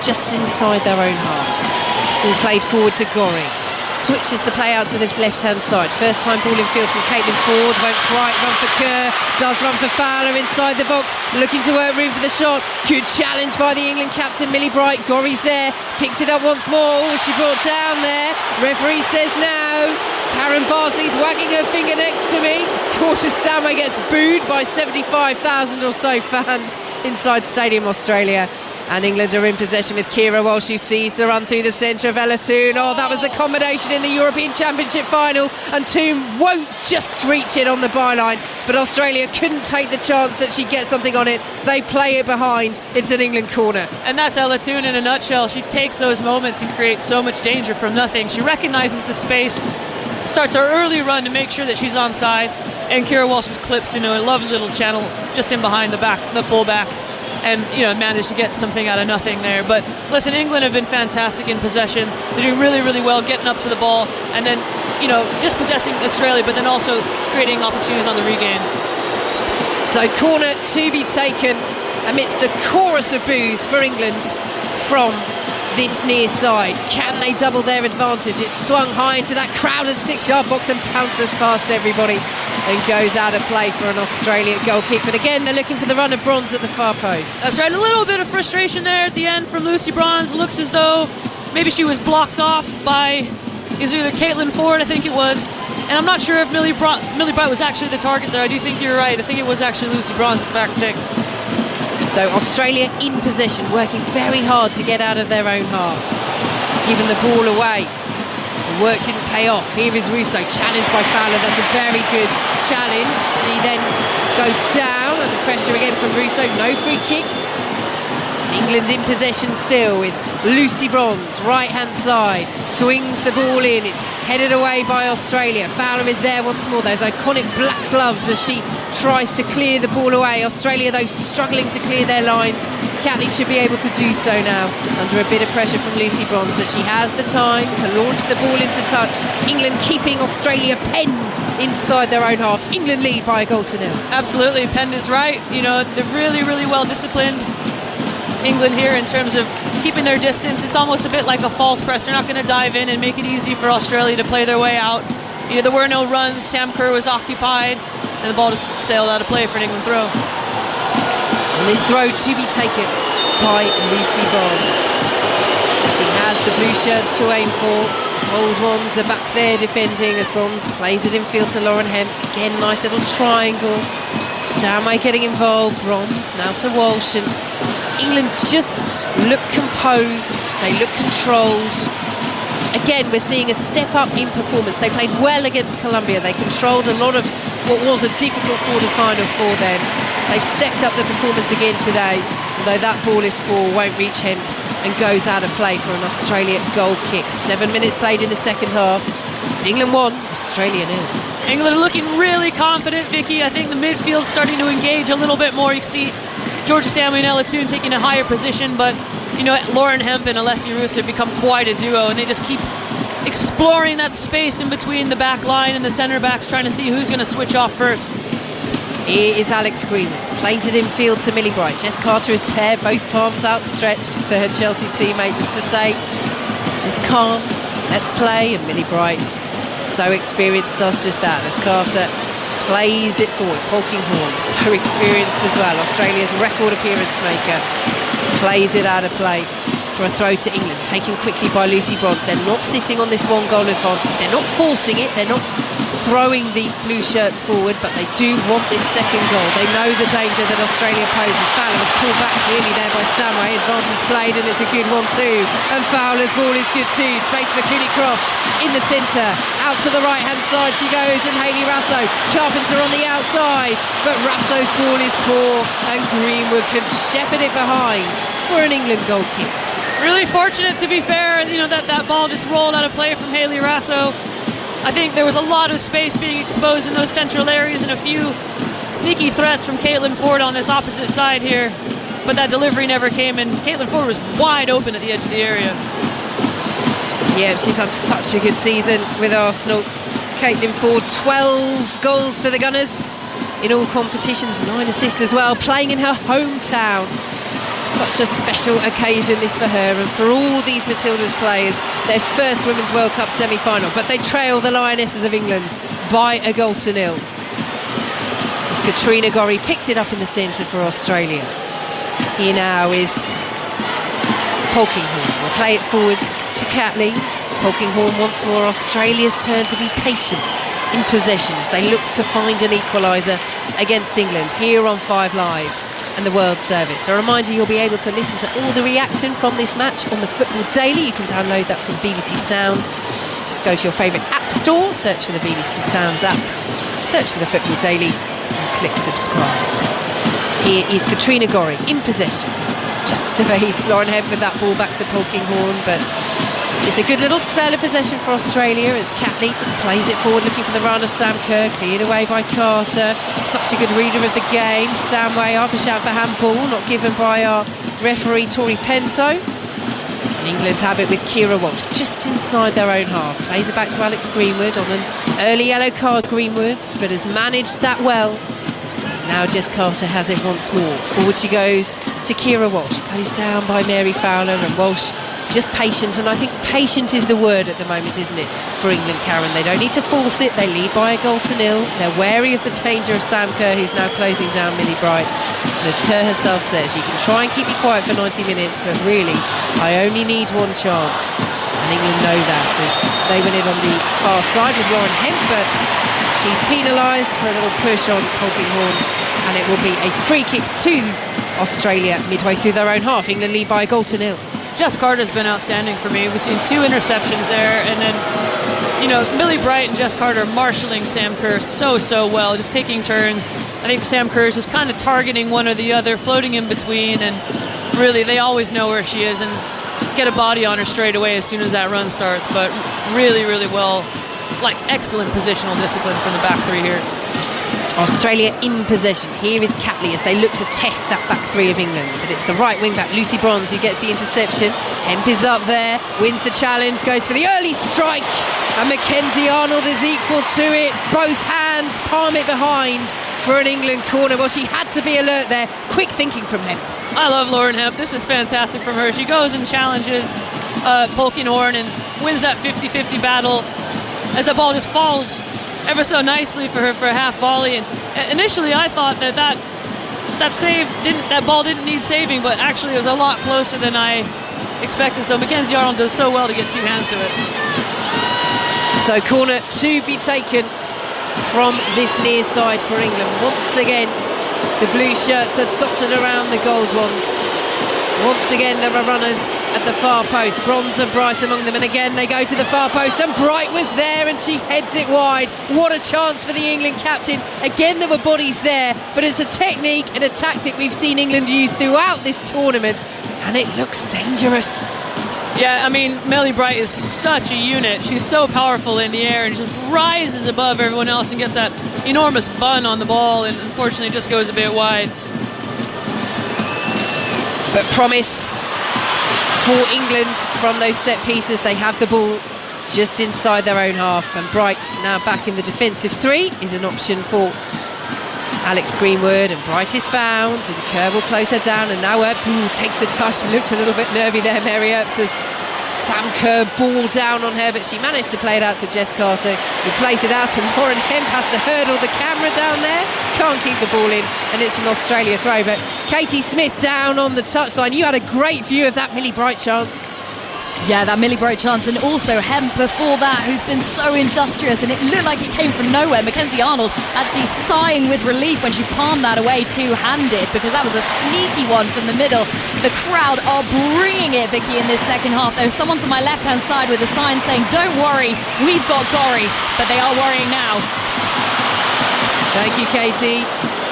just inside their own half. Ball played forward to Gorry. Switches the play out to this left-hand side. First time ball in field from Caitlin Ford. Won't quite run for Kerr. Does run for Fowler inside the box. Looking to work room for the shot. Good challenge by the England captain, Millie Bright. Gorry's there. Picks it up once more. Oh, she brought down there. Referee says no. Karen Barsley's wagging her finger next to me. Torta Stanway gets booed by 75,000 or so fans inside Stadium Australia. And England are in possession with Kira Walsh, who sees the run through the centre of Ella Toone. Oh, that was the combination in the European Championship final. And Toone won't just reach it on the byline. But Australia couldn't take the chance that she'd get something on it. They play it behind. It's an England corner. And that's Ella Toone in a nutshell. She takes those moments and creates so much danger from nothing. She recognises the space, starts her early run to make sure that she's onside. And Kira Walsh just clips into a lovely little channel just in behind the full-back. And managed to get something out of nothing there. But listen, England have been fantastic in possession. They're doing really, really well getting up to the ball, and then dispossessing Australia, but then also creating opportunities on the regain. So corner to be taken amidst a chorus of boos for England from this near side. Can they double their advantage? It's swung high into that crowded 6-yard box and bounces past everybody and goes out of play for an Australian goal kick. But again, they're looking for the run of Bronze at the far post. That's right, a little bit of frustration there at the end from Lucy Bronze. Looks as though maybe she was blocked off by either Caitlin Ford, I think it was. And I'm not sure if Millie Bright was actually the target there. I do think you're right. I think it was actually Lucy Bronze at the back stick. So Australia in possession, working very hard to get out of their own half, giving the ball away. The work didn't pay off. Here is Russo, challenged by Fowler. That's a very good challenge. She then goes down under pressure again from Russo. No free kick. England in possession still with Lucy Bronze, right-hand side, swings the ball in. It's headed away by Australia. Fowler is there once more. Those iconic black gloves as she tries to clear the ball away. Australia, though, struggling to clear their lines. Catley should be able to do so now under a bit of pressure from Lucy Bronze, but she has the time to launch the ball into touch. England keeping Australia penned inside their own half. England lead by 1-0. Absolutely, penned is right. They're really, really well disciplined, England, here in terms of keeping their distance. It's almost a bit like a false press. They're not going to dive in and make it easy for Australia to play their way out. There were no runs. Sam Kerr was occupied, and the ball just sailed out of play for an England throw. And this throw to be taken by Lucy Bronze. She has the blue shirts to aim for. Gold ones are back there defending as Bronze plays it in field to Lauren Hemp. Again, nice little triangle. Stanway getting involved. Bronze now to Walsh, and England just look composed. They look controlled. Again, we're seeing a step up in performance. They played well against Colombia. They controlled a lot of what was a difficult quarter-final for them. They've stepped up the performance again today, although that ball is poor, won't reach Hemp and goes out of play for an Australia goal kick. 7 minutes played in the second half. It's England 1, Australia 0. England are looking really confident, Vicky. I think the midfield's starting to engage a little bit more. You see Georgia Stanway and Ella Toone taking a higher position, but Lauren Hemp and Alessia Russo have become quite a duo, and they just keep exploring that space in between the back line and the centre backs, trying to see who's going to switch off first. Here is Alex Greenwood, plays it in field to Millie Bright. Jess Carter is there, both palms outstretched to her Chelsea teammate, just to say, just calm, let's play. And Millie Bright, so experienced, does just that as Carter plays it forward. Polkinghorne, so experienced as well, Australia's record appearance maker, plays it out of play for a throw to England, taken quickly by Lucy Bronze. They're not sitting on this 1-goal advantage. They're not forcing it. They're not throwing the blue shirts forward, but they do want this second goal. They know the danger that Australia poses. Fowler was pulled back clearly there by Stanway. Advantage played, and it's a good one too. And Fowler's ball is good too. Space for Cooney Cross in the centre. Out to the right-hand side she goes, and Hayley Rasso. Carpenter on the outside, but Rasso's ball is poor, and Greenwood can shepherd it behind for an England goal kick. Really fortunate, to be fair, that ball just rolled out of play from Hayley Rasso. I think there was a lot of space being exposed in those central areas and a few sneaky threats from Caitlin Ford on this opposite side here, but that delivery never came, and Caitlin Ford was wide open at the edge of the area. Yeah, she's had such a good season with Arsenal. Caitlin Ford, 12 goals for the Gunners in all competitions, 9 assists as well, playing in her hometown. Such a special occasion this for her, and for all these Matildas players, their first Women's World Cup semi-final, but they trail the Lionesses of England by a 1-0. As Katrina Gorry picks it up in the centre for Australia. Here now is Polkinghorne. We'll play it forwards to Catley. Polkinghorne once more. Australia's turn to be patient in possession as they look to find an equaliser against England here on 5 Live and the World Service. A reminder, you'll be able to listen to all the reaction from this match on the Football Daily. You can download that from BBC Sounds. Just go to your favourite app store, search for the BBC Sounds app, search for the Football Daily and click subscribe. Here is Katrina Gorry in possession. Just evades Lauren Hemp with that ball back to Polkinghorne, but it's a good little spell of possession for Australia as Catley plays it forward, looking for the run of Sam Kerr, cleared away by Carter. Such a good reader of the game. Stanway, half a shout for handball, not given by our referee Tori Penso. And England have it with Kira Walsh just inside their own half. Plays it back to Alex Greenwood on an early yellow card, Greenwood's, but has managed that well. Now Jess Carter has it once more. Forward she goes to Kira Walsh. Goes down by Mary Fowler, and Walsh just patient, and I think patient is the word at the moment, isn't it, for England, Karen? They don't need to force it. They lead by a 1-0. They're wary of the danger of Sam Kerr, who's now closing down Millie Bright. And as Kerr herself says, you can try and keep me quiet for 90 minutes, but really, I only need one chance. And England know that as they win it on the far side with Lauren Hemp, but she's penalised for a little push on Polkinghorne, and it will be a free kick to Australia midway through their own half. England lead by a 0-0. Jess Carter's been outstanding for me. We've seen 2 interceptions there, and then, Millie Bright and Jess Carter marshalling Sam Kerr so well, just taking turns. I think Sam Kerr is just kind of targeting one or the other, floating in between, and really they always know where she is and get a body on her straight away as soon as that run starts. But really well, excellent positional discipline from the back three here. Australia in possession. Here is Catley as they look to test that back three of England. But it's the right wing back, Lucy Bronze, who gets the interception. Hemp is up there, wins the challenge, goes for the early strike. And Mackenzie Arnold is equal to it. Both hands, palm it behind for an England corner. Well, she had to be alert there. Quick thinking from Hemp. I love Lauren Hemp. This is fantastic from her. She goes and challenges Polkinghorne and wins that 50-50 battle as the ball just falls ever so nicely for her for a half volley. And initially I thought that ball didn't need saving, but actually it was a lot closer than I expected. So Mackenzie Arnold does so well to get 2 hands to it. So corner to be taken from this near side for England. Once again, the blue shirts are dotted around the gold ones. Once again, there are runners at the far post. Bronze and Bright among them, and again they go to the far post, and Bright was there and she heads it wide. What a chance for the England captain. Again, there were bodies there, but it's a technique and a tactic we've seen England use throughout this tournament, and it looks dangerous. Yeah, I mean, Melly Bright is such a unit. She's so powerful in the air and just rises above everyone else and gets that enormous bun on the ball, and unfortunately just goes a bit wide. But promise for England from those set pieces. They have the ball just inside their own half, and Bright now back in the defensive 3 is an option for Alex Greenwood, and Bright is found, and Kerr will close her down, and now Earps takes a touch. She looked a little bit nervy there, Mary Earps, as Sam Kerr ball down on her, but she managed to play it out to Jess Carter, who plays it out, and Lauren Hemp has to hurdle the camera down there, can't keep the ball in, and it's an Australia throw. But Katie Smith down on the touchline. You had a great view of that Millie Bright chance. Yeah, that Millie Broad chance, and also Hemp before that, who's been so industrious, and it looked like it came from nowhere. Mackenzie Arnold actually sighing with relief when she palmed that away two-handed, because that was a sneaky one from the middle. The crowd are bringing it, Vicky, in this second half. There's someone to my left-hand side with a sign saying, "Don't worry, we've got Gorry," but they are worrying now. Thank you, Casey.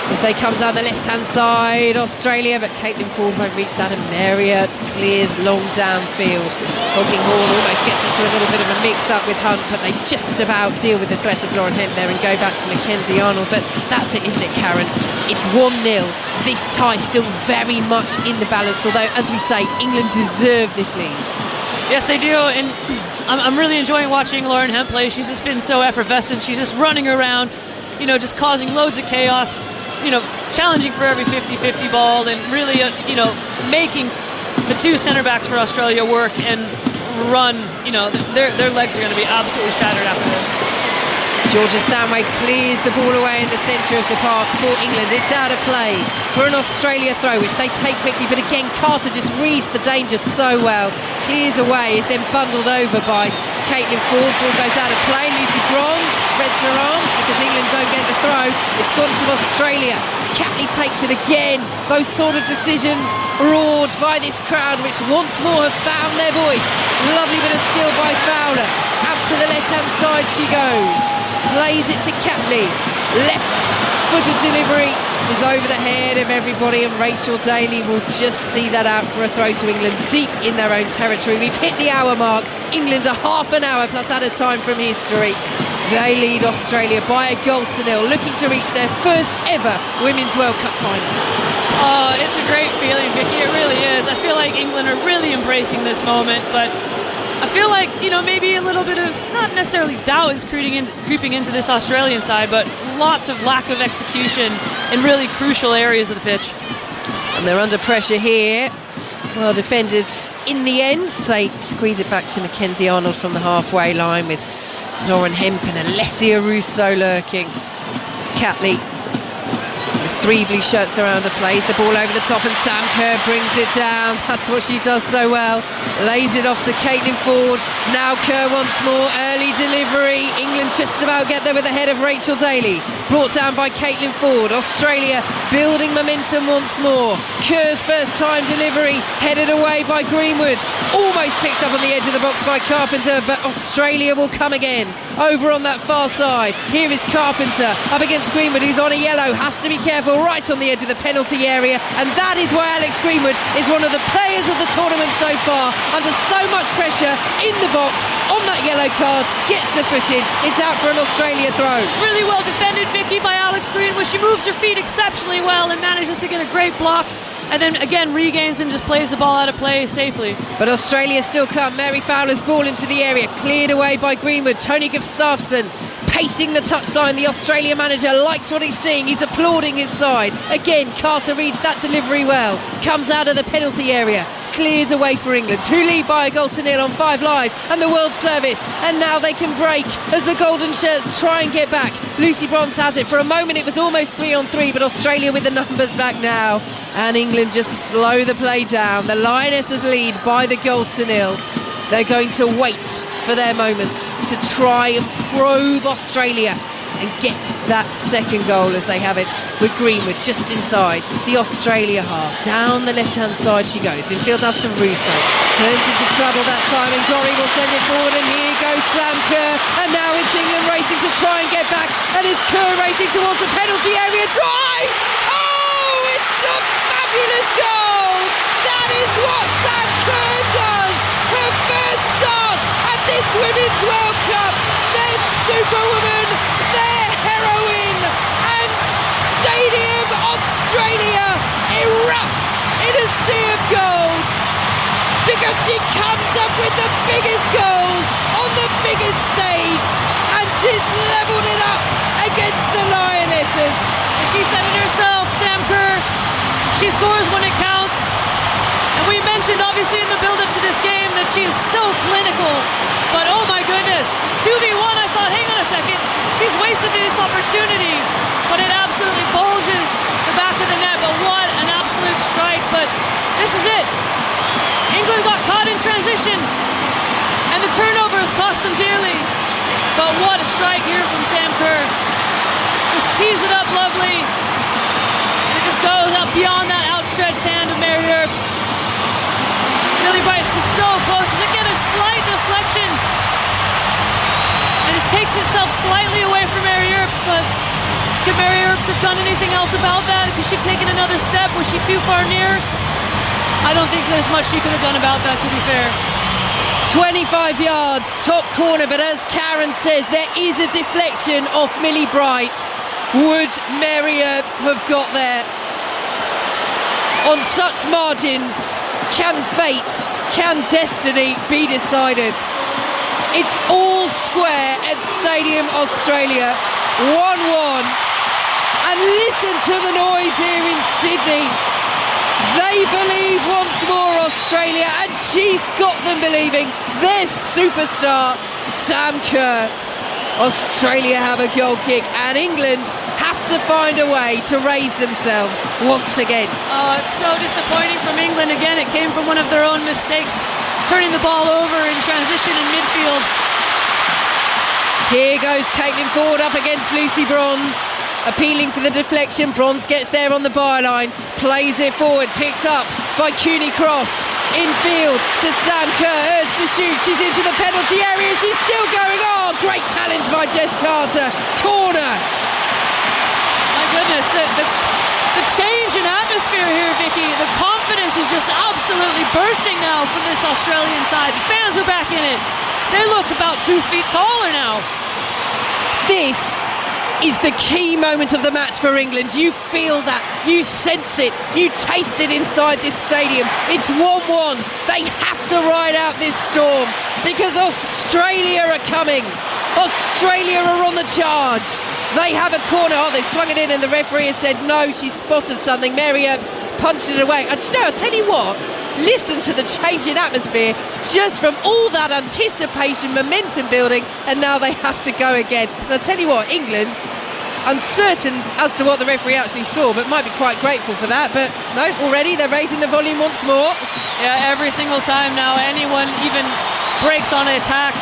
As they come down the left-hand side, Australia, but Caitlin Ford won't reach that, and Marriott clears long downfield. Hockinghorn almost gets into a little bit of a mix-up with Hunt, but they just about deal with the threat of Lauren Hemp there and go back to Mackenzie Arnold. But that's it, isn't it, Karen? It's 1-0. This tie still very much in the balance, although, as we say, England deserve this lead. Yes, they do, and I'm really enjoying watching Lauren Hemp play. She's just been so effervescent. She's just running around, just causing loads of chaos. Challenging for every 50-50 ball, and really, making the two centre backs for Australia work and run. Their legs are going to be absolutely shattered after this. Georgia Stanway clears the ball away in the centre of the park for England. It's out of play for an Australia throw, which they take quickly, but again, Carter just reads the danger so well. Clears away, is then bundled over by Caitlin Ford. Ball goes out of play. Lucy Bronze spreads her arms because England don't get the throw. It's gone to Australia. Catley takes it again. Those sort of decisions roared by this crowd, which once more have found their voice. Lovely bit of skill by Fowler. Out to the left-hand side she goes. Plays it to Catley. Left-footed delivery is over the head of everybody, and Rachel Daly will just see that out for a throw to England deep in their own territory. We've hit the hour mark. England are half an hour plus added time from history. They lead Australia by 1-0, looking to reach their first ever Women's World Cup final. Oh, it's a great feeling, Vicky. It really is. I feel like England are really embracing this moment, but I feel like, maybe a little bit of, not necessarily doubt is creeping into this Australian side, but lots of lack of execution in really crucial areas of the pitch. And they're under pressure here. Well defended in the end. They squeeze it back to Mackenzie Arnold from the halfway line with Lauren Hemp and Alessia Russo lurking. It's Catley with 3 blue shirts around her, plays the ball over the top, and Sam Kerr brings it down. That's what she does so well. Lays it off to Caitlin Ford. Now Kerr once more. Early delivery. England just about get there with the head of Rachel Daly. Brought down by Caitlin Ford. Australia building momentum once more. Kerr's first time delivery headed away by Greenwood. Almost picked up on the edge of the box by Carpenter, but Australia will come again. Over on that far side. Here is Carpenter up against Greenwood, who's on a yellow. Has to be careful, right on the edge of the penalty area. And that is why Alex Greenwood is one of the players of the tournament so far. Under so much pressure in the box on that yellow card. Gets the foot in. It's out for an Australia throw. It's really well defended, Vicky, by Alex Greenwood. She moves her feet exceptionally well and manages to get a great block, and then again regains and just plays the ball out of play safely. But Australia still come. Mary Fowler's ball into the area, cleared away by Greenwood. Tony Gustafsson pacing the touchline. The Australia manager likes what he's seeing. He's applauding his side. Again, Carter reads that delivery well. Comes out of the penalty area. Clears away for England, who lead by 1-0 on 5 Live and the World Service. And now they can break as the Golden Shirts try and get back. Lucy Bronze has it. For a moment it was almost 3-on-3, but Australia with the numbers back now. And England just slow the play down. The Lionesses lead by the 0-0. They're going to wait for their moment to try and probe Australia and get that second goal as they have it with Greenwood just inside the Australia half. Down the left-hand side she goes. Infield up to Russo. Turns into trouble that time, and Gorry will send it forward, and here goes Sam Kerr. And now it's England racing to try and get back, and it's Kerr racing towards the penalty area. Drives! Oh, it's a fabulous goal! That is what Sam Kerr does! Her first start at this Women's World Cup! Their superwoman, their heroine, and Stadium Australia erupts in a sea of gold because she comes up with the biggest goals on the biggest stage, and she's levelled it up against the Lionesses. She said it herself, Sam Kerr. She scores when it counts. And we mentioned obviously in the build-up to this game that she is so clinical, but oh my goodness, 2v1, I thought, hang on a second, she's wasted this opportunity, but it absolutely bulges the back of the net. But what an absolute strike. But this is it. England got caught in in transition. And the turnover has cost them dearly. But what a strike here from Sam Kerr. Just tees it up lovely. And it just goes up beyond that outstretched hand of Mary Earps. Millie Bright's just so close. Again, a slight deflection. It just takes itself slightly away from Mary Earps, but could Mary Earps have done anything else about that? Could she have taken another step? Was she too far near? I don't think there's much she could have done about that, to be fair. 25 yards, top corner, but as Karen says, there is a deflection off Millie Bright. Would Mary Earps have got there? On such margins, can fate, can destiny be decided? It's all square at Stadium Australia, 1-1. And listen to the noise here in Sydney. They believe once more, Australia, and she's got them believing. Their superstar, Sam Kerr. Australia have a goal kick, and England have to find a way to raise themselves once again. Oh, it's so disappointing from England. Again, it came from one of their own mistakes, turning the ball over in transition in midfield. Here goes Caitlin Ford up against Lucy Bronze, appealing for the deflection. Bronze gets there on the byline, plays it forward, picked up by Cooney Cross. Infield to Sam Kerr, urged to shoot, she's into the penalty area, she's still going. Oh, great challenge by Jess Carter. Corner. My goodness, the change in atmosphere here, Vicky. The confidence is just absolutely bursting now from this Australian side. The fans are back in it. They look about 2 feet taller now. This is the key moment of the match for England. You feel that, you sense it, you taste it inside this stadium. It's 1-1. They have to ride out this storm because Australia are coming. Australia are on the charge. They have a corner. Oh, they've swung it in and the referee has said no, she spotted something. Mary Earps punched it away. And you know, I'll tell you what, listen to the change in atmosphere just from all that anticipation, momentum building, and now they have to go again. And I'll tell you what, England, uncertain as to what the referee actually saw, but might be quite grateful for that. But no, already they're raising the volume once more. Yeah, every single time now anyone even breaks on an attack.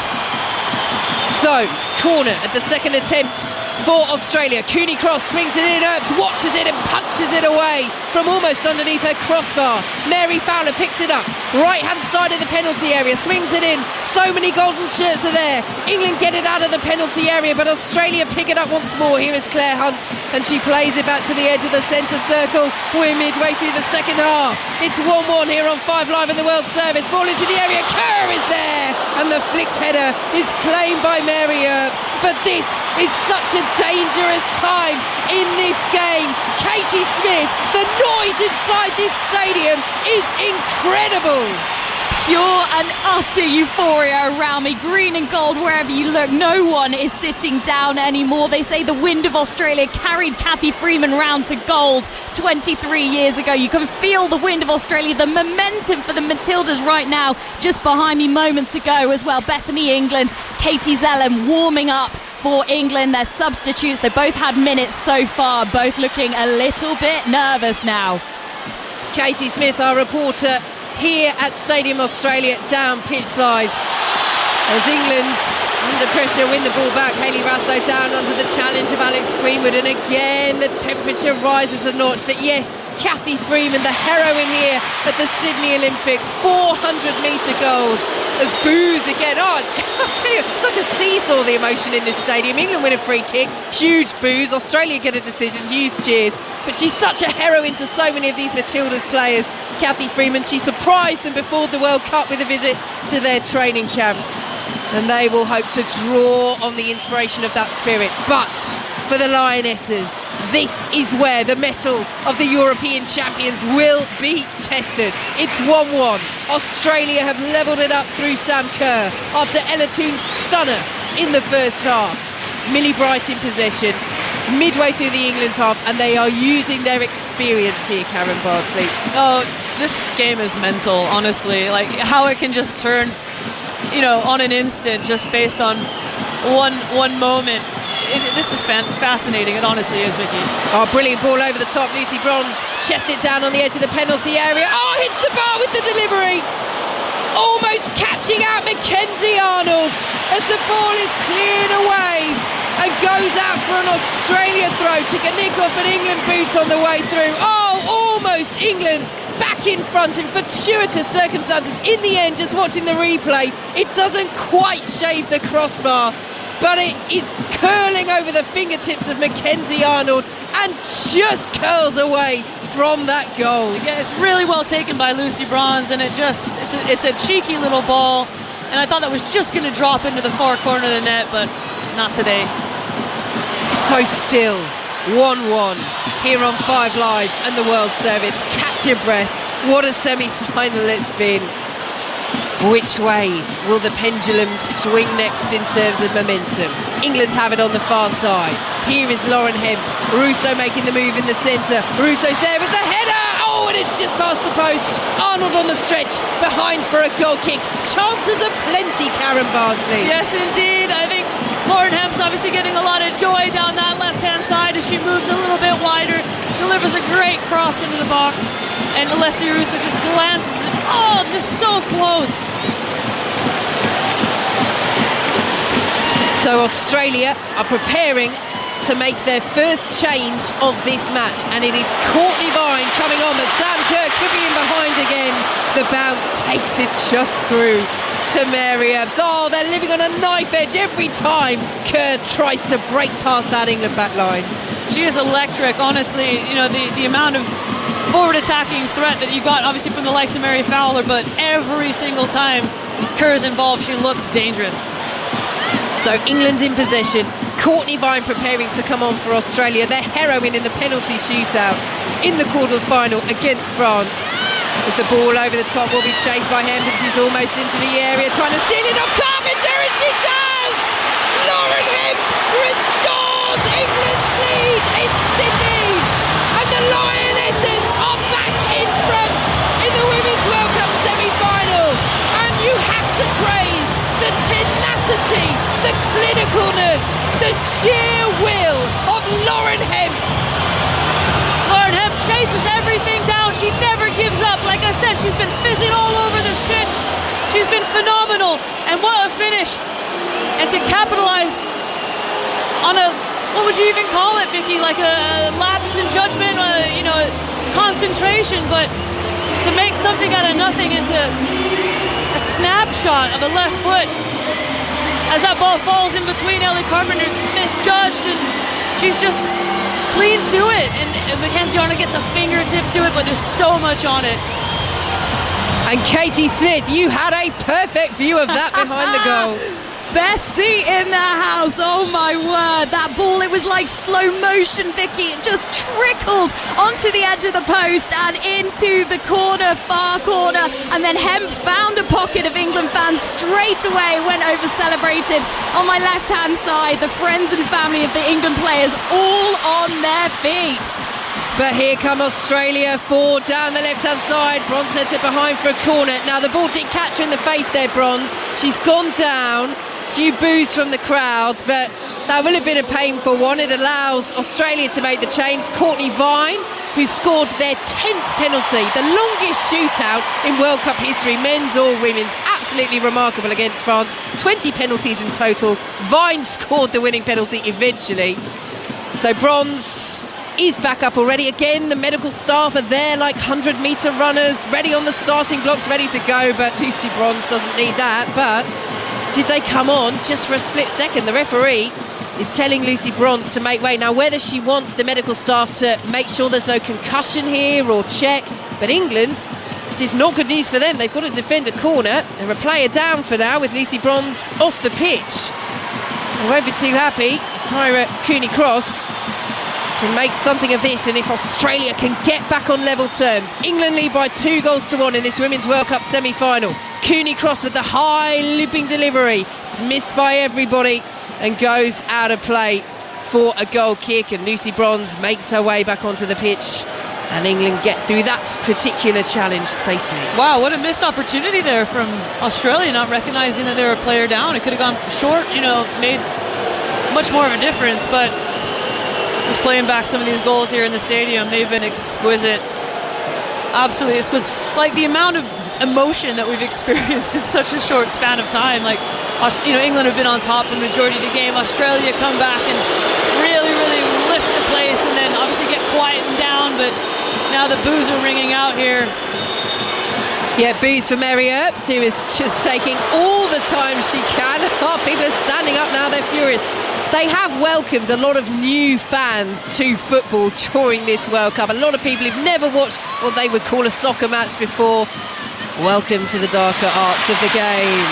So, corner at the second attempt for Australia. Cooney Cross swings it in, Earps watches it and punches it away from almost underneath her crossbar. Mary Fowler picks it up, right hand side of the penalty area, swings it in. So many golden shirts are there. England get it out of the penalty area, but Australia pick it up once more. Here is Claire Hunt, and she plays it back to the edge of the centre circle. We're midway through the second half. It's 1-1 here on 5 Live in the World Service. Ball into the area, Kerr is there, and the flicked header is claimed by Mary Earps. But this is such a dangerous time in this game. Katie Smith, the noise inside this stadium is incredible. Pure and utter euphoria around me. Green and gold wherever you look. No one is sitting down anymore. They say the wind of Australia carried Kathy Freeman round to gold 23 years ago. You can feel the wind of Australia, the momentum for the Matildas right now, just behind me moments ago as well. Bethany England, Katie Zellem warming up for England. Their substitutes, they both had minutes so far, both looking a little bit nervous now. Katie Smith, our reporter, here at Stadium Australia, down pitch side. As England's under pressure, win the ball back. Hayley Rasso down under the challenge of Alex Greenwood, and again the temperature rises a notch. But yes, Kathy Freeman, the heroine here at the Sydney Olympics, 400-metre gold. As boos again. Oh, I'll tell you, it's like a seesaw, the emotion in this stadium. England win a free kick, huge boos. Australia get a decision, huge cheers. But she's such a heroine to so many of these Matildas players. Kathy Freeman, she surprised them before the World Cup with a visit to their training camp. And they will hope to draw on the inspiration of that spirit. But for the Lionesses, this is where the mettle of the European champions will be tested. It's 1-1. Australia have levelled it up through Sam Kerr after Ella Toon's stunner in the first half. Millie Bright in possession, midway through the England half, and they are using their experience here, Karen Bardsley. Oh, this game is mental, honestly. Like, how it can just turn, you know, on an instant just based on one moment. This is fascinating. It honestly is, Vicky. Oh, brilliant ball over the top. Lucy Bronze chests it down on the edge of the penalty area. Oh, hits the bar with the delivery. almost catching out Mackenzie Arnold as the ball is cleared away and goes out for an Australia throw. Took a nick off an England boot on the way through. Oh, almost England back in front in fortuitous circumstances. In the end, just watching the replay, it doesn't quite shave the crossbar, but it is curling over the fingertips of Mackenzie Arnold and just curls away from that goal. Yeah, it's really well taken by Lucy Bronze, and it's a cheeky little ball, and I thought that was just going to drop into the far corner of the net, but not today. So still, 1-1 here on 5 Live and the World Service. Catch your breath. What a semi-final it's been. Which way will the pendulum swing next in terms of momentum? England have it on the far side. Here is Lauren Hemp. Russo making the move in the centre. Russo's there with the header. Oh, and it's just past the post. Arnold on the stretch, behind for a goal kick. Chances are plenty, Karen Bardsley. Yes, indeed. I think Lauren Hemp's obviously getting a lot of joy down that left-hand side as she moves a little bit wider, delivers a great cross into the box, and Alessia Russo just glances it. Oh, just so close. So Australia are preparing to make their first change of this match, and it is Courtney Vine coming on, but Sam Kerr could be in behind again. The bounce takes it just through to Mary Ebbs. Oh, they're living on a knife edge every time Kerr tries to break past that England back line. She is electric, honestly. You know, the amount of forward attacking threat that you got obviously from the likes of Mary Fowler, but every single time Kerr's involved, she looks dangerous. So England in possession. Courtney Vine preparing to come on for Australia. Their heroine in the penalty shootout in the quarter-final against France. As the ball over the top will be chased by Hemp, and she's almost into the area trying to steal it off Carpenter, and she does! Lauren Hemp restores England's lead in Sydney, and the Lionesses are back in front in the Women's World Cup semi-final. And you have to praise the tenacity, the clinicalness, the sheer will of Lauren Hemp. Lauren Hemp chases everything down. She never gives up. Like I said, she's been fizzing all over this pitch. She's been phenomenal. And what a finish. And to capitalize on a, what would you even call it, Vicky? Like a lapse in judgment, concentration. But to make something out of nothing into a snapshot of the left foot as that ball falls in between. Ellie Carpenter's misjudged, and she's just clean to it, and Mackenzie Arnold gets a fingertip to it, but there's so much on it. And Katie Smith, you had a perfect view of that behind the goal. Best seat in the house, oh my word. That ball, it was like slow motion, Vicky. It just trickled onto the edge of the post and into the corner, far corner. And then Hemp found a pocket of England fans straight away, went over celebrated. On my left-hand side, the friends and family of the England players all on their feet. But here come Australia, 4 down the left-hand side. Bronze heads it behind for a corner. Now the ball did catch her in the face there, Bronze. She's gone down. Few boos from the crowd, but that will have been a painful one. It allows Australia to make the change. Courtney Vine, who scored their 10th penalty, the longest shootout in World Cup history, men's or women's. Absolutely remarkable against France. 20 penalties in total. Vine scored the winning penalty eventually. So Bronze is back up already. Again, the medical staff are there like 100-metre runners, ready on the starting blocks, ready to go, but Lucy Bronze doesn't need that. But did they come on just for a split second? The referee is telling Lucy Bronze to make way. Now, whether she wants the medical staff to make sure there's no concussion here or check, but England, this is not good news for them. They've got to defend a corner. They're a player down for now with Lucy Bronze off the pitch. They won't be too happy if Kyra Cooney-Cross can make something of this, and if Australia can get back on level terms. England lead by 2-1 in this Women's World Cup semi-final. Cooney-Cross with the high looping delivery. It's missed by everybody and goes out of play for a goal kick, and Lucy Bronze makes her way back onto the pitch, and England get through that particular challenge safely. Wow, what a missed opportunity there from Australia, not recognizing that they were a player down. It could have gone short, made much more of a difference, but just playing back some of these goals here in the stadium, they've been exquisite. Absolutely exquisite. Like the amount of emotion that we've experienced in such a short span of time. Like, you know, England have been on top for the majority of the game. Australia come back and really, really lift the place, and then obviously get quietened down. But now the boos are ringing out here. Yeah, boos for Mary Earps, who is just taking all the time she can. Oh, people are standing up now, they're furious. They have welcomed a lot of new fans to football during this World Cup. A lot of people who've never watched what they would call a soccer match before. Welcome to the darker arts of the game.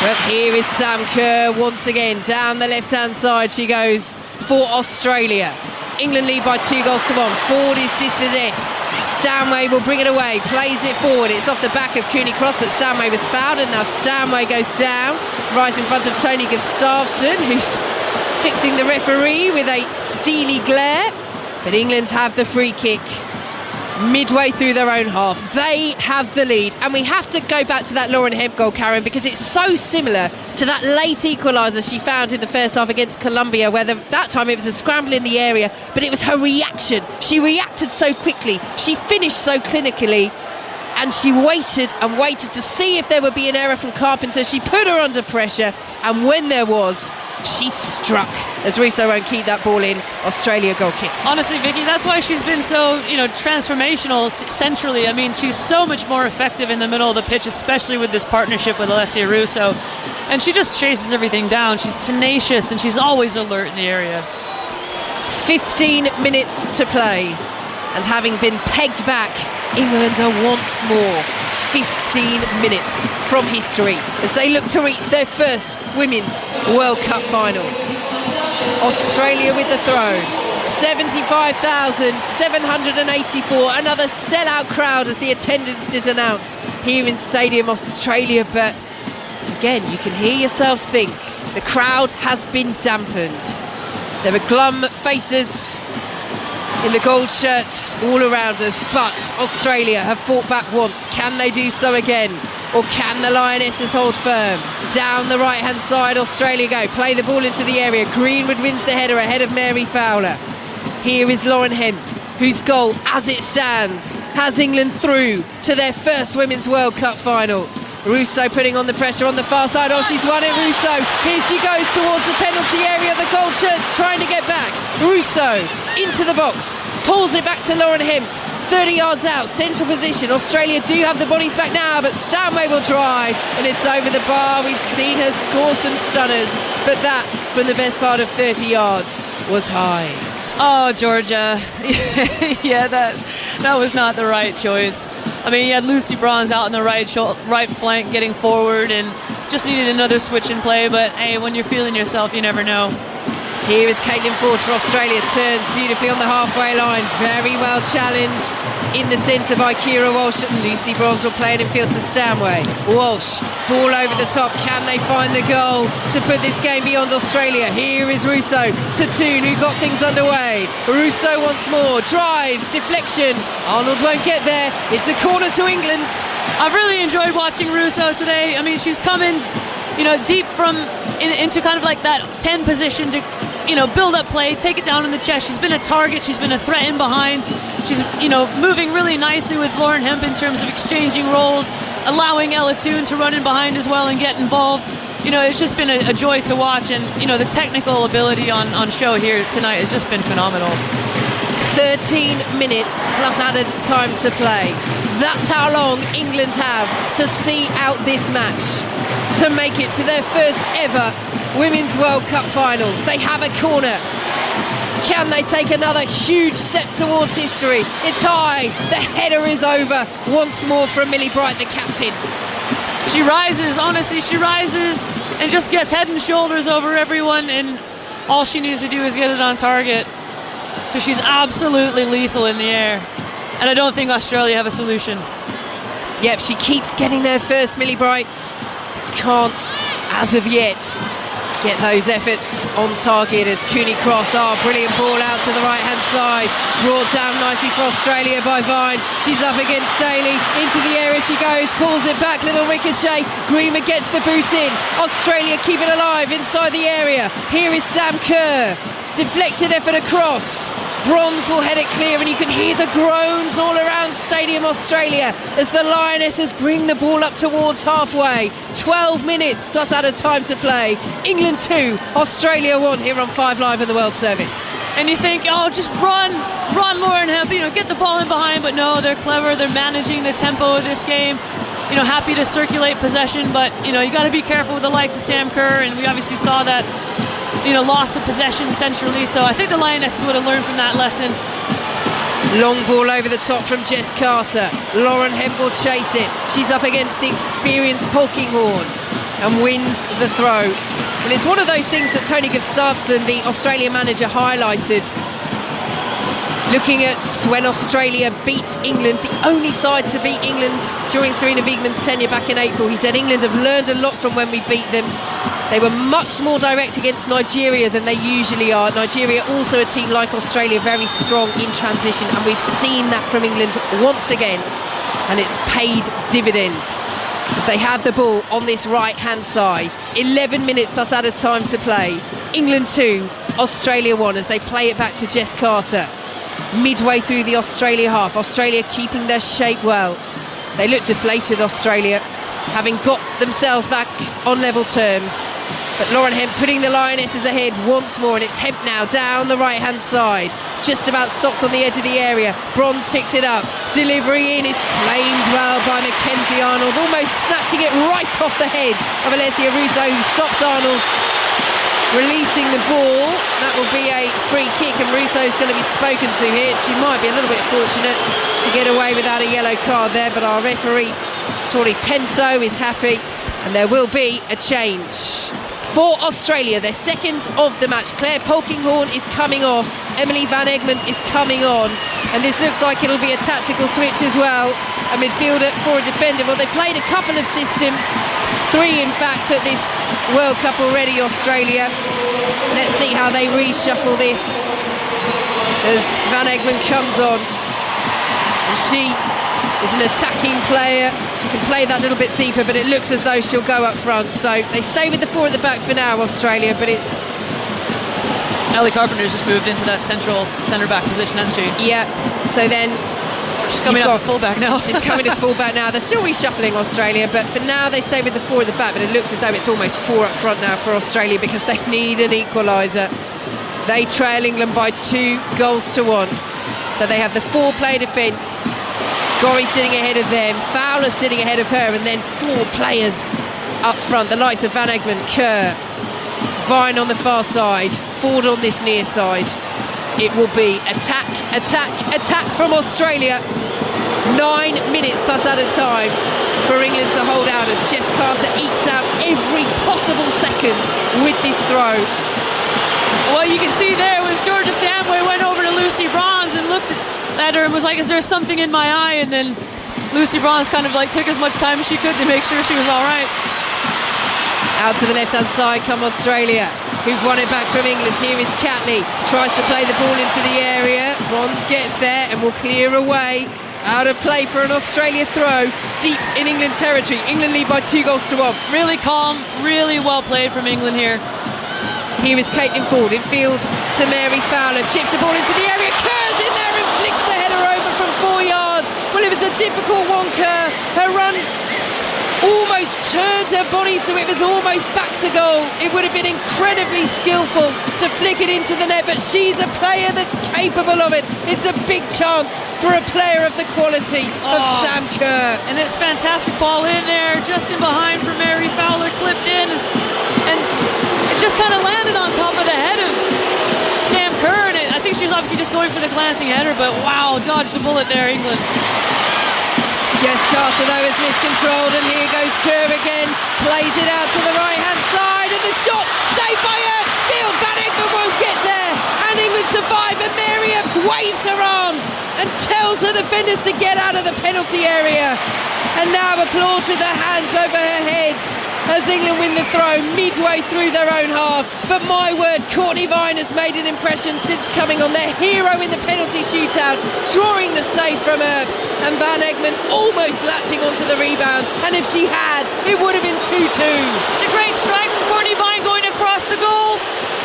But here is Sam Kerr once again. Down the left-hand side she goes for Australia. England lead by 2-1. Ford is dispossessed. Stanway will bring it away, plays it forward. It's off the back of Cooney Cross, but Stanway was fouled, and now Stanway goes down right in front of Tony Gustafsson, who's fixing the referee with a steely glare. But England have the free kick midway through their own half. They have the lead, and we have to go back to that Lauren Hemp goal, Karen, because it's so similar to that late equaliser she found in the first half against Colombia, where that time it was a scramble in the area, but it was her reaction. She reacted so quickly, she finished so clinically, and she waited and waited to see if there would be an error from Carpenter. She put her under pressure, and when there was, she struck. As Russo won't keep that ball in. Australia goal kick. Honestly, Vicky, that's why she's been so, transformational centrally. I mean, she's so much more effective in the middle of the pitch, especially with this partnership with Alessia Russo. And she just chases everything down. She's tenacious and she's always alert in the area. 15 minutes to play. And having been pegged back, England are once more 15 minutes from history as they look to reach their first Women's World Cup final. Australia with the throw. 75,784. Another sellout crowd as the attendance is announced here in Stadium Australia. But again, you can hear yourself think the crowd has been dampened. There are glum faces in the gold shirts all around us, but Australia have fought back once. Can they do so again? Or can the Lionesses hold firm? Down the right-hand side, Australia go. Play the ball into the area. Greenwood wins the header ahead of Mary Fowler. Here is Lauren Hemp, whose goal, as it stands, has England through to their first Women's World Cup final. Russo putting on the pressure on the far side. Oh, she's won it, Russo. Here she goes towards the penalty area. The gold shirts trying to get back. Russo into the box. Pulls it back to Lauren Hemp. 30 yards out, central position. Australia do have the bodies back now, but Stanway will drive, and it's over the bar. We've seen her score some stunners, but that, from the best part of 30 yards, was high. Oh, Georgia. Yeah, that was not the right choice. I mean, you had Lucy Bronze out on the right flank getting forward and just needed another switch in play, but hey, when you're feeling yourself, you never know. Here is Caitlin Ford for Australia, turns beautifully on the halfway line, very well challenged in the centre by Kira Walsh. Lucy Bronze will play it in field to Stanway. Walsh, ball over the top, can they find the goal to put this game beyond Australia? Here is Russo to Toon, who got things underway. Russo once more, drives, deflection, Arnold won't get there, it's a corner to England. I've really enjoyed watching Russo today. I mean, she's coming, deep into kind of like that 10 position to, build up play, take it down in the chest. She's been a target, she's been a threat in behind. She's, moving really nicely with Lauren Hemp in terms of exchanging roles, allowing Ella Toon to run in behind as well and get involved. It's just been a joy to watch, and, the technical ability on show here tonight has just been phenomenal. 13 minutes plus added time to play. That's how long England have to see out this match, to make it to their first ever Women's World Cup final. They have a corner. Can they take another huge step towards history? It's high. The header is over. Once more from Millie Bright, the captain. She rises, honestly, she rises and just gets head and shoulders over everyone, and all she needs to do is get it on target, because she's absolutely lethal in the air. And I don't think Australia have a solution. Yep, she keeps getting there first, Millie Bright. Can't, as of yet, get those efforts on target as Cooney Cross. Brilliant ball out to the right-hand side. Brought down nicely for Australia by Vine. She's up against Daly. Into the area she goes. Pulls it back. Little ricochet. Greenwood gets the boot in. Australia keep it alive inside the area. Here is Sam Kerr. Deflected effort across. Bronze will head it clear, and you can hear the groans all around Stadium Australia as the Lionesses bring the ball up towards halfway. 12 minutes plus added time to play. England 2, Australia 1 here on 5 Live in the World Service. And you think, oh, just run Lauren Hemp, get the ball in behind, but no, they're clever, they're managing the tempo of this game. Happy to circulate possession, but you got to be careful with the likes of Sam Kerr, and we obviously saw that loss of possession centrally, so I think the Lionesses would have learned from that lesson. Long ball over the top from Jess Carter. Lauren Hemp will chase it. She's up against the experienced Polkinghorne and wins the throw. Well, it's one of those things that Tony Gustafsson, the Australia manager, highlighted. Looking at when Australia beat England, the only side to beat England during Serena Wiegmann's tenure back in April, he said England have learned a lot from when we beat them. They were much more direct against Nigeria than they usually are. Nigeria, also a team like Australia, very strong in transition, and we've seen that from England once again, and it's paid dividends as they have the ball on this right-hand side. 11 minutes plus added time to play. England 2, Australia 1 as they play it back to Jess Carter. Midway through the Australia half, Australia keeping their shape well. They look deflated, Australia, having got themselves back on level terms. But Lauren Hemp putting the Lionesses ahead once more, and it's Hemp now down the right-hand side. Just about stopped on the edge of the area. Bronze picks it up. Delivery in is claimed well by Mackenzie Arnold, almost snatching it right off the head of Alessia Russo, who stops Arnold. Releasing the ball, that will be a free kick, and Russo's going to be spoken to here. She might be a little bit fortunate to get away without a yellow card there, but our referee, Tori Penso, is happy, and there will be a change. For Australia, their second of the match. Claire Polkinghorne is coming off, Emily Van Egmond is coming on, and this looks like it'll be a tactical switch as well. A midfielder for a defender. Well, they played a couple of systems, 3 in fact at this World Cup already, Australia. Let's see how they reshuffle this as Van Egmond comes on, and she is an attacking player. She can play that little bit deeper, but it looks as though she'll go up front. So they stay with the 4 at the back for now, Australia, but it's... Ellie Carpenter's just moved into that centre-back position, hasn't she? Yeah, so then... She's coming up to full-back now. She's coming to full-back now. They're still reshuffling Australia, but for now they stay with the 4 at the back, but it looks as though it's almost 4 up front now for Australia because they need an equaliser. They trail England by 2 goals to 1. So they have the 4-player defence. Gorry sitting ahead of them, Fowler sitting ahead of her, and then 4 players up front, the likes of Van Egmond, Kerr, Vine on the far side, Ford on this near side. It will be attack, attack, attack from Australia. 9 minutes plus added time for England to hold out as Jess Carter ekes out every possible second with this throw. What you can see there was Georgia Stanway went over to Lucy Bronze and looked at her and was like, is there something in my eye? And then Lucy Bronze kind of took as much time as she could to make sure she was all right. Out to the left-hand side come Australia, who've won it back from England. Here is Catley, tries to play the ball into the area. Bronze gets there and will clear away. Out of play for an Australia throw, deep in England territory. England lead by 2 goals to 1. Really calm, really well played from England here. Here is Caitlin Ford in field to Mary Fowler, chips the ball into the area, Kerr's in there and flicks the header over from 4 yards. Well, it was a difficult one, Kerr. Her run almost turned her body, so it was almost back to goal. It would have been incredibly skillful to flick it into the net, but she's a player that's capable of it. It's a big chance for a player of the quality of Sam Kerr. And it's fantastic ball in there, just in behind for Mary Fowler, clipped in, and it just kind of landed on top of the head of Sam Kerr, and I think she was obviously just going for the glancing header, but wow, dodged a bullet there, England. Jess Carter, though, is miscontrolled, and here goes Kerr again, plays it out to the right-hand side, and the shot saved by Earps, Field, Van Egmond won't get there, and England survive, and Mary Earps waves her arms and tells her defenders to get out of the penalty area, and now applaud with their hands over her heads as England win the throw midway through their own half. But my word, Courtney Vine has made an impression since coming on, their hero in the penalty shootout, drawing the save from Earps, and Van Egmond almost latching onto the rebound, and if she had, it would have been 2-2. It's a great strike from Courtney Vine going across the goal,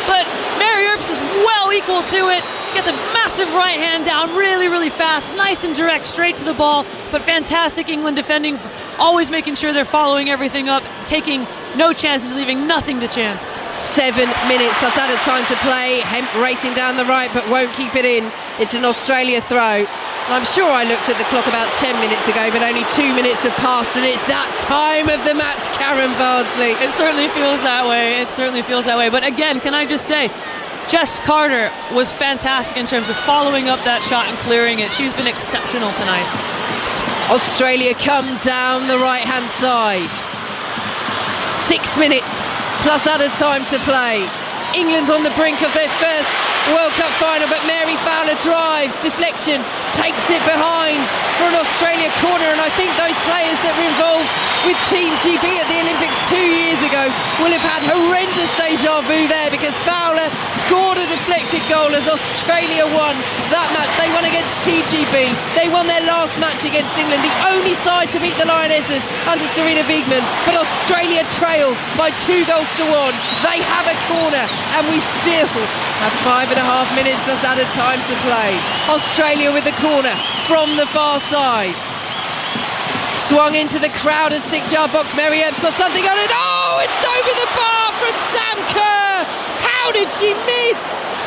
but Mary Earps is well equal to it. gets a massive right hand down really, really fast, nice and direct, straight to the ball, but fantastic England defending, always making sure they're following everything up, taking no chances, leaving nothing to chance. 7 minutes plus added time to play. Hemp racing down the right but won't keep it in. It's an Australia throw. And I'm sure I looked at the clock about 10 minutes ago, but only 2 minutes have passed, and it's that time of the match, Karen Bardsley. It certainly feels that way. It certainly feels that way. But again, can I just say, Jess Carter was fantastic in terms of following up that shot and clearing it. She's been exceptional tonight. Australia come down the right-hand side. 6 minutes plus added time to play. England on the brink of their first World Cup final, but Mary Fowler drives, deflection, takes it behind for an Australia corner, and I think those players that were involved with Team GB at the Olympics 2 years ago will have had horrendous deja vu there, because Fowler scored a deflected goal as Australia won that match. They won against Team GB. They won their last match against England, the only side to beat the Lionesses under Sarina Wiegman, but Australia trailed by 2 goals to 1. They have a corner, and we still have 5.5 minutes plus added time to play. Australia with the corner from the far side. Swung into the crowded 6-yard box. Mary Earp's got something on it. Oh, it's over the bar from Sam Kerr. How did she miss?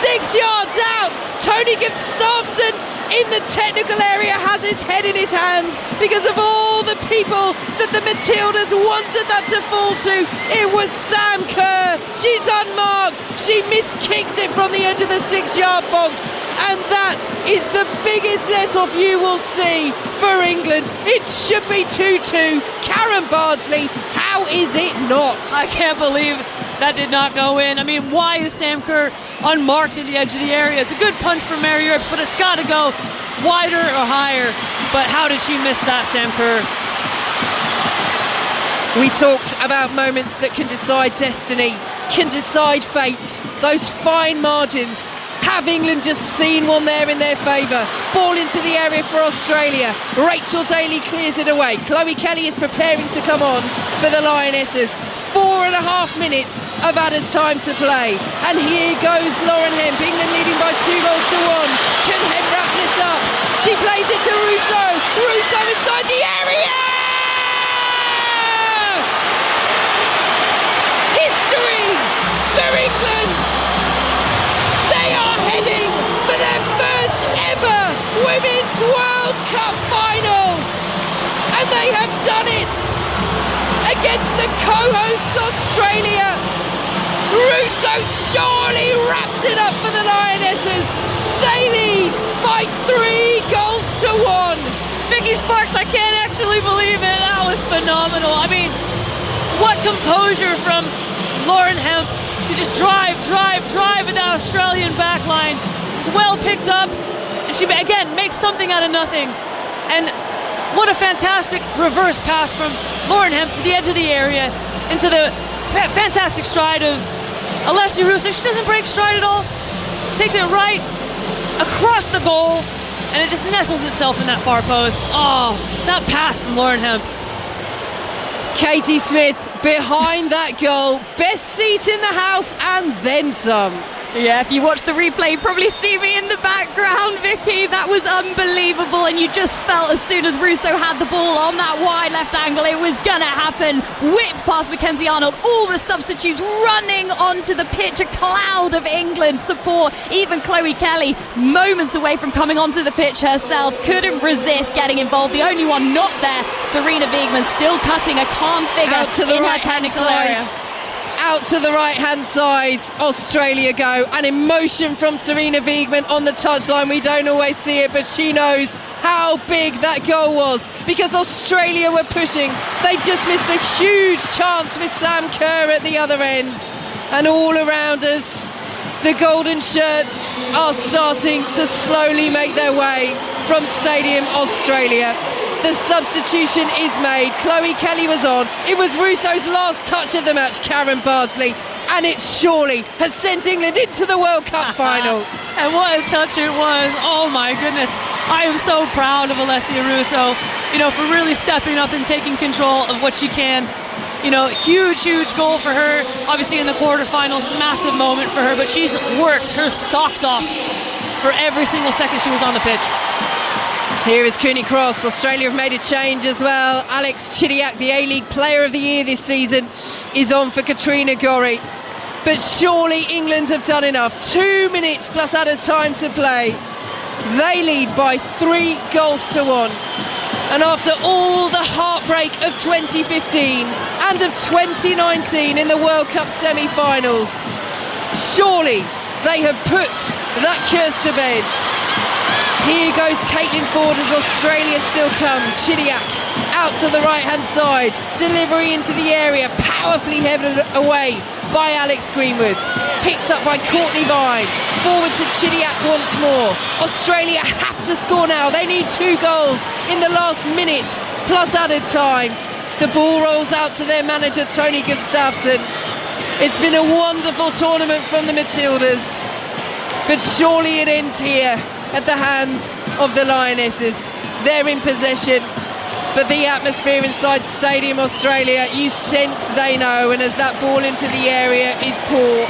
6 yards out. Tony Gustafsson in the technical area has his head in his hands because of all the people that the Matildas wanted that to fall to. It was Sam Kerr. She's unmarked. She miskicks it from the edge of the 6-yard box, and that is the biggest let-off you will see for England. It should be 2-2. Karen Bardsley, how is it not? I can't believe that did not go in. I mean, why is Sam Kerr unmarked at the edge of the area? It's a good punch for Mary Earps, but it's got to go wider or higher. But how did she miss that, Sam Kerr? We talked about moments that can decide destiny, can decide fate, those fine margins. Have England just seen one there in their favour? Ball into the area for Australia. Rachel Daly clears it away. Chloe Kelly is preparing to come on for the Lionesses. 4.5 minutes of added time to play. And here goes Lauren Hemp. England leading by 2 goals to 1. Can Hemp wrap this up? She plays it to Russo. Russo inside the area! History for England! They are heading for their first ever Women's World Cup final! And they have done it! Against the co-hosts Australia. Russo surely wraps it up for the Lionesses. They lead by 3 goals to 1. Vicky Sparks, I can't actually believe it. That was phenomenal. I mean, what composure from Lauren Hemp to just drive in that Australian backline. It's well picked up, and she again makes something out of nothing. And what a fantastic reverse pass from Lauren Hemp to the edge of the area into the fantastic stride of Alessia Russo. She doesn't break stride at all. Takes it right across the goal, and it just nestles itself in that far post. Oh, that pass from Lauren Hemp. Katie Smith behind that goal. Best seat in the house and then some. Yeah, if you watch the replay, you probably see me in the background, Vicky. That was unbelievable, and you just felt as soon as Russo had the ball on that wide left angle, it was going to happen. Whipped past Mackenzie Arnold, all the substitutes running onto the pitch, a cloud of England support. Even Chloe Kelly, moments away from coming onto the pitch herself, couldn't resist getting involved. The only one not there, Sarina Wiegman, still cutting a calm figure out to the in right her technical side. area. Out to the right-hand side, Australia go. An emotion from Sarina Wiegman on the touchline. We don't always see it, but she knows how big that goal was because Australia were pushing. They just missed a huge chance with Sam Kerr at the other end. And all around us, the golden shirts are starting to slowly make their way from Stadium Australia. The substitution is made. Chloe Kelly was on. It was Russo's last touch of the match, Karen Bardsley, and it surely has sent England into the World Cup final. And what a touch it was. Oh my goodness. I am so proud of Alessia Russo, for really stepping up and taking control of what she can. Huge goal for her. Obviously in the quarterfinals, massive moment for her, but she's worked her socks off for every single second she was on the pitch. Here is Cooney Cross. Australia have made a change as well. Alex Chidiac, the A-League Player of the Year this season, is on for Katrina Gorry. But surely England have done enough. 2 minutes plus added time to play. They lead by 3 goals to 1. And after all the heartbreak of 2015 and of 2019 in the World Cup semi-finals, surely they have put that curse to bed. Here goes Caitlin Ford as Australia still come. Chidiac out to the right-hand side. Delivery into the area, powerfully headed away by Alex Greenwood. Picked up by Courtney Vine. Forward to Chidiac once more. Australia have to score now. They need 2 goals in the last minute, plus added time. The ball rolls out to their manager, Tony Gustafsson. It's been a wonderful tournament from the Matildas, but surely it ends here at the hands of the Lionesses. They're in possession, but the atmosphere inside Stadium Australia, you sense they know, and as that ball into the area is poor,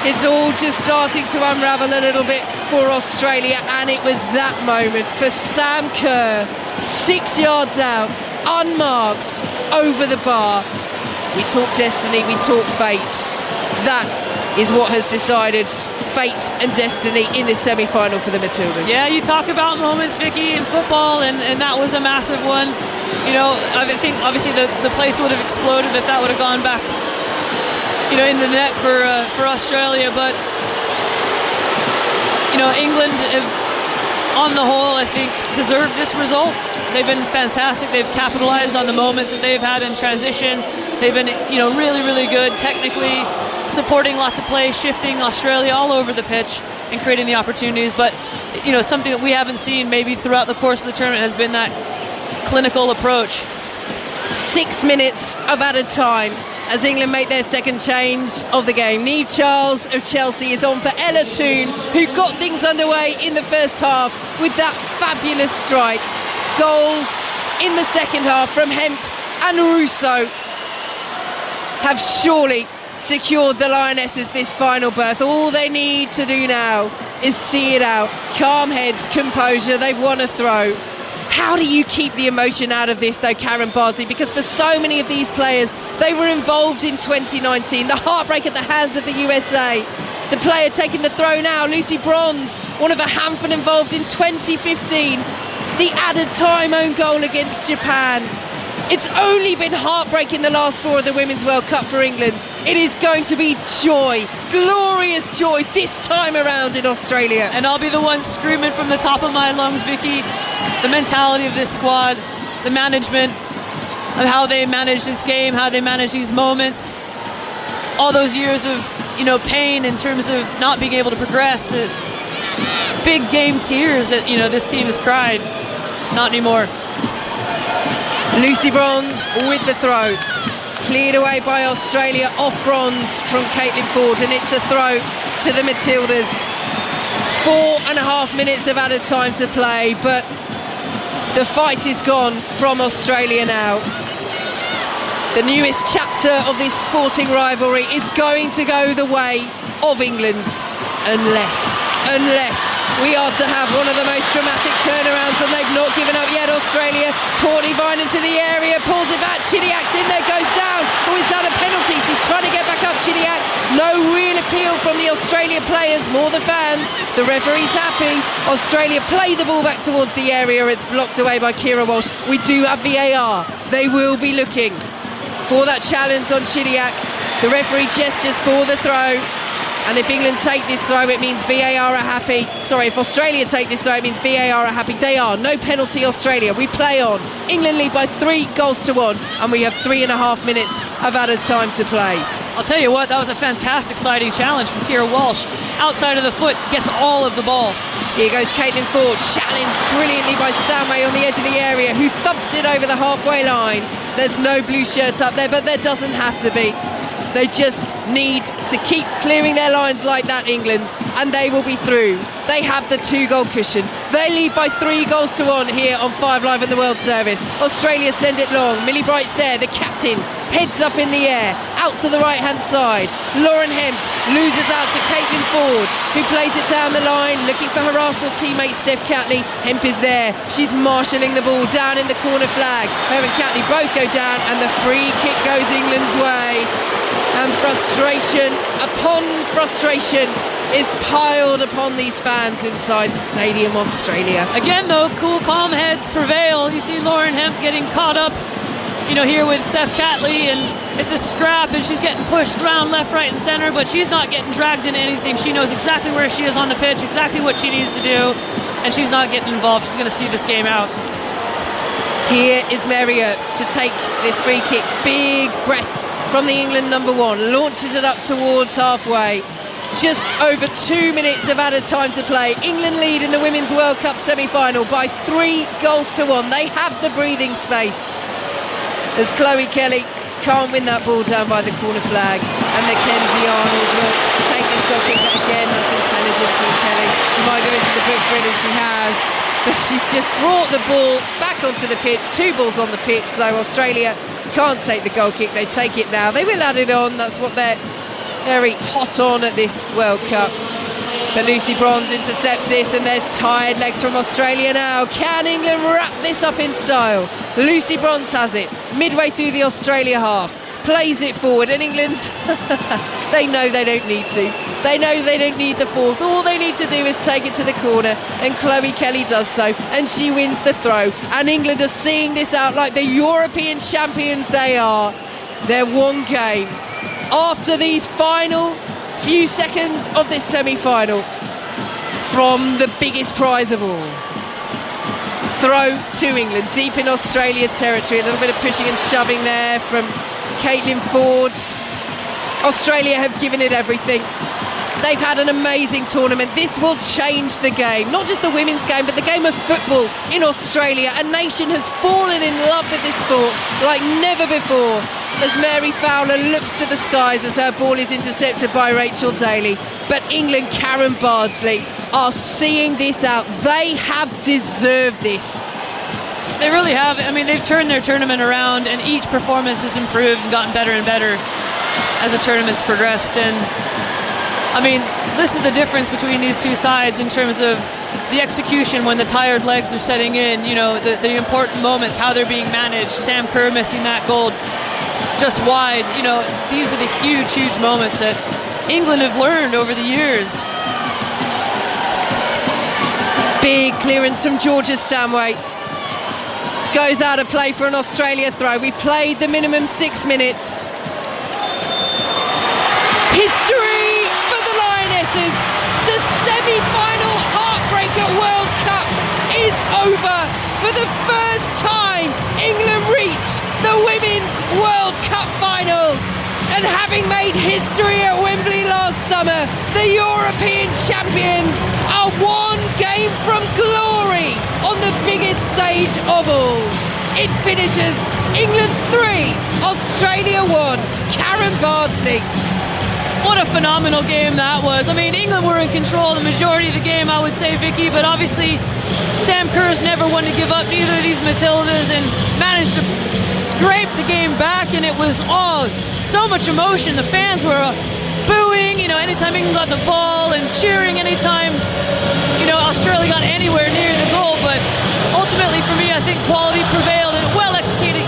it's all just starting to unravel a little bit for Australia. And it was that moment for Sam Kerr, 6 yards out, unmarked, over the bar. We talk destiny, we talk fate. That is what has decided fate and destiny in this semi-final for the Matildas. Yeah, you talk about moments, Vicky, in football, and that was a massive one. You know, I think obviously the place would have exploded if that would have gone back, you know, in the net for Australia. But, you know, England have, on the whole, I think, deserved this result. They've been fantastic. They've capitalized on the moments that they've had in transition. They've been, you know, really, really good technically, supporting lots of play, shifting Australia all over the pitch and creating the opportunities. But, you know, something that we haven't seen maybe throughout the course of the tournament has been that clinical approach. 6 minutes of added time as England make their second change of the game. Niamh Charles of Chelsea is on for Ella Toone, who got things underway in the first half with that fabulous strike. Goals in the second half from Hemp and Russo have surely secured the Lionesses this final berth. All they need to do now is see it out. Calm heads, composure, they've won a throw. How do you keep the emotion out of this though, Karen Barsley? Because for so many of these players, they were involved in 2019. The heartbreak at the hands of the USA. The player taking the throw now, Lucy Bronze, one of a handful involved in 2015. The added time own goal against Japan. It's only been heartbreak in the last 4 of the Women's World Cup for England. It is going to be joy, glorious joy this time around in Australia. And I'll be the one screaming from the top of my lungs, Vicky, the mentality of this squad, the management, of how they manage this game, how they manage these moments, all those years of, you know, pain in terms of not being able to progress, the big game tears that, you know, this team has cried. Not anymore. Lucy Bronze with the throw. Cleared away by Australia off Bronze from Caitlin Ford, and it's a throw to the Matildas. 4.5 minutes of added time to play, but the fight is gone from Australia now. The newest chapter of this sporting rivalry is going to go the way of England, unless we are to have one of the most dramatic turnarounds, and they've not given up yet. Australia, Courtney Vine into the area, pulls it back, Chidiac's in there, goes down. Oh, is that a penalty? She's trying to get back up, Chidiac. No real appeal from the Australia players, more the fans. The referee's happy. Australia play the ball back towards the area. It's blocked away by Kira Walsh. We do have VAR. They will be looking for that challenge on Chidiac. The referee gestures for the throw. And if England take this throw, it means VAR are happy. Sorry, if Australia take this throw, it means VAR are happy. They are. No penalty, Australia. We play on. England lead by 3 goals to 1, and we have 3.5 minutes of added time to play. I'll tell you what, that was a fantastic sliding challenge from Kira Walsh. Outside of the foot, gets all of the ball. Here goes Caitlin Ford, challenged brilliantly by Stanway on the edge of the area, who thumps it over the halfway line. There's no blue shirts up there, but there doesn't have to be. They just need to keep clearing their lines like that, England, and they will be through. They have the 2-goal cushion. They lead by 3 goals to 1 here on 5 Live in the World Service. Australia send it long. Millie Bright's there, the captain, heads up in the air, out to the right-hand side. Lauren Hemp loses out to Caitlin Ford, who plays it down the line, looking for her Arsenal teammate Steph Catley. Hemp is there. She's marshalling the ball down in the corner flag. Her and Catley both go down, and the free kick goes England's way. And frustration upon frustration is piled upon these fans inside Stadium Australia. Again, though, cool, calm heads prevail. You see Lauren Hemp getting caught up, here with Steph Catley, and it's a scrap, and she's getting pushed around left, right, and centre, but she's not getting dragged into anything. She knows exactly where she is on the pitch, exactly what she needs to do, and she's not getting involved. She's going to see this game out. Here is Mary Earps to take this free kick. Big breath from the England number one, launches it up towards halfway. Just over 2 minutes of added time to play. England lead in the Women's World Cup semi-final by 3-1. They have the breathing space, as Chloe Kelly can't win that ball down by the corner flag, and Mackenzie Arnold will take this goal kick. Again, that's intelligent from Kelly. She might go into the book for it, and she has, but she's just brought the ball back onto the pitch. 2 balls on the pitch, so Australia can't take the goal kick. They take it now. They will add it on. That's what they're very hot on at this World Cup. But Lucy Bronze intercepts this, and there's tired legs from Australia now. Can England wrap this up in style? Lucy Bronze has it midway through the Australia half, plays it forward, and England, they know they don't need to. They know they don't need the fourth. All they need to do is take it to the corner, and Chloe Kelly does so, and she wins the throw. And England are seeing this out like the European champions they are. They're one game after these final few seconds of this semi-final from the biggest prize of all. Throw to England, deep in Australia territory. A little bit of pushing and shoving there from Caitlin Ford. Australia have given it everything. They've had an amazing tournament. This will change the game, not just the women's game, but the game of football in Australia. A nation has fallen in love with this sport like never before, as Mary Fowler looks to the skies as her ball is intercepted by Rachel Daly. But England, Karen Bardsley, are seeing this out. They have deserved this. They really have. I mean, they've turned their tournament around, and each performance has improved and gotten better and better as the tournament's progressed. And I mean, this is the difference between these two sides in terms of the execution when the tired legs are setting in, the important moments, how they're being managed. Sam Kerr missing that goal just wide. These are the huge, huge moments that England have learned over the years. Big clearance from Georgia Stanway. Goes out of play for an Australia throw. We played the minimum 6 minutes. History for the Lionesses. The semi-final heartbreak at World Cups is over. For the first time, England reached the Women's World Cup final. And having made history at Wembley last summer, the European champions are one game from glory on the biggest stage of all. It finishes England 3, Australia 1. Karen Bardsley. What a phenomenal game that was. I mean, England were in control the majority of the game, I would say, Vicky, but obviously Sam Kerr's never one to give up, neither of these Matildas, and managed to scrape the game back, and it was all so much emotion. The fans were booing, anytime England got the ball, and cheering anytime, Australia got anywhere near the goal. But ultimately for me, I think quality prevailed, and a well-executed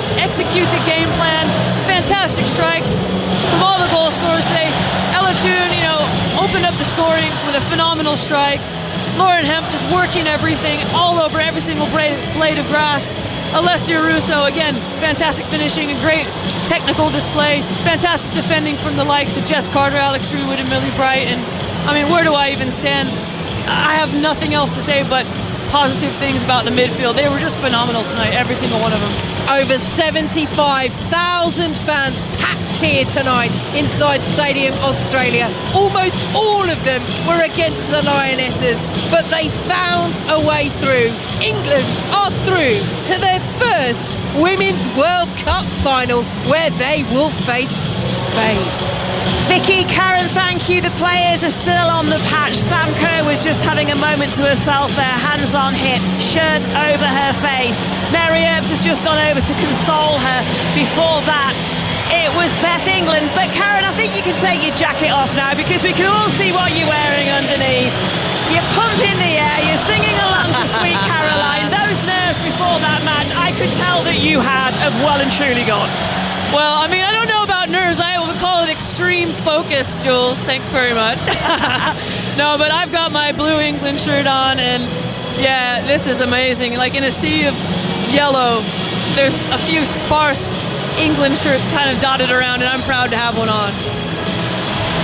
game plan, fantastic strikes from all the goal scorers today. Ella Toone, opened up the scoring with a phenomenal strike. Lauren Hemp just working everything, all over every single blade of grass. Alessia Russo, again, fantastic finishing and great technical display. Fantastic defending from the likes of Jess Carter, Alex Greenwood, and Millie Bright. And I mean, where do I even stand? I have nothing else to say but positive things about the midfield. They were just phenomenal tonight, every single one of them. Over 75,000 fans packed here tonight inside Stadium Australia. Almost all of them were against the Lionesses, but they found a way through. England are through to their first Women's World Cup final, where they will face Spain. Vicky, Karen, thank you. The players are still on the patch. Sam Kerr was just having a moment to herself there, hands on hips, shirt over her face. Mary Earps has just gone over to console her. Before that, It was Beth England. But Karen, I think you can take your jacket off now because we can all see what you're wearing underneath. You're pumping the air, you're singing along to Sweet Caroline. Those nerves before that match, I could tell that you had have well and truly gone. Well, I mean, I don't know about nerves. I would call it extreme focus, Jules. Thanks very much. No, but I've got my blue England shirt on, and yeah, this is amazing. Like in a sea of yellow, there's a few sparse England shirts kind of dotted around, and I'm proud to have one on.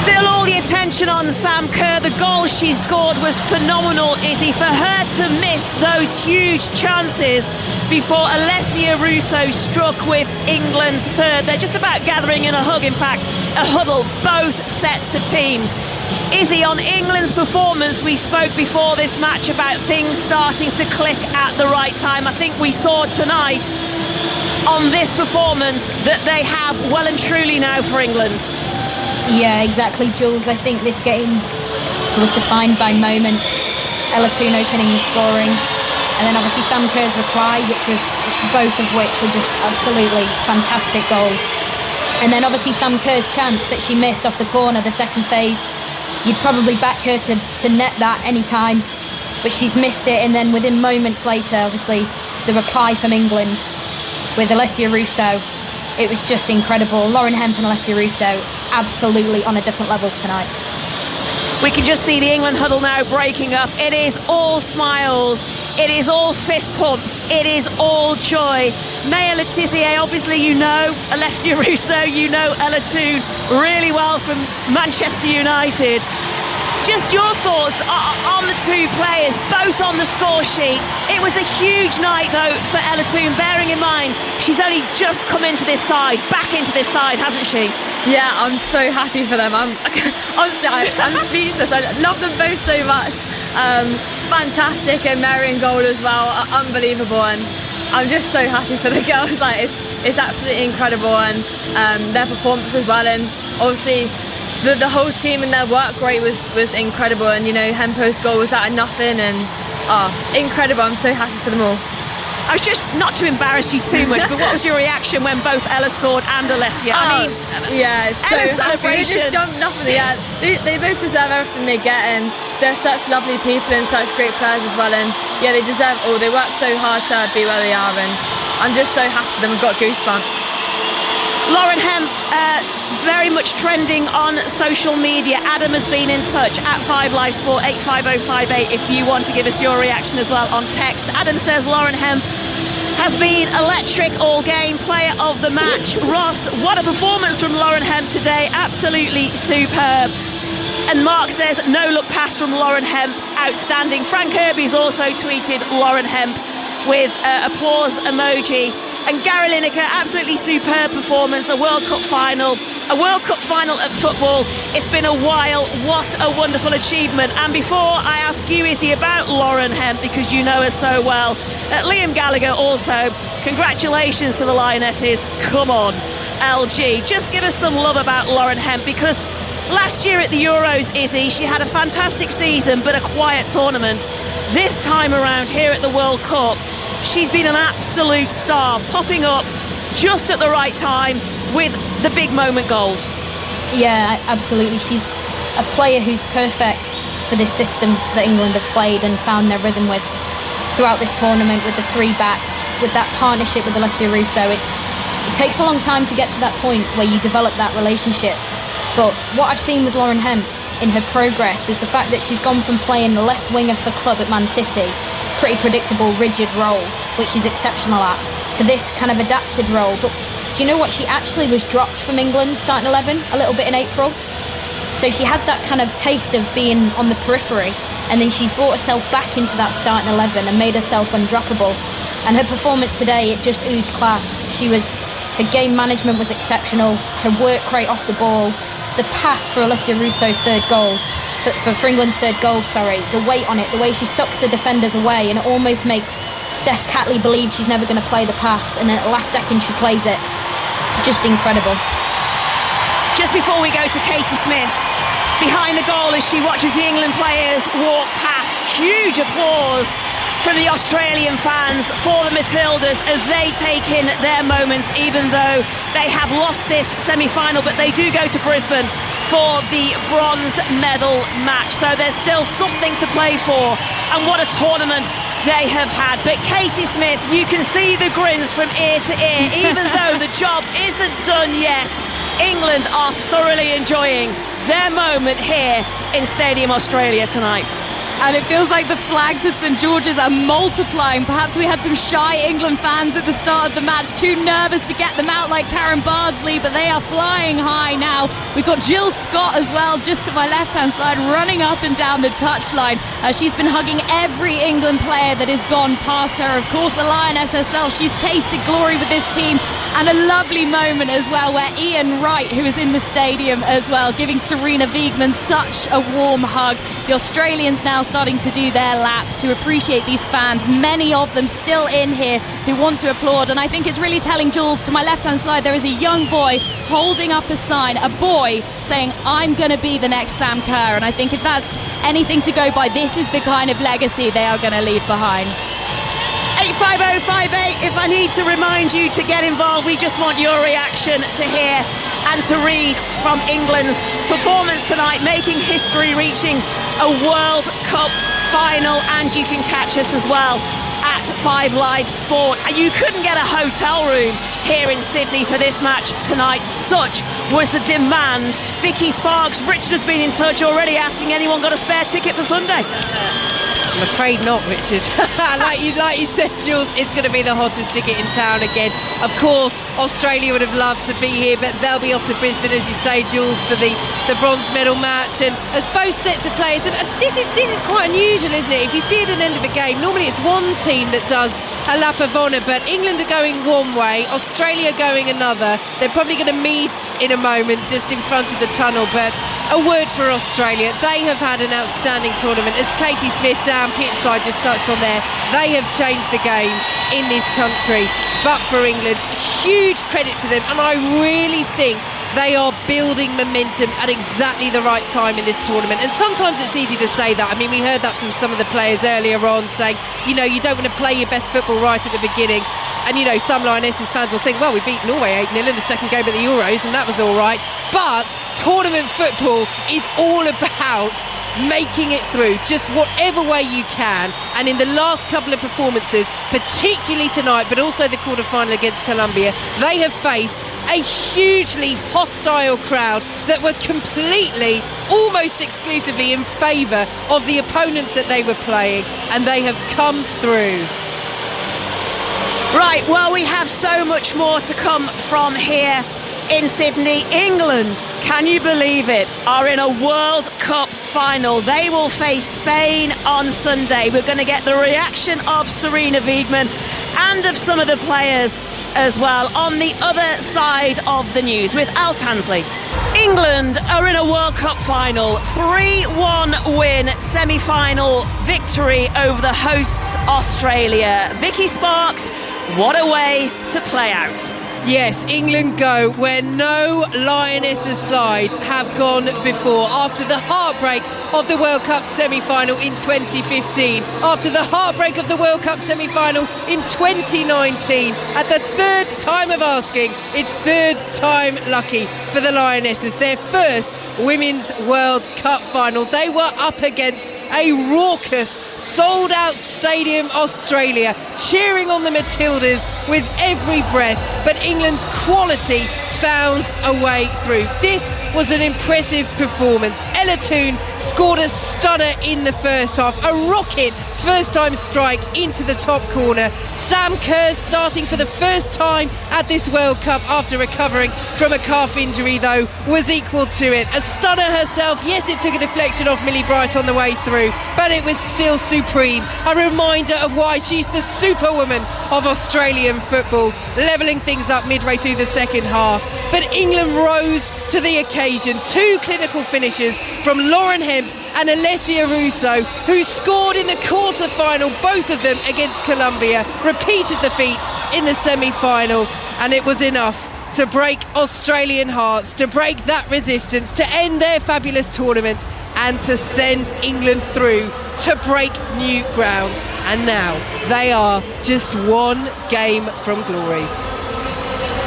Still all the attention on Sam Kerr. The goal she scored was phenomenal, Izzy. For her to miss those huge chances before Alessia Russo struck with England's third. They're just about gathering in a hug, in fact, a huddle, both sets of teams. Izzy, on England's performance, we spoke before this match about things starting to click at the right time. I think we saw tonight on this performance that they have well and truly now for England. Yeah, exactly, Jules. I think this game was defined by moments. Ella Toon opening the scoring, and then obviously Sam Kerr's reply, both of which were just absolutely fantastic goals. And then obviously Sam Kerr's chance that she missed off the corner, the second phase. You'd probably back her to net that any time, but she's missed it. And then within moments later, obviously, the reply from England with Alessia Russo. It was just incredible. Lauren Hemp and Alessia Russo absolutely on a different level tonight. We can just see the England huddle now breaking up. It is all smiles. It is all fist pumps. It is all joy. Maya Letizier, obviously you know Alessia Russo, you know Ella Toon really well from Manchester United. Just your thoughts on the two players, both on the score sheet. It was a huge night, though, for Ella Toon, bearing in mind she's only just come into this side, back into this side, hasn't she? Yeah, I'm so happy for them. Honestly, I'm speechless. I love them both so much. Fantastic, and Mary in goal as well, unbelievable. And I'm just so happy for the girls. Like it's absolutely incredible, and their performance as well. And obviously, the whole team and their work rate was incredible. And you know, Hempo's goal was out of nothing, and incredible. I'm so happy for them all. I was just, not to embarrass you too much, but what was your reaction when both Ella scored and Alessia? I mean, yeah, so Ella's celebration. They just jumped off in the air. They both deserve everything they get, and they're such lovely people and such great players as well. And yeah, they deserve all. They work so hard to be where they are, and I'm just so happy for them. I've got goosebumps. Lauren Hemp, very much trending on social media. Adam has been in touch at 5Live Sport 85058 if you want to give us your reaction as well on text. Adam says Lauren Hemp has been electric all game, player of the match. Ross, what a performance from Lauren Hemp today, absolutely superb. And Mark says no look pass from Lauren Hemp, outstanding. Frank Kirby's also tweeted Lauren Hemp with applause emoji. And Gary Lineker, absolutely superb performance, a World Cup final at football. It's been a while. What a wonderful achievement. And before I ask you, Izzy, about Lauren Hemp, because you know her so well, Liam Gallagher also, congratulations to the Lionesses. Come on, LG. Just give us some love about Lauren Hemp, because last year at the Euros, Izzy, she had a fantastic season, but a quiet tournament. This time around here at the World Cup, she's been an absolute star, popping up just at the right time with the big moment goals. Yeah, absolutely. She's a player who's perfect for this system that England have played and found their rhythm with throughout this tournament, with the three back, with that partnership with Alessia Russo. It takes a long time to get to that point where you develop that relationship. But what I've seen with Lauren Hemp in her progress is the fact that she's gone from playing the left winger for club at Man City, pretty predictable, rigid role, which she's exceptional at, to this kind of adapted role. But do you know what? She actually was dropped from England starting 11 a little bit in April. So she had that kind of taste of being on the periphery, and then she's brought herself back into that starting 11 and made herself undroppable. And her performance today, it just oozed class. Her game management was exceptional, her work rate off the ball, the pass for Alessia Russo's third goal, for England's third goal, the weight on it, the way she sucks the defenders away, and it almost makes Steph Catley believe she's never going to play the pass, and then at the last second she plays it. Just incredible. Just before we go to Katie Smith, behind the goal as she watches the England players walk past, huge applause from the Australian fans for the Matildas as they take in their moments, even though they have lost this semi-final, but they do go to Brisbane for the bronze medal match. So there's still something to play for, and what a tournament they have had. But Katie Smith, you can see the grins from ear to ear, even though the job isn't done yet. England are thoroughly enjoying their moment here in Stadium Australia tonight. And it feels like the flags of St George's are multiplying. Perhaps we had some shy England fans at the start of the match, too nervous to get them out like Karen Bardsley, but they are flying high now. We've got Jill Scott as well, just to my left-hand side, running up and down the touchline. She's been hugging every England player that has gone past her. Of course, the Lioness herself, she's tasted glory with this team. And a lovely moment as well where Ian Wright, who is in the stadium as well, giving Serena Wiegmann such a warm hug. The Australians now starting to do their lap to appreciate these fans, many of them still in here who want to applaud. And I think it's really telling, Jules, to my left-hand side, there is a young boy holding up a sign, a boy saying, I'm going to be the next Sam Kerr. And I think if that's anything to go by, this is the kind of legacy they are going to leave behind. 85058, if I need to remind you to get involved, we just want your reaction to hear and to read from England's performance tonight, making history, reaching a World Cup final, and you can catch us as well at 5 Live Sport. You couldn't get a hotel room here in Sydney for this match tonight, such was the demand. Vicky Sparks, Richard has been in touch already asking anyone got a spare ticket for Sunday. I'm afraid not, Richard. like you said, Jules, it's going to be the hottest ticket in town again. Of course, Australia would have loved to be here, but they'll be off to Brisbane, as you say, Jules, for the bronze medal match. And as both sets of players, and this is quite unusual, isn't it? If you see at an end of a game, normally it's one team that does a lap of honour, but England are going one way, Australia going another. They're probably going to meet in a moment just in front of the tunnel, but a word for Australia. They have had an outstanding tournament. As Katie Smith down pitch side just touched on there, they have changed the game in this country. But for England, huge credit to them, and I really think they are building momentum at exactly the right time in this tournament. And sometimes it's easy to say that. I mean, we heard that from some of the players earlier on, saying, you don't want to play your best football right at the beginning. And, some Lionesses fans will think, well, we beat Norway 8-0 in the second game at the Euros, and that was all right. But tournament football is all about making it through just whatever way you can. And in the last couple of performances, particularly tonight, but also the quarter-final against Colombia, they have faced a hugely hostile crowd that were completely, almost exclusively in favour of the opponents that they were playing, and they have come through. Right, well, we have so much more to come from here in Sydney. England, can you believe it, are in a World Cup final. They will face Spain on Sunday. We're going to get the reaction of Serena Wiegmann and of some of the players as well on the other side of the news with Al Tansley. England are in a World Cup final, 3-1 win, semi-final victory over the hosts Australia. Vicky Sparks, what a way to play out. Yes, England go where no Lionesses side have gone before, after the heartbreak of the World Cup semi-final in 2015, after the heartbreak of the World Cup semi-final in 2019. At the third time of asking, it's third time lucky for the Lionesses. Their first Women's World Cup final. They were up against a raucous, sold-out Stadium Australia, cheering on the Matildas with every breath, but England's quality found a way through. This was an impressive performance. Ella Toone scored a stunner in the first half, a rocket first-time strike into the top corner. Sam Kerr, starting for the first time at this World Cup after recovering from a calf injury, though, was equal to it. A stunner herself. Yes, it took a deflection off Millie Bright on the way through, but it was still supreme. A reminder of why she's the superwoman of Australian football, levelling things up midway through the second half. But England rose to the occasion. Two clinical finishes from Lauren Hemp and Alessia Russo, who scored in the quarter-final, both of them against Colombia, repeated the feat in the semi-final, and it was enough to break Australian hearts, to break that resistance, to end their fabulous tournament, and to send England through to break new ground, and now they are just one game from glory.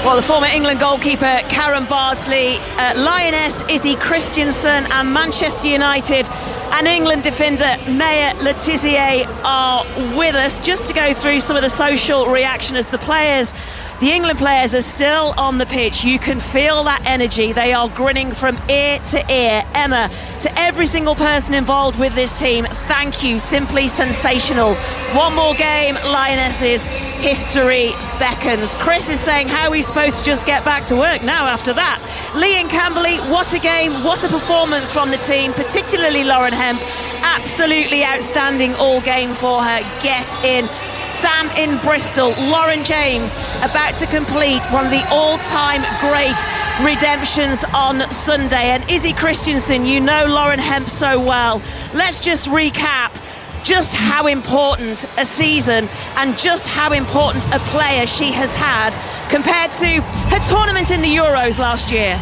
Well, the former England goalkeeper Karen Bardsley, Lioness Izzy Christiansen, and Manchester United and England defender Maya Le Tissier are with us just to go through some of the social reaction as the England players are still on the pitch. You can feel that energy. They are grinning from ear to ear. Emma, to every single person involved with this team, thank you. Simply sensational. One more game, Lionesses. History beckons. Chris is saying, how are we supposed to just get back to work now after that? Lee and Camberley, what a game, what a performance from the team, particularly Lauren Hemp. Absolutely outstanding all game for her. Get in. Sam in Bristol, Lauren James about to complete one of the all-time great redemptions on Sunday. And Izzy Christiansen, you know Lauren Hemp so well. Let's just recap just how important a season and just how important a player she has had compared to her tournament in the Euros last year.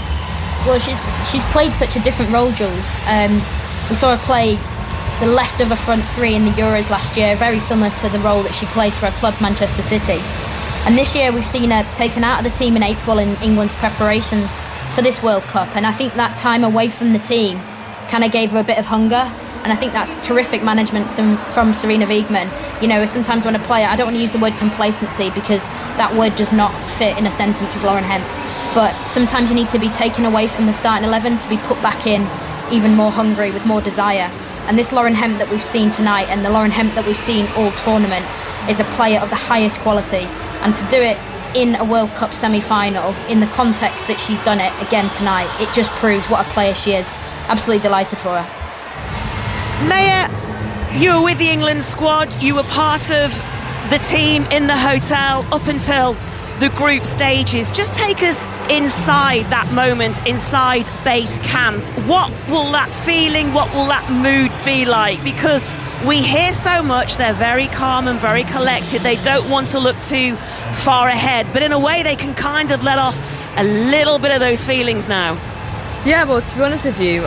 Well, she's played such a different role, Jules. We saw her play the left of a front three in the Euros last year, very similar to the role that she plays for her club, Manchester City. And this year we've seen her taken out of the team in April in England's preparations for this World Cup. And I think that time away from the team kind of gave her a bit of hunger. And I think that's terrific management from Sarina Wiegman. You know, sometimes when a player, I don't want to use the word complacency because that word does not fit in a sentence with Lauren Hemp. But sometimes you need to be taken away from the starting 11 to be put back in even more hungry, with more desire. And this Lauren Hemp that we've seen tonight and the Lauren Hemp that we've seen all tournament is a player of the highest quality. And to do it in a World Cup semi-final, in the context that she's done it again tonight, it just proves what a player she is. Absolutely delighted for her. Maya, you were with the England squad, you were part of the team in the hotel up until the group stages. Just take us inside that moment, inside base camp. What will that feeling, what will that mood be like? Because we hear so much, they're very calm and very collected. They don't want to look too far ahead, but in a way they can kind of let off a little bit of those feelings now. Yeah, well, to be honest with you,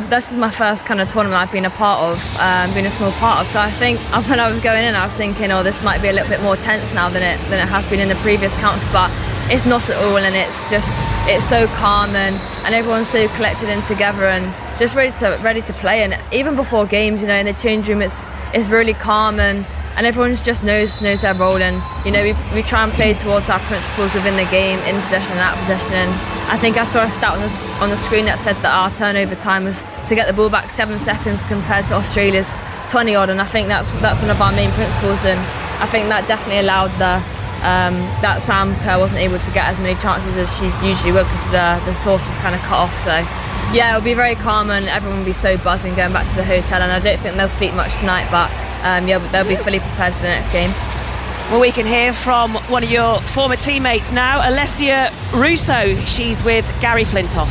this is my first kind of tournament I've been a part of, been a small part of. So I think when I was going in, I was thinking, oh, this might be a little bit more tense now than it has been in the previous camps. But it's not at all, and it's so calm and everyone's so collected in together and just ready to play. And even before games, you know, in the change room, it's really calm and everyone just knows their role. And you know, we try and play towards our principles within the game, in possession and out of possession. And I think I saw a stat on the screen that said that our turnover time was to get the ball back 7 seconds compared to Australia's 20 odd, and I think that's one of our main principles. And I think that definitely allowed that Sam Kerr wasn't able to get as many chances as she usually would because the source was kind of cut off. So yeah, it'll be very calm and everyone will be so buzzing going back to the hotel, and I don't think they'll sleep much tonight, but they'll be fully prepared for the next game. Well, we can hear from one of your former teammates now, Alessia Russo. She's with Gary Flintoff.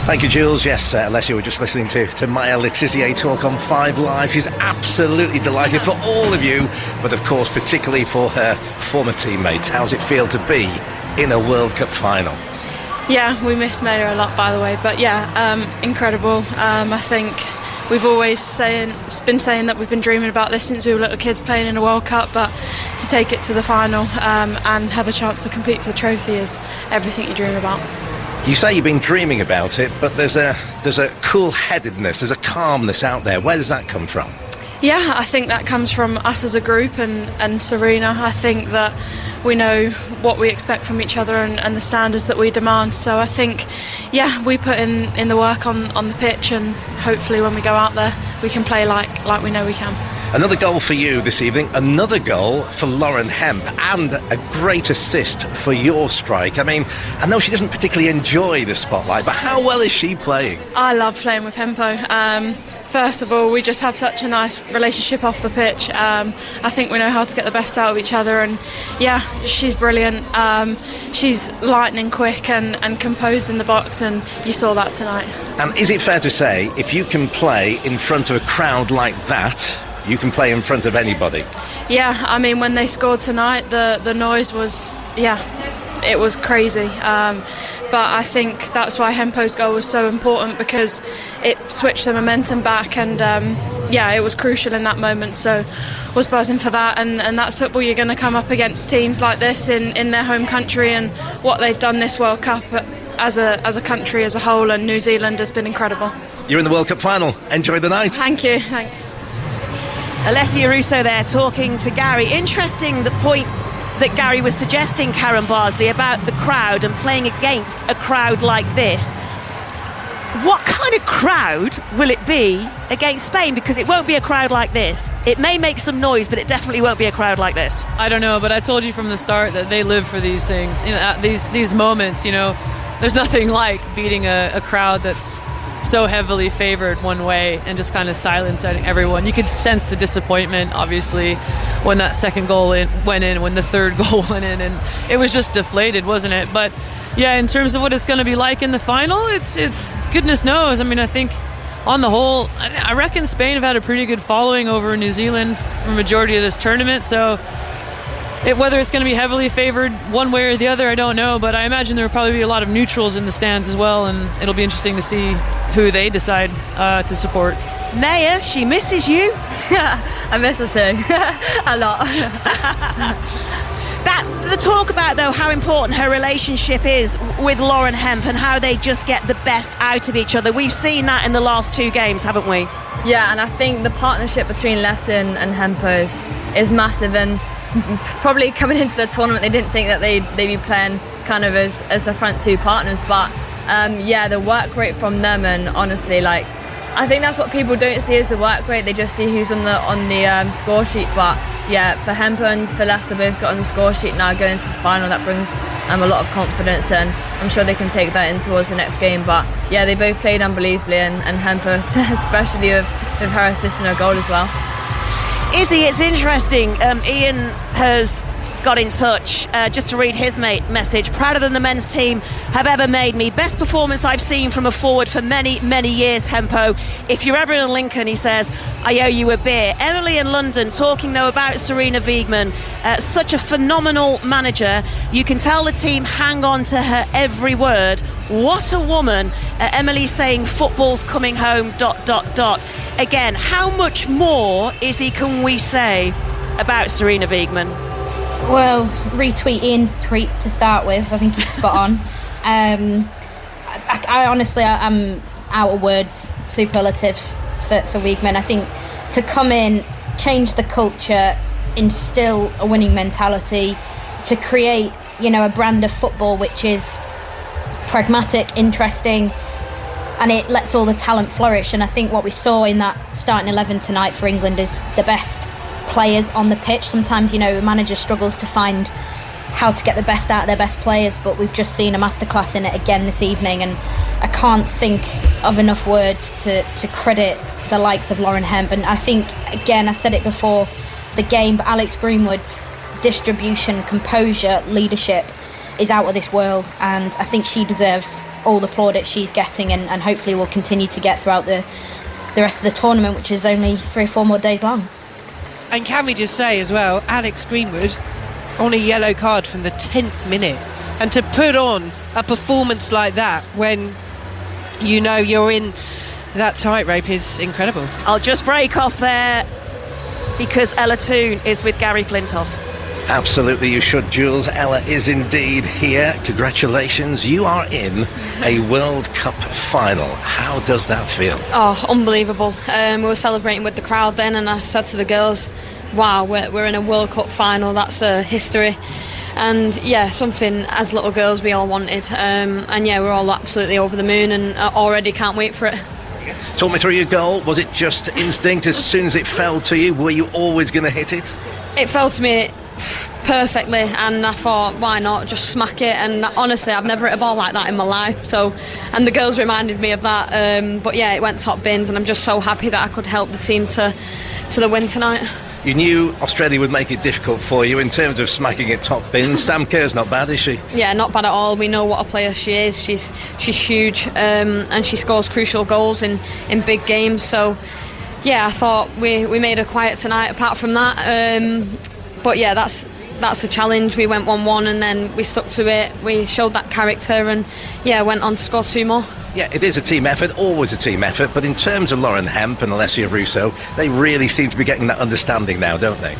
Thank you, Jules. Yes, Alessia, we're just listening to Maya Le Tissier talk on 5 Live. She's absolutely delighted for all of you, but of course particularly for her former teammates. How's it feel to be in a World Cup final? Yeah, we miss Maya a lot, by the way, but yeah, incredible. I think we've always been saying that we've been dreaming about this since we were little kids playing in a World Cup, but to take it to the final and have a chance to compete for the trophy is everything you dream about. You say you've been dreaming about it, but there's a cool-headedness, there's a calmness out there. Where does that come from? Yeah, I think that comes from us as a group and Sarina. I think that we know what we expect from each other and the standards that we demand. So I think, yeah, we put in the work on the pitch, and hopefully when we go out there we can play like we know we can. Another goal for you this evening, another goal for Lauren Hemp, and a great assist for your strike. I mean, I know she doesn't particularly enjoy the spotlight, but how well is she playing? I love playing with Hempo. First of all, we just have such a nice relationship off the pitch. I think we know how to get the best out of each other, and yeah, she's brilliant. She's lightning quick and composed in the box, and you saw that tonight. And is it fair to say, if you can play in front of a crowd like that, you can play in front of anybody? Yeah, I mean, when they scored tonight, the noise was, was crazy. But I think that's why Hempo's goal was so important, because it switched the momentum back, and it was crucial in that moment. So was buzzing for that, and that's football. You're going to come up against teams like this in their home country, and what they've done this World Cup as a country as a whole, and New Zealand has been incredible. You're in the World Cup final. Enjoy the night. Thank you. Thanks. Alessia Russo there talking to Gary. Interesting the point that Gary was suggesting, Karen Bardsley, about the crowd and playing against a crowd like this. What kind of crowd will it be against Spain? Because it won't be a crowd like this. It may make some noise, but it definitely won't be a crowd like this. I don't know, but I told you from the start that they live for these things. These moments. There's nothing like beating a crowd that's so heavily favored one way and just kind of silencing everyone. You could sense the disappointment, obviously, when that second goal went in, when the third goal went in, and it was just deflated, wasn't it? But yeah, in terms of what it's going to be like in the final, it's goodness knows. I mean, I think on the whole, I reckon Spain have had a pretty good following over New Zealand for the majority of this tournament, so whether it's going to be heavily favored one way or the other, I don't know, but I imagine there will probably be a lot of neutrals in the stands as well, and it'll be interesting to see who they decide to support. Maya, she misses you. I miss her too. A lot. The talk about, though, how important her relationship is with Lauren Hemp and how they just get the best out of each other. We've seen that in the last 2 games, haven't we? Yeah, and I think the partnership between Lesson and Hempo is massive, and probably coming into the tournament they didn't think that they'd be playing kind of as the front two partners, but the work rate from them, and honestly, I think that's what people don't see as the work rate. They just see who's on the score sheet. But yeah, for Hempo and for Leicester both got on the score sheet now going into the final. That brings a lot of confidence, and I'm sure they can take that in towards the next game. But yeah, they both played unbelievably, and Hempo especially with her assisting her goal as well. Izzy, it's interesting. Ian has got in touch just to read his message. Prouder than the men's team have ever made me. Best performance I've seen from a forward for many, many years, Hempo. If you're ever in Lincoln, he says, I owe you a beer. Emily in London talking, though, about Sarina Wiegman. Such a phenomenal manager. You can tell the team hang on to her every word. What a woman. Emily saying football's coming home, ... Again, how much more, Izzy, can we say about Sarina Wiegman? Well, retweet Ian's tweet to start with. I think he's spot on. I honestly, I'm out of words, superlatives for Wiegman. I think to come in, change the culture, instill a winning mentality, to create, a brand of football which is pragmatic, interesting, and it lets all the talent flourish. And I think what we saw in that starting 11 tonight for England is the best players on the pitch. Sometimes, a manager struggles to find how to get the best out of their best players, but we've just seen a masterclass in it again this evening, and I can't think of enough words to credit the likes of Lauren Hemp. And I think, again, I said it before the game, but Alex Greenwood's distribution, composure, leadership is out of this world, and I think she deserves all the plaudits she's getting, and hopefully will continue to get throughout the rest of the tournament, which is only 3 or 4 more days long. And can we just say as well, Alex Greenwood on a yellow card from the 10th minute, and to put on a performance like that when you're in that tightrope is incredible. I'll just break off there because Ella Toone is with Gary Flintoff. Absolutely, you should, Jules. Ella is indeed here. Congratulations, you are in a World Cup final. How does that feel? Oh, unbelievable. We were celebrating with the crowd then, and I said to the girls, wow, we're in a World Cup final. That's a history. And yeah, something as little girls we all wanted. And yeah, we're all absolutely over the moon and already can't wait for it. Talk me through your goal. Was it just instinct as soon as it fell to you? Were you always going to hit it? It fell to me perfectly, and I thought, why not just smack it? And honestly, I've never hit a ball like that in my life, and the girls reminded me of that. But yeah, it went top bins, and I'm just so happy that I could help the team to the win tonight. You knew Australia would make it difficult for you in terms of smacking it top bins. Sam Kerr's not bad, is she? Yeah, not bad at all. We know what a player she is. She's huge, and she scores crucial goals in big games. So yeah, I thought we made her quiet tonight apart from that. But yeah, that's that's the challenge. We went 1-1 and then we stuck to it. We showed that character and went on to score 2 more. Yeah, it is a team effort, always a team effort, but in terms of Lauren Hemp and Alessia Russo, they really seem to be getting that understanding now, don't they?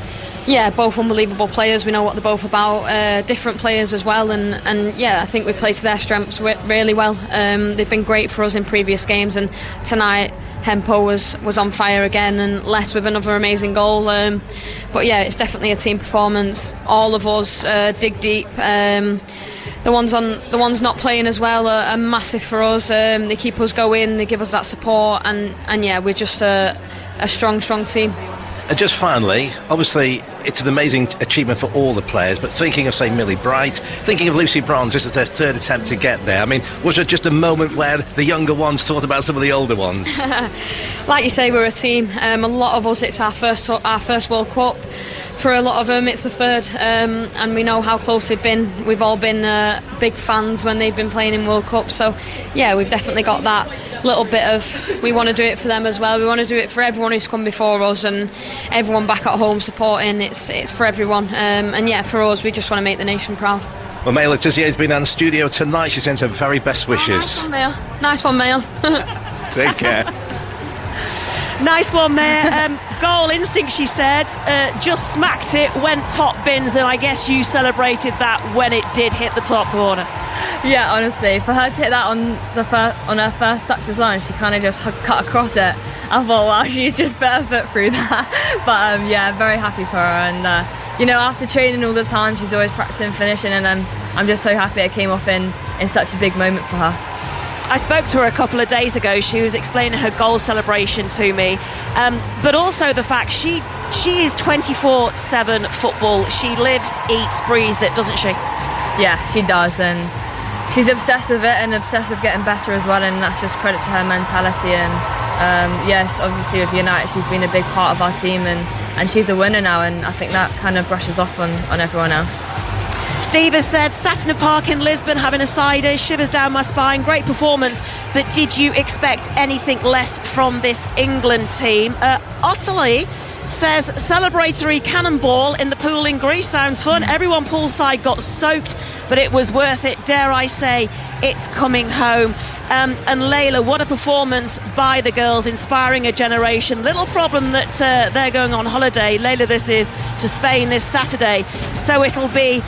Yeah, both unbelievable players. We know what they're both about. Different players as well, and I think we played to their strengths really well. They've been great for us in previous games, and tonight Hempo was on fire again, and Les with another amazing goal. But yeah, it's definitely a team performance. All of us dig deep. The ones not playing as well are massive for us. They keep us going. They give us that support, and yeah, we're just a strong team. And just finally, obviously, it's an amazing achievement for all the players, but thinking of, say, Millie Bright, thinking of Lucy Bronze, this is their 3rd attempt to get there. I mean, was it just a moment where the younger ones thought about some of the older ones? Like you say, we're a team. A lot of us, it's our first World Cup. For a lot of them, it's the 3rd, and we know how close they've been. We've all been big fans when they've been playing in World Cup, so yeah, we've definitely got that little bit of, we want to do it for them as well. We want to do it for everyone who's come before us and everyone back at home supporting. It's for everyone, and yeah, for us, we just want to make the nation proud. Well, Maia Le Tissier has been on studio tonight. She sends her very best wishes. Nice one, Maia. Take care. Nice one, Maia. Goal instinct, she said. Just smacked it, went top bins, and I guess you celebrated that when it did hit the top corner. Yeah, honestly, for her to hit that on her first touch as well, and she kind of just cut across it, I thought, wow, she's just barefoot through that. But yeah, very happy for her. And after training all the time, she's always practicing finishing, and I'm just so happy it came off in such a big moment for her. I spoke to her a couple of days ago. She was explaining her goal celebration to me, but also the fact she is 24/7 football. She lives, eats, breathes it, doesn't she? Yeah, she does, and she's obsessed with it and obsessed with getting better as well, and that's just credit to her mentality. And yes, obviously with United, she's been a big part of our team, and she's a winner now, and I think that kind of brushes off on everyone else. Steve has said, sat in a park in Lisbon having a cider, shivers down my spine, great performance, but did you expect anything less from this England team? Ottilie says, celebratory cannonball in the pool in Greece sounds fun. Everyone poolside got soaked, but it was worth it, dare I say, it's coming home. And Layla, what a performance by the girls, inspiring a generation. Little problem that they're going on holiday. Layla, this is to Spain this Saturday, so it'll be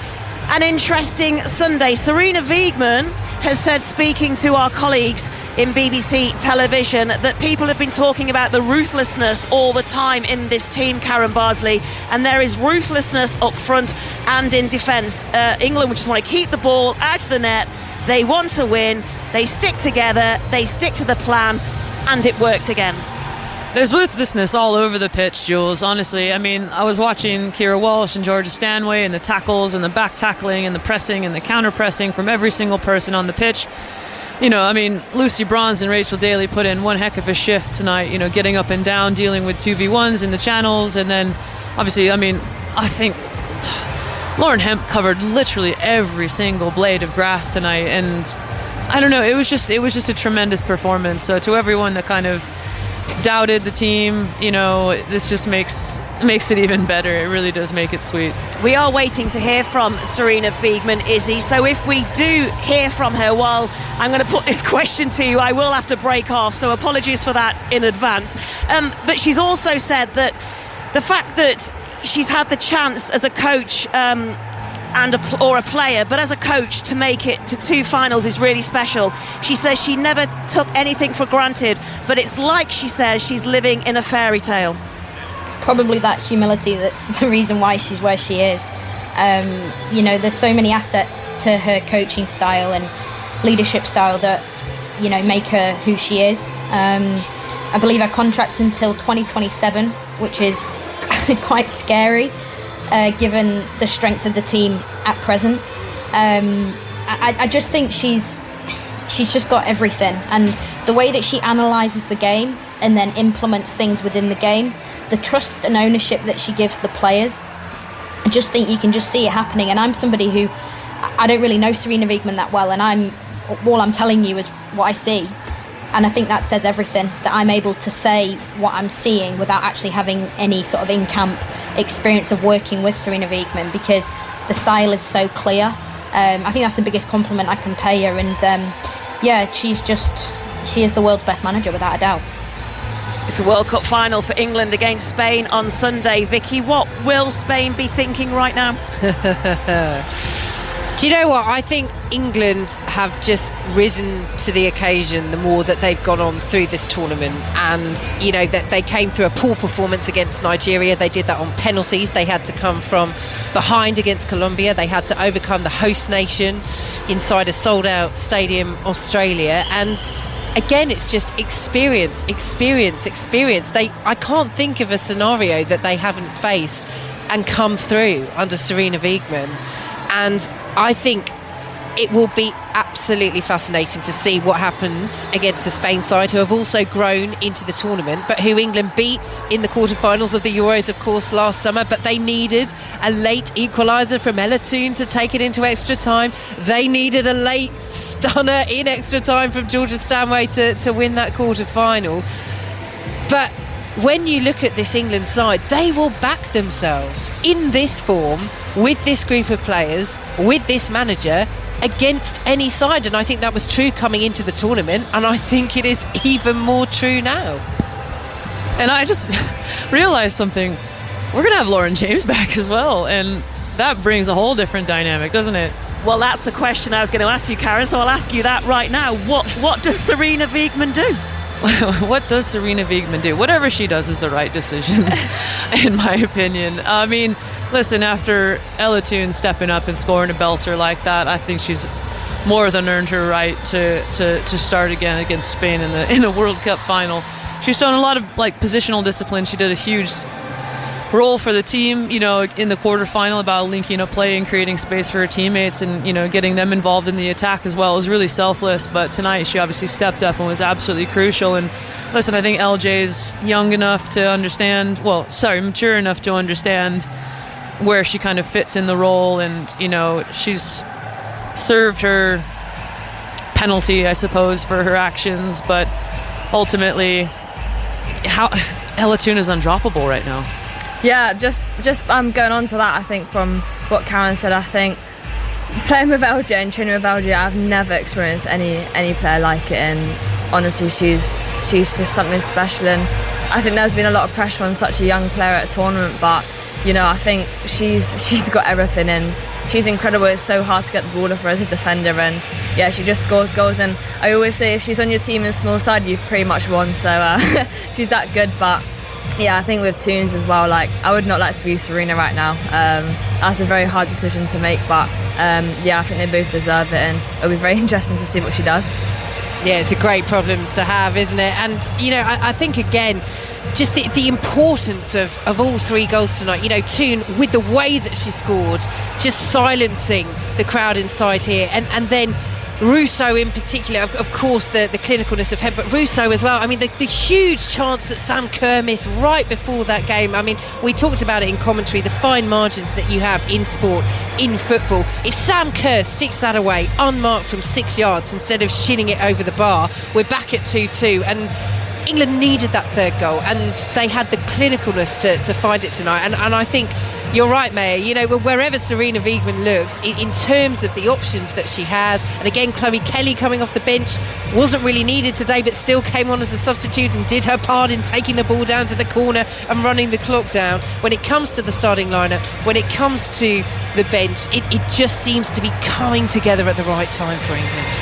an interesting Sunday. Serena Wiegman has said, speaking to our colleagues in BBC television, that people have been talking about the ruthlessness all the time in this team, Karen Bardsley, and there is ruthlessness up front and in defence. England just want to keep the ball out of the net. They want to win. They stick together. They stick to the plan, and it worked again. There's ruthlessness all over the pitch, Jules, honestly. I mean, I was watching Kira Walsh and Georgia Stanway and the tackles and the back tackling and the pressing and the counter-pressing from every single person on the pitch. Lucy Bronze and Rachel Daly put in one heck of a shift tonight, getting up and down, dealing with 2v1s in the channels. And then, obviously, I think Lauren Hemp covered literally every single blade of grass tonight. And I don't know, it was just a tremendous performance. So to everyone that kind of doubted the team, this just makes it even better. It really does make it sweet. We are waiting to hear from Serena Wiegman, Izzy, so if we do hear from her, well, I'm going to put this question to you, I will have to break off, so apologies for that in advance. But she's also said that the fact that she's had the chance as a coach or a player, but as a coach to make it to 2 finals is really special. She says she never took anything for granted, but it's like she says she's living in a fairy tale. It's probably that humility that's the reason why she's where she is. There's so many assets to her coaching style and leadership style that make her who she is. I believe her contract's until 2027, which is quite scary. Given the strength of the team at present, I just think she's just got everything, and the way that she analyses the game and then implements things within the game, the trust and ownership that she gives the players, I just think you can just see it happening. And I'm somebody who, I don't really know Serena Wiegman that well, and all I'm telling you is what I see. And I think that says everything, that I'm able to say what I'm seeing without actually having any sort of in-camp experience of working with Serena Wiegmann, because the style is so clear. I think that's the biggest compliment I can pay her, and she is the world's best manager without a doubt. It's a World Cup final for England against Spain on Sunday. Vicky, what will Spain be thinking right now? Do you know what? I think England have just risen to the occasion the more that they've gone on through this tournament. And, that they came through a poor performance against Nigeria. They did that on penalties. They had to come from behind against Colombia. They had to overcome the host nation inside a sold-out stadium, Australia. And again, it's just experience. I can't think of a scenario that they haven't faced and come through under Serena Wiegmann. And I think it will be absolutely fascinating to see what happens against the Spain side, who have also grown into the tournament, but who England beat in the quarterfinals of the Euros, of course, last summer. But they needed a late equaliser from Ella Toone to take it into extra time. They needed a late stunner in extra time from Georgia Stanway to win that quarterfinal. But when you look at this England side, they will back themselves in this form, with this group of players, with this manager, against any side. And I think that was true coming into the tournament, and I think it is even more true now. And I just realized something. We're going to have Lauren James back as well, and that brings a whole different dynamic, doesn't it? Well, that's the question I was going to ask you, Karen, so I'll ask you that right now. What does Serena Wiegmann do? What does Serena Wiegmann do? Whatever she does is the right decision, in my opinion. I mean, listen, after Ella Toone stepping up and scoring a belter like that, I think she's more than earned her right to start again against Spain in a World Cup final. She's shown a lot of positional discipline. She did a huge role for the team, in the quarterfinal, about linking up play and creating space for her teammates, and getting them involved in the attack as well. It was really selfless, but tonight she obviously stepped up and was absolutely crucial. And listen, I think LJ's young enough to understand, mature enough to understand where she kind of fits in the role, and she's served her penalty, I suppose, for her actions, but ultimately Ella Toone is undroppable right now. Yeah, just going on to that, I think from what Karen said, I think playing with LJ and training with LJ, I've never experienced any player like it, and honestly she's just something special. And I think there's been a lot of pressure on such a young player at a tournament, but I think she's got everything, and she's incredible. It's so hard to get the ball off her as a defender, and she just scores goals. And I always say, if she's on your team in a small side, you've pretty much won. So she's that good. But yeah, I think with Toons as well, I would not like to be Serena right now. That's a very hard decision to make, but I think they both deserve it, and it'll be very interesting to see what she does. Yeah, it's a great problem to have, isn't it? And I think again, just the importance of all three goals tonight. Toone, with the way that she scored, just silencing the crowd inside here, and then Russo in particular, of course, the clinicalness of him, but Russo as well. I mean, the huge chance that Sam Kerr missed right before that game. I mean, we talked about it in commentary, the fine margins that you have in sport, in football. If Sam Kerr sticks that away unmarked from 6 yards instead of shinning it over the bar, we're back at 2-2. And England needed that third goal, and they had the clinicalness to find it tonight. And I think you're right, Maya. Wherever Serena Wiegmann looks, in terms of the options that she has, and again, Chloe Kelly coming off the bench wasn't really needed today, but still came on as a substitute and did her part in taking the ball down to the corner and running the clock down. When it comes to the starting lineup, when it comes to the bench, it just seems to be coming together at the right time for England.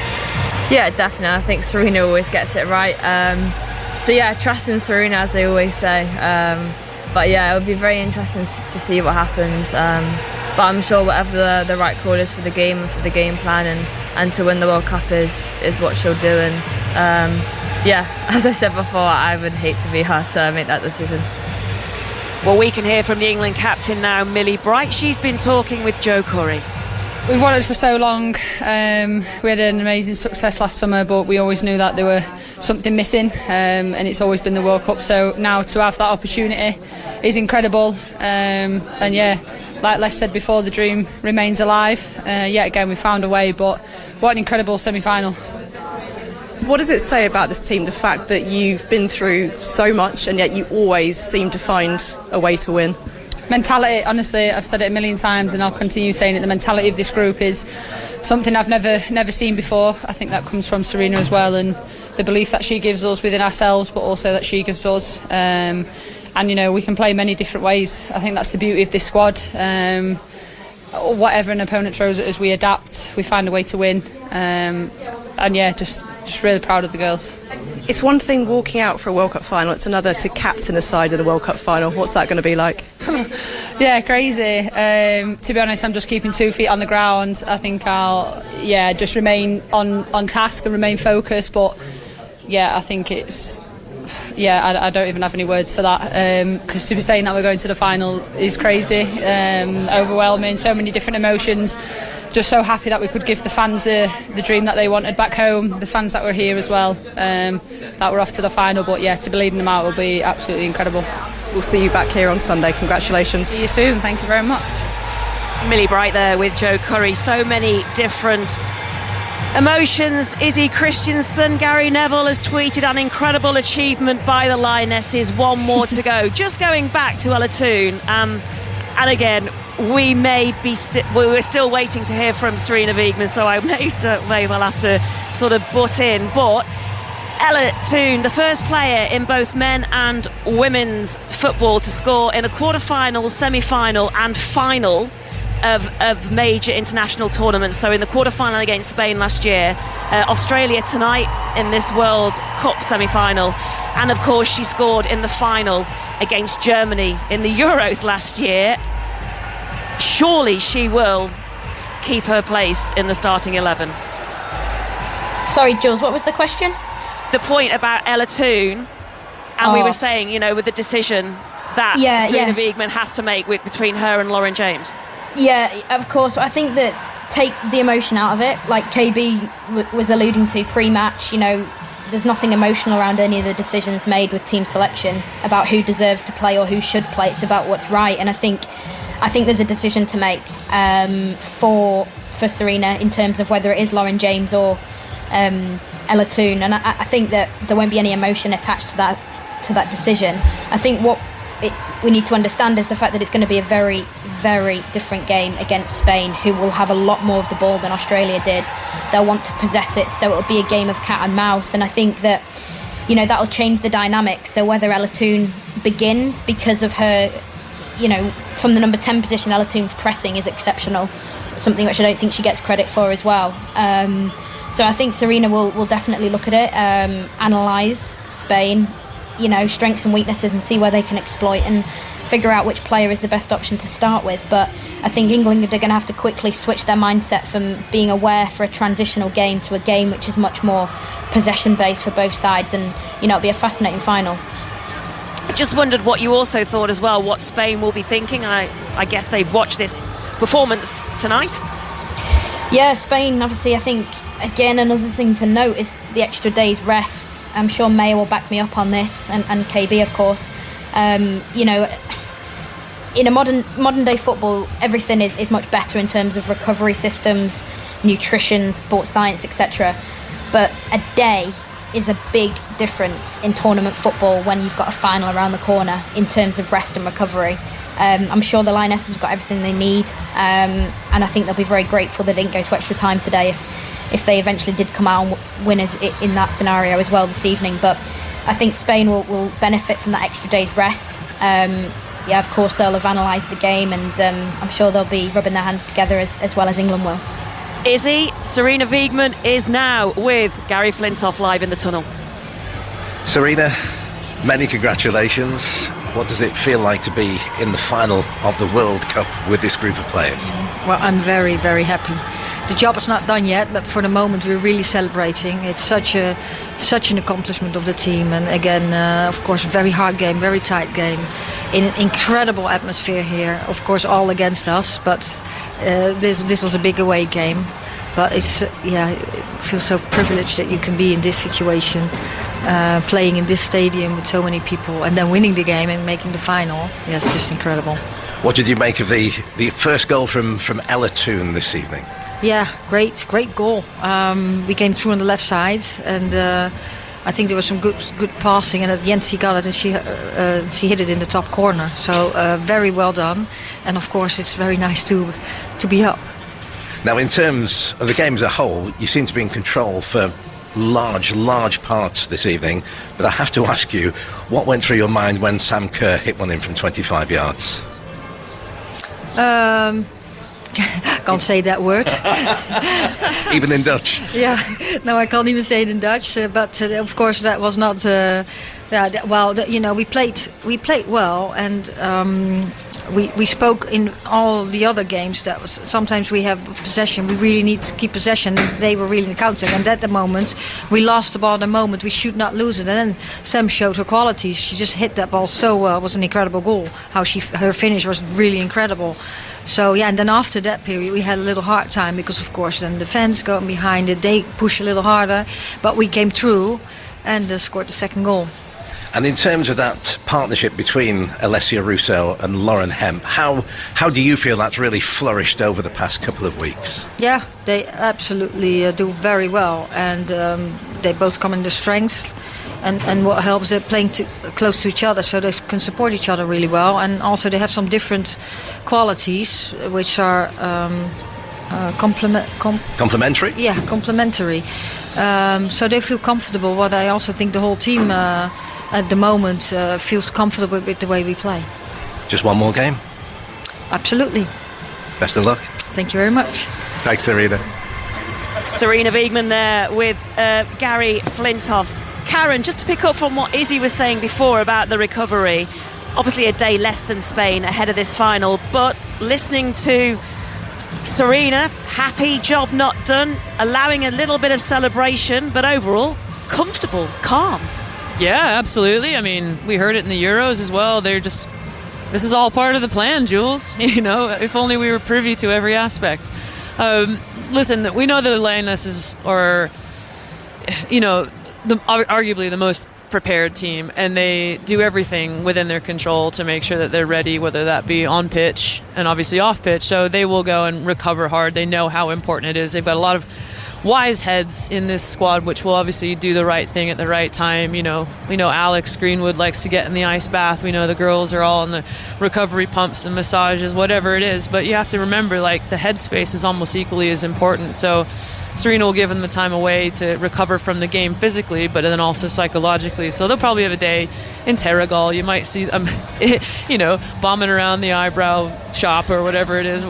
Yeah, definitely. I think Serena always gets it right. Trust in Serena, as they always say. But yeah, it'll be very interesting to see what happens. But I'm sure whatever the right call is for the game and for the game plan and to win the World Cup is what she'll do. And as I said before, I would hate to be her to make that decision. Well, we can hear from the England captain now, Millie Bright. She's been talking with Joe Curry. We've wanted for so long. We had an amazing success last summer, but we always knew that there were something missing, and it's always been the World Cup. So now to have that opportunity is incredible. Like Les said before, the dream remains alive. Again, we found a way, but what an incredible semi-final. What does it say about this team, the fact that you've been through so much and yet you always seem to find a way to win? mentality, honestly, I've said it a million times and I'll continue saying it, the mentality of this group is something I've never seen before. I think that comes from Sarina as well, and the belief that she gives us within ourselves, but also that she gives us. And you know, we can play many different ways. I think that's the beauty of this squad. Whatever an opponent throws at us, we adapt, we find a way to win. And yeah, just really proud of the girls. It's one thing walking out for a World Cup final, it's another to captain a side of the World Cup final. What's that going to be like? Yeah, crazy. To be honest, I'm just keeping 2 feet on the ground. I think I'll just remain on task and remain focused. But yeah, I think it's I don't even have any words for that, because to be saying that we're going to the final is crazy, overwhelming, so many different emotions. Just so happy that we could give the fans the dream that they wanted back home, the fans that were here as well, that we're off to the final. But yeah, to be leading them out will be absolutely incredible. We'll see you back here on Sunday. Congratulations. See you soon. Thank you very much. Millie Bright there with Jo Curry. So many different emotions. Izzy Christiansen, Gary Neville has tweeted an incredible achievement by the Lionesses. One more to go. Just going back to Ella Toone, and again, we're still waiting to hear from Sarina Wiegman, so I may well have to sort of butt in. But Ella Toone, the first player in both men and women's football to score in a quarter-final, semi-final and final of major international tournaments. So in the quarter-final against Spain last year, Australia tonight in this World Cup semi-final, and of course she scored in the final against Germany in the Euros last year. Surely she will keep her place in the starting 11. Sorry, Jules, what was the question? The point about Ella Toone, and we were saying, you know, with the decision that Sarina Wiegman has to make between her and Lauren James. Yeah, of course. I think that take the emotion out of it, like KB was alluding to pre-match, you know, there's nothing emotional around any of the decisions made with team selection about who deserves to play or who should play. It's about what's right, and I think there's a decision to make for Sarina in terms of whether it is Lauren James or Ella Toone, and I think that there won't be any emotion attached to that decision. I think what we need to understand is the fact that it's going to be a very, very different game against Spain, who will have a lot more of the ball than Australia did. They'll want to possess it, so it'll be a game of cat and mouse, and I think that, you know, that'll change the dynamic. So whether Ella Toone begins because of her, you know, from the number 10 position, Ella Toone's pressing is exceptional, something which I don't think she gets credit for as well. So I think Sarina will definitely look at it, analyse Spain, you know, strengths and weaknesses, and see where they can exploit and figure out which player is the best option to start with. But I think England are going to have to quickly switch their mindset from being aware for a transitional game to a game which is much more possession based for both sides, and you know, it'll be a fascinating final. I just wondered what you also thought as well, what Spain will be thinking. I guess they've watched this performance tonight. Yeah, Spain, obviously, I think, again, another thing to note is the extra day's rest. I'm sure Maya will back me up on this, and KB, of course. You know, in a modern day football, everything is much better in terms of recovery systems, nutrition, sports science, etc. But a day is a big difference in tournament football when you've got a final around the corner in terms of rest and recovery. I'm sure the Lionesses have got everything they need, and I think they'll be very grateful they didn't go to extra time today if they eventually did come out and winners in that scenario as well this evening. But I think Spain will benefit from that extra day's rest. Yeah, of course they'll have analysed the game, and I'm sure they'll be rubbing their hands together as well as England will. Izzy, Sarina Wiegman is now with Gary Flintoff live in the tunnel. Sarina, many congratulations. What does it feel like to be in the final of the World Cup with this group of players? Well, I'm very, very happy. The job is not done yet, but for the moment we're really celebrating. It's such an accomplishment of the team, and again, of course, very hard game, very tight game, in an incredible atmosphere here. Of course, all against us, but this was a big away game. But it's I feel so privileged that you can be in this situation, playing in this stadium with so many people, and then winning the game and making the final. Yeah, it's just incredible. What did you make of the first goal from Ella Toone this evening? Yeah, great goal. We came through on the left side, and I think there was some good passing, and at the end she got it and she hit it in the top corner. So very well done, and of course it's very nice to be up. Now, in terms of the game as a whole, you seem to be in control for large parts this evening, but I have to ask you, what went through your mind when Sam Kerr hit one in from 25 yards? Can't say that word. Even in Dutch? Yeah, no, I can't even say it in Dutch. But of course, that was not. We played well, and we spoke in all the other games. That was sometimes we have possession. We really need to keep possession. They were really countering, and at the moment we lost the ball. At the moment we should not lose it. And then Sam showed her qualities. She just hit that ball so well. It was an incredible goal. Her finish was really incredible. So yeah, and then after that period we had a little hard time because of course then the fans go behind it. They push a little harder, but we came through and scored the second goal. And in terms of that partnership between Alessia Russo and Lauren Hemp, how do you feel that's really flourished over the past couple of weeks? Yeah, they absolutely do very well, and they both come in their strengths. And what helps, they're playing close to each other, so they can support each other really well. And also they have some different qualities, which are complementary. Yeah, complementary. So they feel comfortable. But I also think the whole team at the moment feels comfortable with the way we play. Just one more game? Absolutely. Best of luck. Thank you very much. Thanks, Serena. Serena Wiegman there with Gary Flintoff. Karen, just to pick up from what Izzy was saying before about the recovery, obviously a day less than Spain ahead of this final, but listening to Serena, happy, job not done, allowing a little bit of celebration, but overall comfortable, calm. Yeah, absolutely. I mean, we heard it in the Euros as well. This is all part of the plan, Jules. You know, if only we were privy to every aspect. Listen, we know the Lionesses are, arguably the most prepared team, and they do everything within their control to make sure that they're ready, whether that be on pitch and obviously off pitch. So they will go and recover hard. They know how important it is. They've got a lot of wise heads in this squad, which will obviously do the right thing at the right time. We know Alex Greenwood likes to get in the ice bath. We know the girls are all in the recovery pumps and massages, whatever it is. But you have to remember, the headspace is almost equally as important. So Serena will give them the time away to recover from the game physically, but then also psychologically. So they'll probably have a day in Terrigal. You might see them, bombing around the eyebrow shop or whatever it is,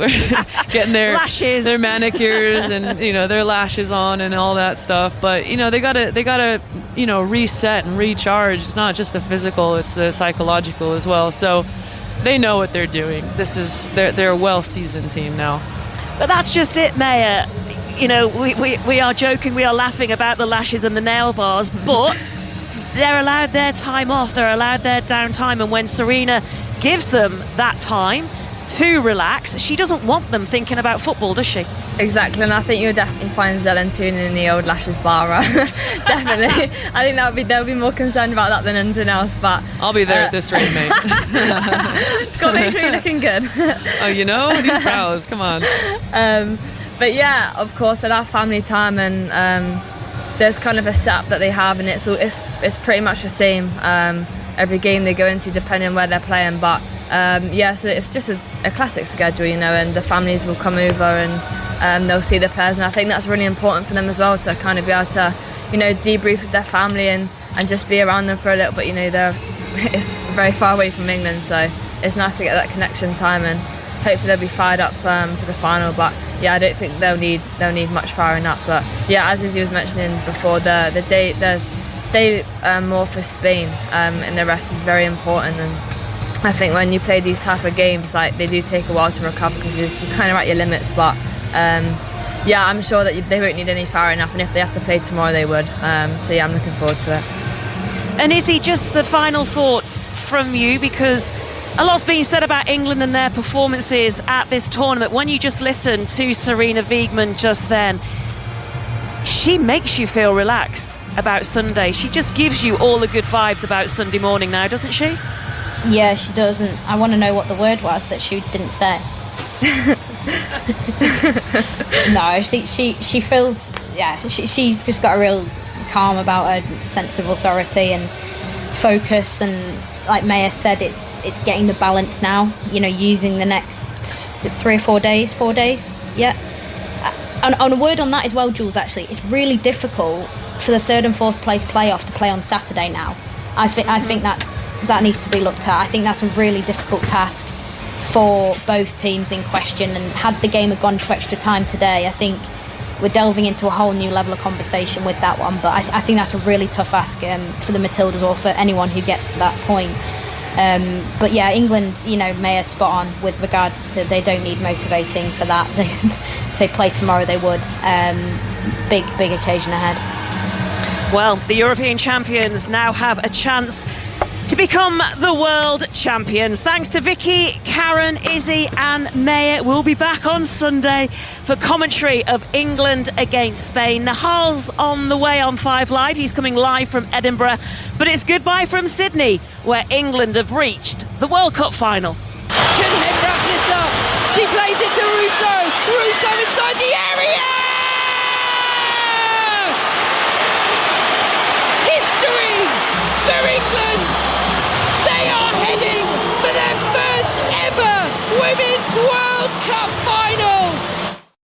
getting their lashes, their manicures, and their lashes on and all that stuff. But they gotta reset and recharge. It's not just the physical; it's the psychological as well. So they know what they're doing. They're a well-seasoned team now. But that's just it, Maya. We are joking, we are laughing about the lashes and the nail bars, but they're allowed their time off, they're allowed their downtime, and when Serena gives them that time to relax, she doesn't want them thinking about football, does she? Exactly, and I think you'll definitely find Zelen tuning in the old lashes bar. Definitely. I think they'll be more concerned about that than anything else. But I'll be there at this rate, mate. Got to make sure you're looking good. Oh, these cows, come on. But yeah, of course, they'll have family time, and there's kind of a setup that they have, and it's pretty much the same every game they go into, depending on where they're playing. But so it's just a classic schedule, and the families will come over and they'll see the players, and I think that's really important for them as well, to kind of be able to, debrief with their family and just be around them for a little bit. It's very far away from England, so it's nice to get that connection time, and hopefully they'll be fired up for the final. But yeah, I don't think they'll need much firing up. But yeah, as Izzy was mentioning before, the day more for Spain, and the rest is very important. And I think when you play these type of games, they do take a while to recover because you're kind of at your limits. But I'm sure that they won't need any firing up, and if they have to play tomorrow, they would. So yeah, I'm looking forward to it. And Izzy, just the final thoughts from you, because a lot's been said about England and their performances at this tournament. When you just listen to Serena Wiegman just then, she makes you feel relaxed about Sunday. She just gives you all the good vibes about Sunday morning now, doesn't she? Yeah, she does, and I want to know what the word was that she didn't say. No, I think she feels, she's just got a real calm about a sense of authority and focus, and like Maya said, it's getting the balance now, using the next 3 or 4 days, 4 days, yeah. And on a word on that as well, Jules, actually, it's really difficult for the 3rd and 4th place playoff to play on Saturday now. I think that needs to be looked at. I think that's a really difficult task for both teams in question, and had the game have gone to extra time today, I think we're delving into a whole new level of conversation with that one. But I think that's a really tough ask for the Matildas, or for anyone who gets to that point. But yeah, England, Maya's spot on with regards to they don't need motivating for that. If they play tomorrow, they would. Big occasion ahead. Well, the European champions now have a chance to become the world champions. Thanks to Vicky, Karen, Izzy and Maya. We'll be back on Sunday for commentary of England against Spain. Nahal's on the way on 5 Live. He's coming live from Edinburgh. But it's goodbye from Sydney, where England have reached the World Cup final. Can head wrap this up. She plays it to Russo. Russo inside the